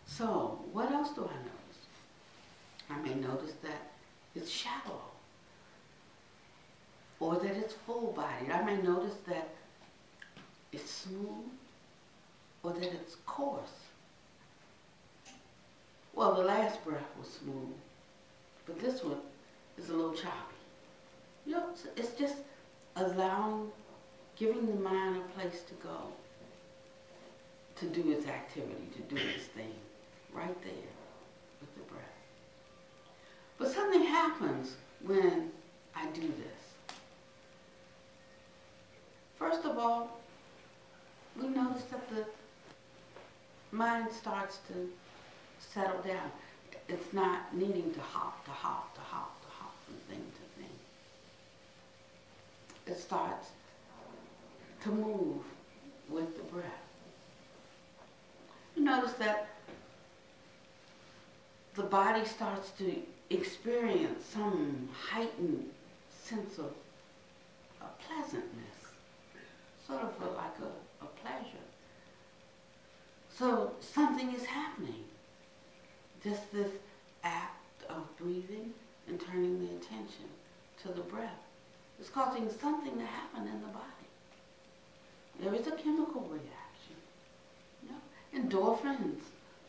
So, what else do I notice? I may notice that it's shallow, or that it's full-bodied. I may notice that it's smooth, or that it's coarse. Well, the last breath was smooth, but this one is a little choppy. It's just allowing, giving the mind a place to go, to do its activity, to do its thing, right there with the breath. But something happens when I do this. First of all, we notice that the mind starts to settle down. It's not needing to hop from thing to thing. It starts to move with the breath. You notice that the body starts to experience some heightened sense of pleasantness, sort of like a pleasure. So something is happening. Just this act of breathing and turning the attention to the breath is causing something to happen in the body. There is a chemical reaction. Endorphins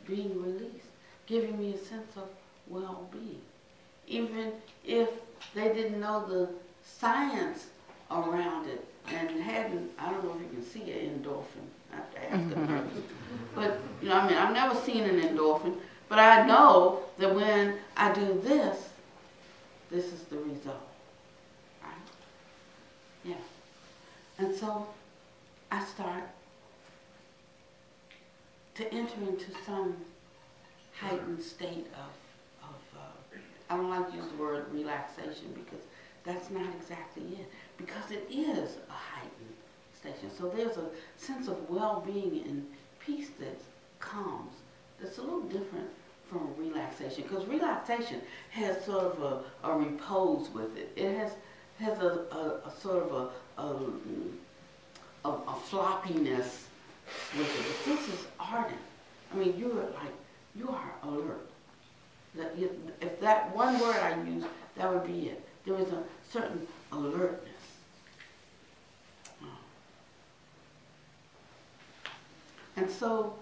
being released, giving me a sense of well-being. Even if they didn't know the science around it and hadn't, I don't know if you can see an endorphin. I have to ask a person. But, I've never seen an endorphin, but I know that when I do this, this is the result. Right? Yeah. And so I start to enter into some heightened state of I don't like to use the word relaxation because that's not exactly it. Because it is a heightened station. So there's a sense of well-being and peace that comes that's a little different from relaxation. Because relaxation has sort of a repose with it. It has a sort of a floppiness with it. But this is ardent. I mean, you are alert. If that one word I use, that would be it. There is a certain alertness. And so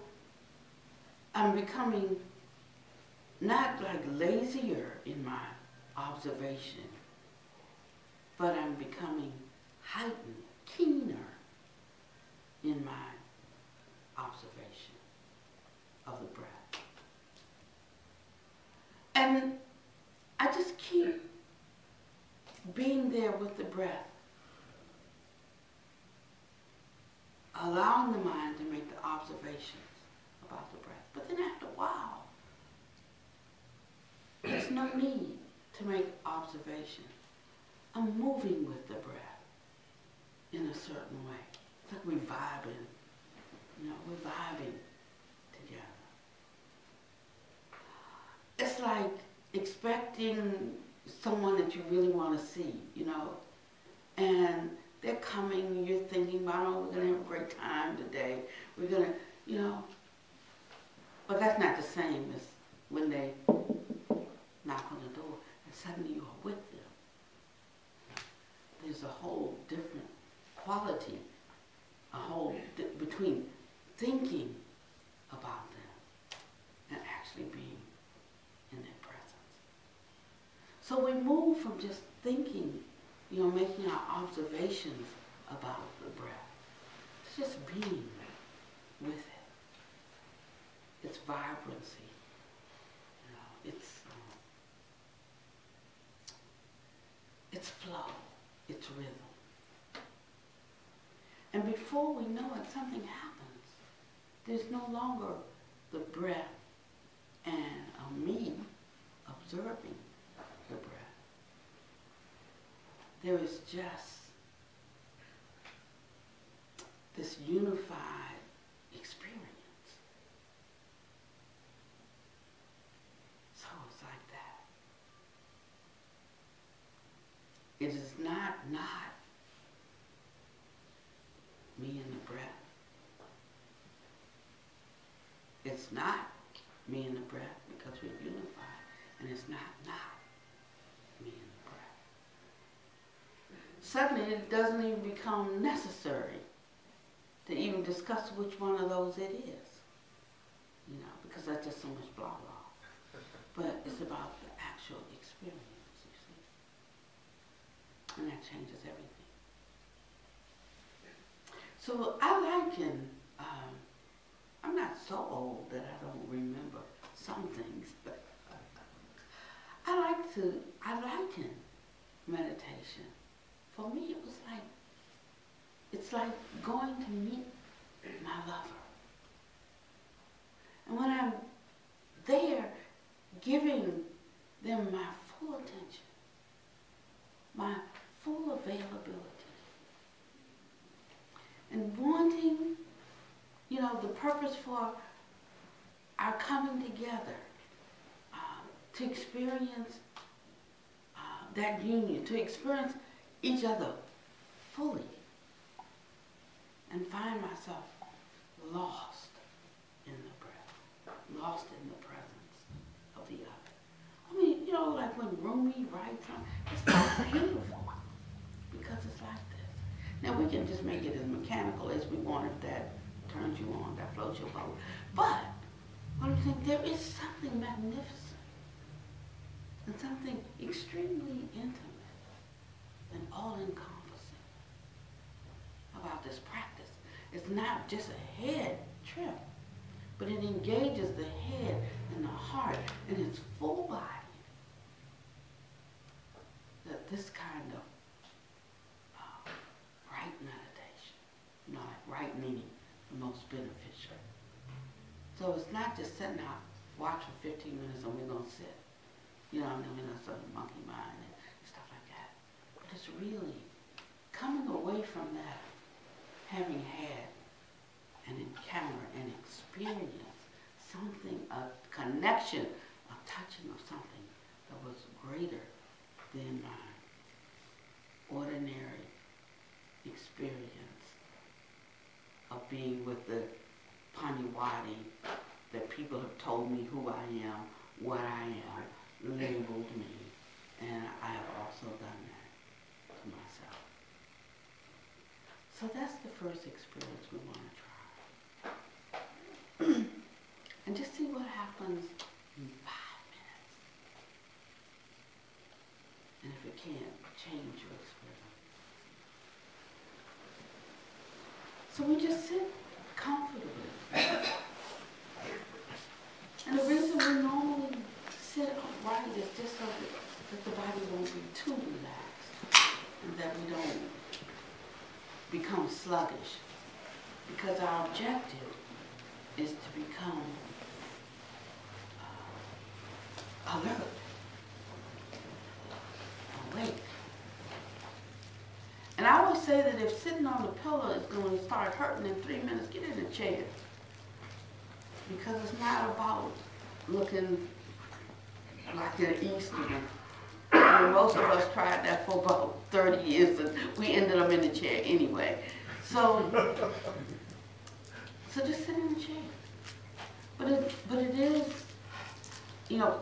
I'm becoming not like lazier in my observation, but I'm becoming heightened, keener in my observation of the breath. And I just keep being there with the breath, allowing the mind to make the observations about the breath. But then after a while, there's no need to make observation. I'm moving with the breath in a certain way. It's like we're vibing, we're vibing together. It's like expecting someone that you really want to see, and they're coming and you're thinking, we're going to have a great time today. We're going to, but that's not the same as when they knock on the door and suddenly you are with them. There's a whole different quality, between thinking about them and actually being in their presence. So we move from just thinking, making our observations about the breath, to just being with it. Its vibrancy, its flow, its rhythm. And before we know it, something happens. There's no longer the breath and me observing the breath. There is just this unified experience. So it's like that. It is not me and the breath. It's not me and the breath because we're unified, and it's not me and the breath. Suddenly it doesn't even become necessary to even discuss which one of those it is, because that's just so much blah blah. But it's about the actual experience, you see, and that changes everything. So I liken, I'm not so old that I don't remember some things, but I liken meditation. For me, it was it's like going to meet my lover. And when I'm there, giving them my full attention, my full availability, and wanting, the purpose for our coming together, to experience that union, to experience each other fully, and find myself lost in the breath, lost in the presence of the other. I mean, like when Rumi writes something, it's so beautiful because it's like this. Now we can just make it as mechanical as we want if that turns you on, that floats your boat. But what I'm saying, there is something magnificent and something extremely intimate and all-encompassing about this practice. It's not just a head trip, but it engages the head and the heart and its full body. That this kind of right meditation, like right it's not just sitting out, watch for 15 minutes and we're going to sit. You know, and then we're going to sort of monkey mind and stuff like that. But it's really coming away from that, having had an encounter, an experience, something, a connection, a touching of something that was greater than my ordinary experience of being with the Pannavati, that people have told me who I am, what I am, labeled me, and I have also done that to myself. So that's the first experience we want to try. And just see what happens in 5 minutes. And if it can, change your experience. So we just sit comfortably. And the reason we normally sit upright is just so that the body won't be too relaxed and that we don't become sluggish. Because our objective is to become alert, awake. And I always say that if sitting on the pillow is going to start hurting in 3 minutes, get in a chair. Because it's not about looking like an Easterner. I mean, most of us tried that for about 30 years and we ended up in the chair anyway. So just sit in the chair. But it is, you know,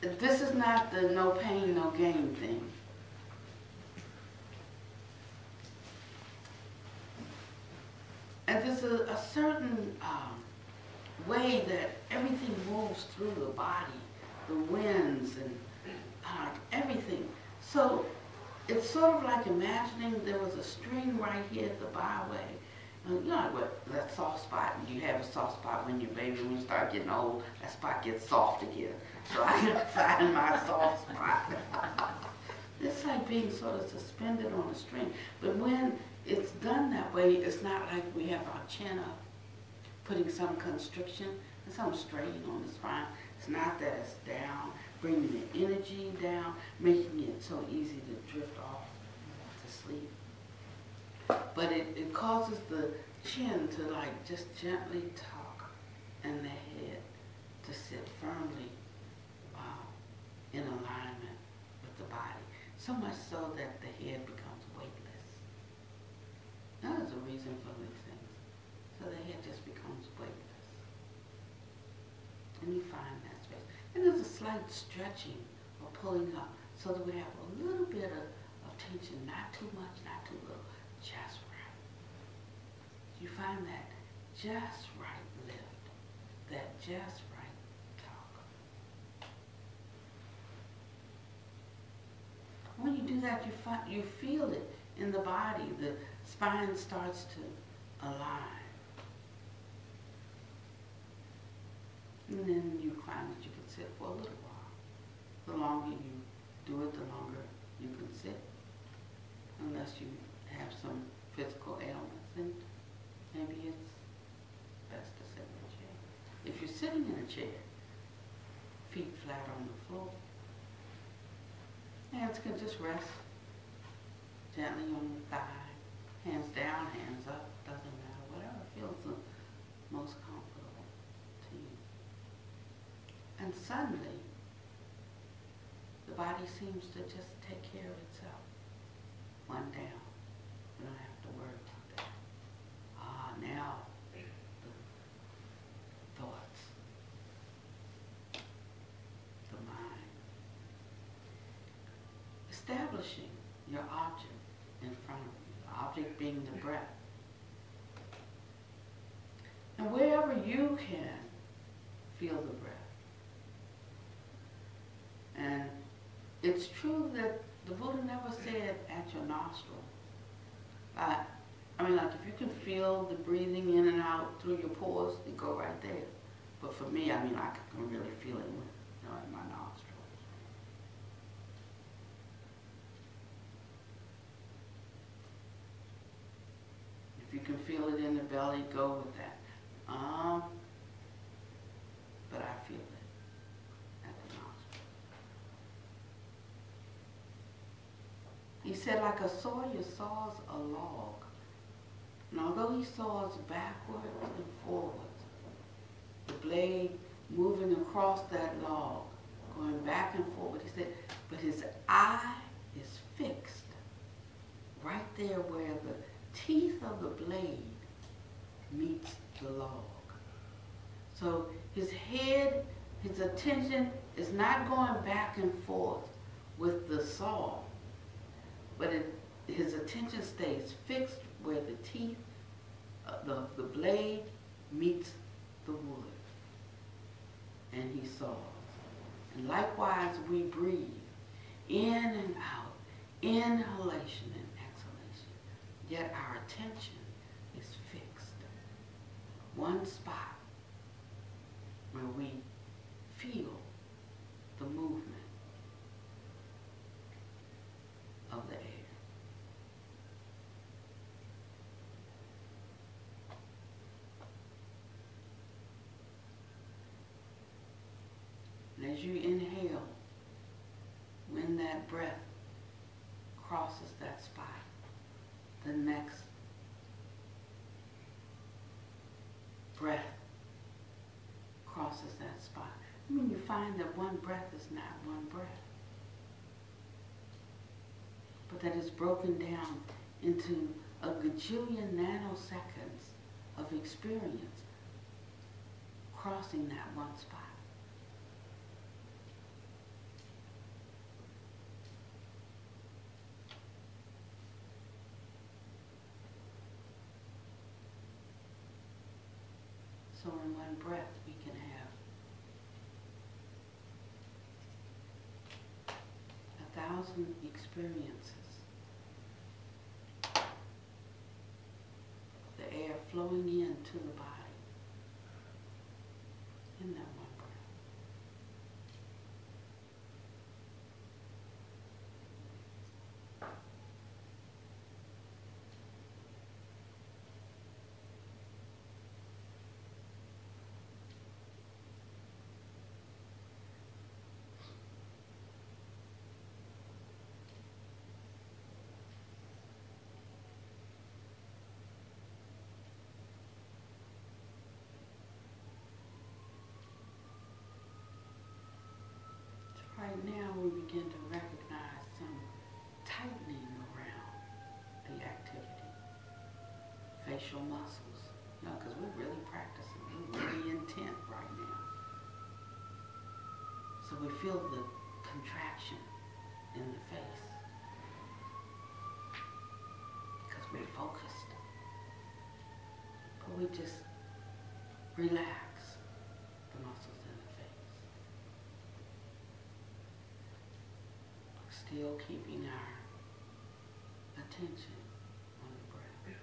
this is not the no pain, no gain thing. And there's a certain way that everything moves through the body, the winds and everything. So it's sort of like imagining there was a string right here at the byway. You know what, that soft spot, you have a soft spot when you're baby, when you start getting old, that spot gets soft again. So I can find my soft spot. It's like being sort of suspended on a string. But when it's done that way, it's not like we have our chin up, putting some constriction and some strain on the spine. It's not that, it's down, bringing the energy down, making it so easy to drift off to sleep. But it causes the chin to like just gently tuck and the head to sit firmly in alignment with the body. So much so that the head becomes weightless. Now there's a reason for these things. So the head just becomes weightless. And you find that space. And there's a slight stretching or pulling up so that we have a little bit of tension, not too much, not too little, just right. You find that just right lift, that just right talk. When you do that, you feel it in the body. The spine starts to align. And then you find that you can sit for a little while. The longer you do it, the longer you can sit. Unless you have some physical ailments, then maybe it's best to sit in a chair. If you're sitting in a chair, feet flat on the floor, hands can just rest gently on the thigh, hands down, hands up, doesn't matter, whatever feels the most comfortable to you. And suddenly, the body seems to just take care of itself. One down. We don't have to worry about that. Now the thoughts, the mind. Establishing your object in front of you, the object being the breath. And wherever you can, feel the breath. And it's true that the Buddha never said at your nostril. I mean, like if you can feel the breathing in and out through your pores, you go right there. But for me, I mean, I can really feel it in my nostrils. If you can feel it in the belly, go with that. He said, like a sawyer saws a log. And although he saws backwards and forwards, the blade moving across that log, going back and forward, he said, but his eye is fixed right there where the teeth of the blade meets the log. So his head, his attention is not going back and forth with the saw, but his attention stays fixed where the teeth, the blade meets the wood. And he saws. And likewise we breathe in and out, inhalation and exhalation, yet our attention is fixed. One spot where we feel the movement of the air. And as you inhale, when that breath crosses that spot, the next breath crosses that spot. I mean, you find that one breath is not one breath, but that it's broken down into a gajillion nanoseconds of experience crossing that one spot. So in one breath we can have 1,000 experiences. The air flowing into the body in that one breath. Right now we begin to recognize some tightening around the activity. Facial muscles, because we're really practicing, we're really intent right now. So we feel the contraction in the face because we're focused. But we just relax the muscles in the face. Still keeping our attention on the breath.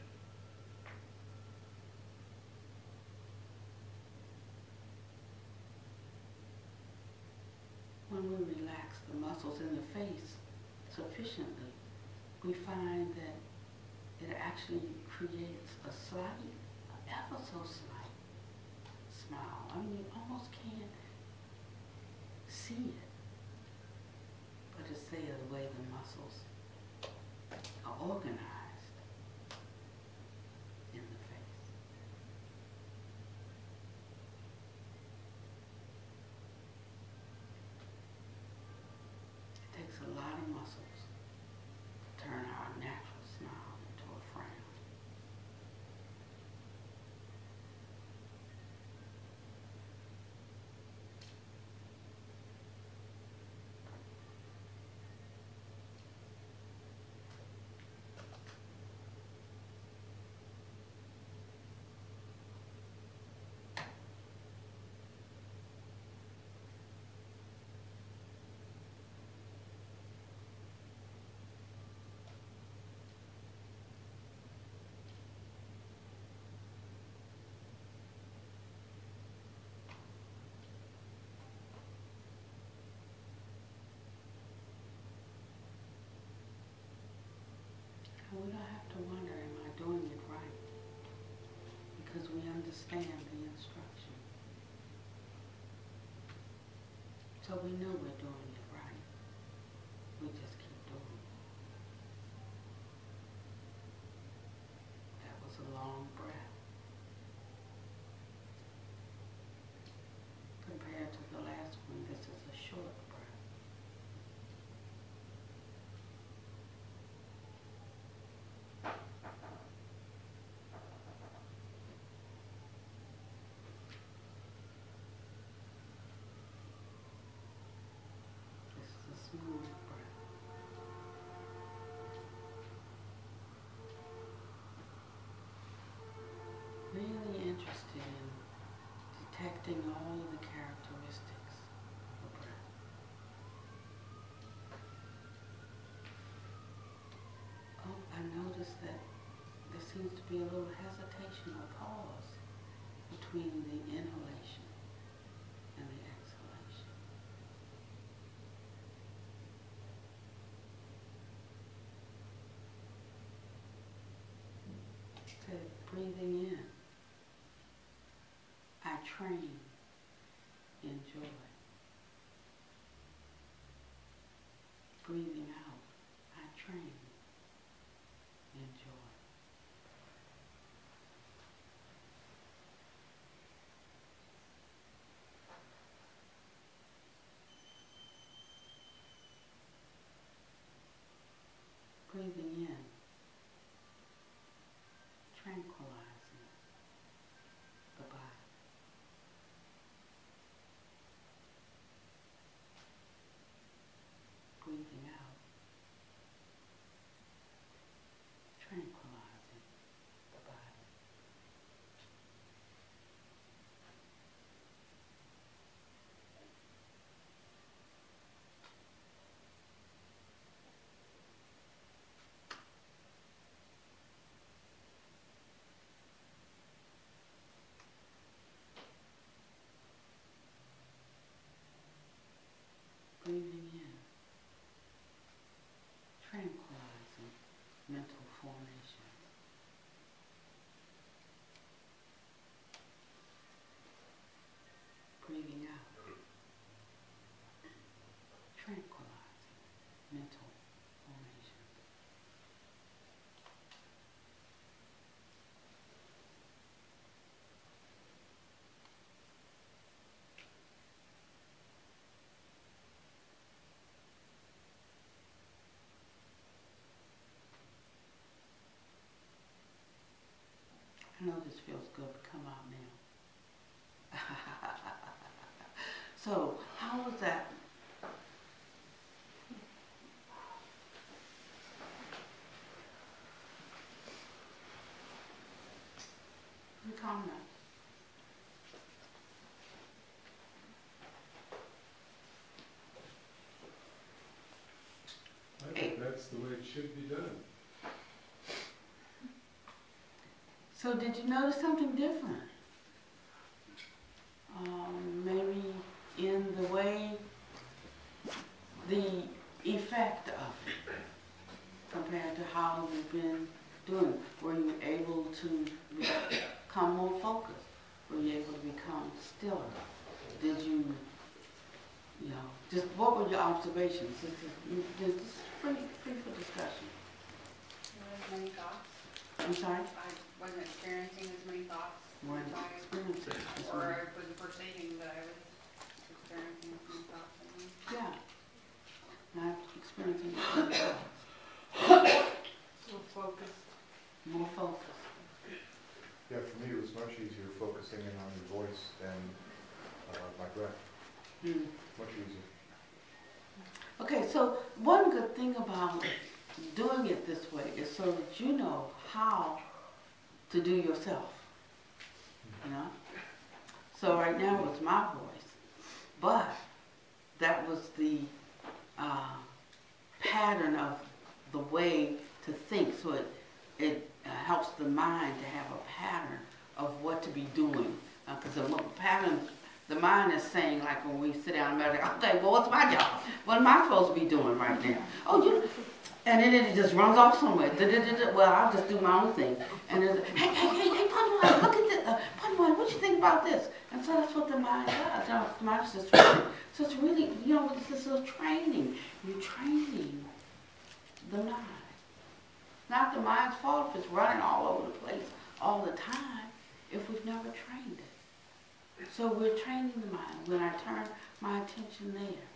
When we relax the muscles in the face sufficiently, we find that it actually creates a slight, ever so slight smile. I mean, you almost can't see it. But it's there the way the muscles are organized in the face. It takes a lot of muscles to turn our natural smile into a frown. And we don't have to wonder, am I doing it right? Because we understand the instruction. So we know we're doing it right. We just keep doing it. hesitation or pause between the inhalation and the exhalation. So breathing in, I train in joy. Breathing out, I train in joy. Breathing in, tranquilizing the body. Breathing out, tranquilizing the body. Breathing in, tranquilizing mental formation. Breathing out, tranquilizing mental formation. I know this feels good to come out now. So, how was that? Comment. I think that's the way it should be done. So did you notice something different? Maybe in the way, the effect of it, compared to how you've been doing it. Were you able to become more focused? Were you able to become stiller? Did you, just what were your observations? This is free for discussion. Many thoughts. I'm sorry? I wasn't experiencing as many thoughts. Weren't experiencing as Or many. I wasn't perceiving that I was experiencing as many thoughts. Yeah. Not experiencing as many thoughts. More focused. More focused. Yeah, for me it was much easier focusing in on your voice than my breath. Much easier. Okay, so one good thing about doing it this way is so that you know how to do yourself. So right now it's my voice, but that was the pattern of the way to think. So it helps the mind to have a pattern of what to be doing. Because the pattern, the mind is saying, like when we sit down and meditate, okay, well, what's my job? What am I supposed to be doing right now? And then it just runs off somewhere. Well, I'll just do my own thing. And it's, hey, Pannavati, look at this. Pannavati, what you think about this? And so that's what the mind does. The mind is just training. So it's really, this is a training. You're training the mind. Not the mind's fault if it's running all over the place all the time if we've never trained it. So we're training the mind. When I turn my attention there,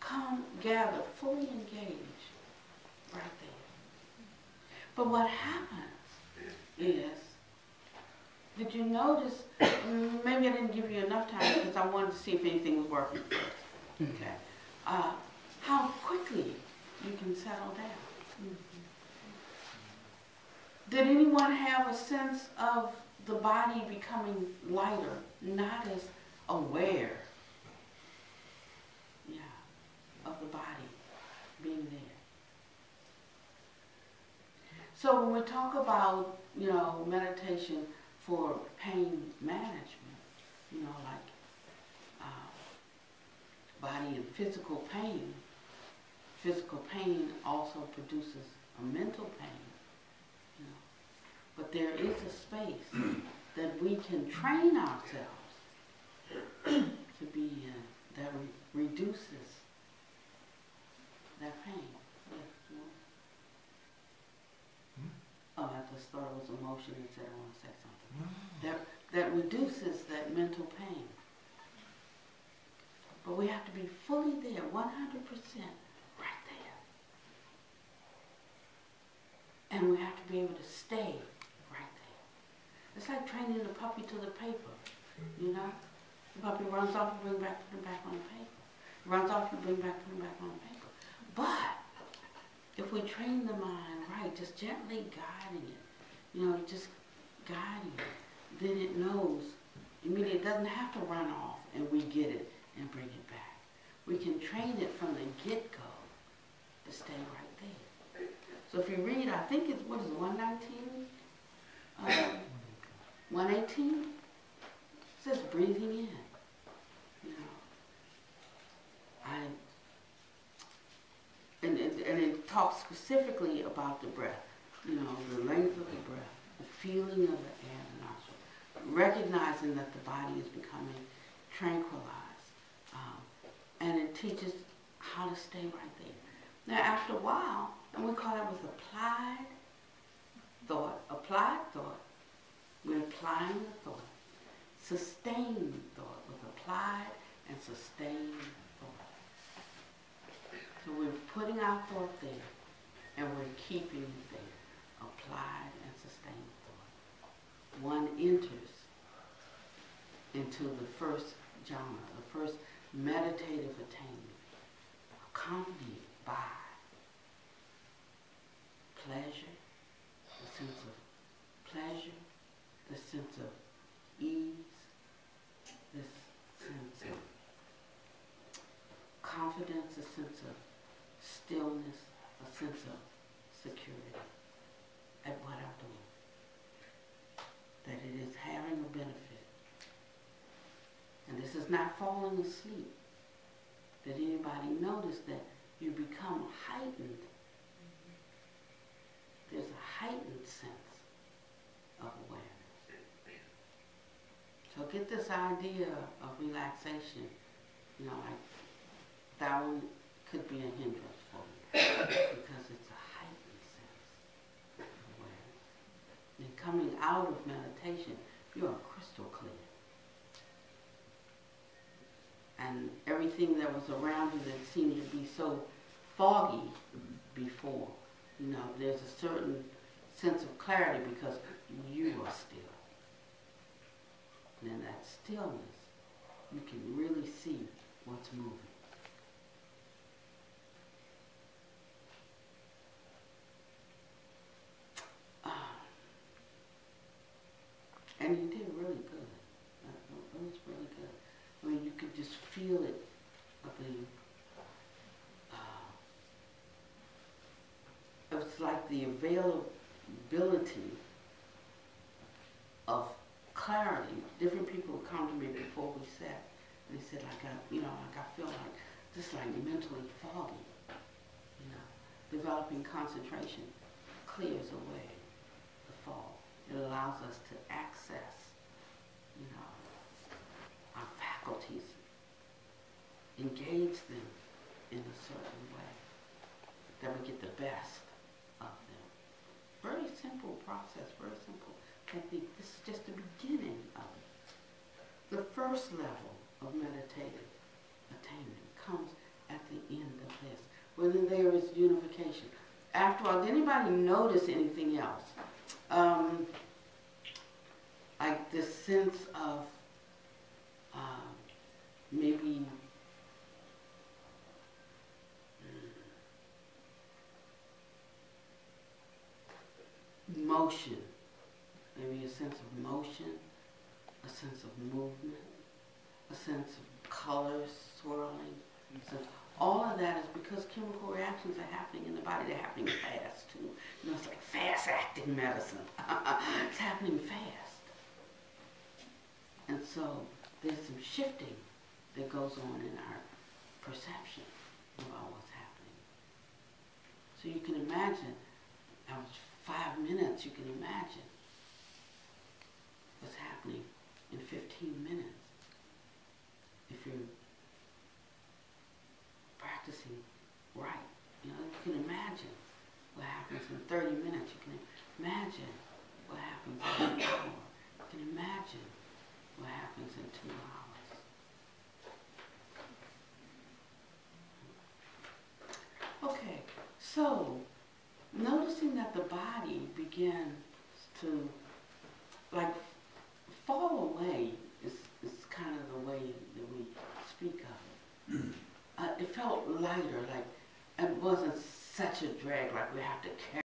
come, gather, fully engage. Right there. But what happens is, did you notice, maybe I didn't give you enough time because I wanted to see if anything was working first. Okay. How quickly you can settle down. Did anyone have a sense of the body becoming lighter, not as aware, of the body being there? So when we talk about, meditation for pain management, like body and physical pain also produces a mental pain, But there is a space that we can train ourselves to be in that reduces that pain. Oh, I just thought it was emotion and said I want to say something. That reduces that mental pain. But we have to be fully there, 100% right there. And we have to be able to stay right there. It's like training the puppy to the paper, The puppy runs off, you bring back, put him back on the paper. Runs off, you bring back, put him back on the paper. But if we train the mind right, just gently guiding it, just guiding it, then it knows immediately. It doesn't have to run off and we get it and bring it back. We can train it from the get-go to stay right there. So if you read, I think it's, 119? 118? It says breathing in. And it talks specifically about the breath, the length of the breath, the feeling of the air in the nostril, recognizing that the body is becoming tranquilized. And it teaches how to stay right there. Now after a while, and we call that with applied thought, we're applying the thought, sustained thought, with applied and sustained thought. So we're putting our thought there, and we're keeping it there, applied and sustained thought. One enters into the first jhana, the first meditative attainment, accompanied by pleasure, the sense of pleasure, the sense of ease, this sense of confidence, a sense of stillness, a sense of security at what I'm doing. That it is having a benefit. And this is not falling asleep. Did anybody notice that you become heightened? There's a heightened sense of awareness. So get this idea of relaxation, like that one could be a hindrance for you because it's a heightened sense of awareness. And coming out of meditation, you're crystal clear. And everything that was around you that seemed to be so foggy before, there's a certain sense of clarity because you are still. And in that stillness, you can really see what's moving. And you did really good. It was really good. I mean, you could just feel it, it was like the availability of clarity. Different people would come to me before we sat, and they said, I feel like just like mentally foggy, developing concentration clears away the fog. It allows us to access, our faculties, engage them in a certain way, that we get the best of them. Very simple process, very simple technique. This is just the beginning of it. The first level of meditative attainment comes at the end of this, where then there is unification. After all, did anybody notice anything else? Like this sense of maybe motion, maybe a sense of motion, a sense of movement, a sense of colors swirling, all of that is because chemical reactions are happening in the body. They're happening fast too. You know, it's like fast-acting medicine. It's happening fast. And so there's some shifting that goes on in our perception about what's happening. So you can imagine, that was 5 minutes, you can imagine what's happening in 15 minutes. If you're practicing right, you know, you can imagine what happens in 30 minutes. You can imagine what happens in an hour. You can imagine what happens in 2 hours. Okay, so noticing that the body begins to like fall away is kind of the way that we speak of it. It felt lighter, like it wasn't such a drag, like we have to carry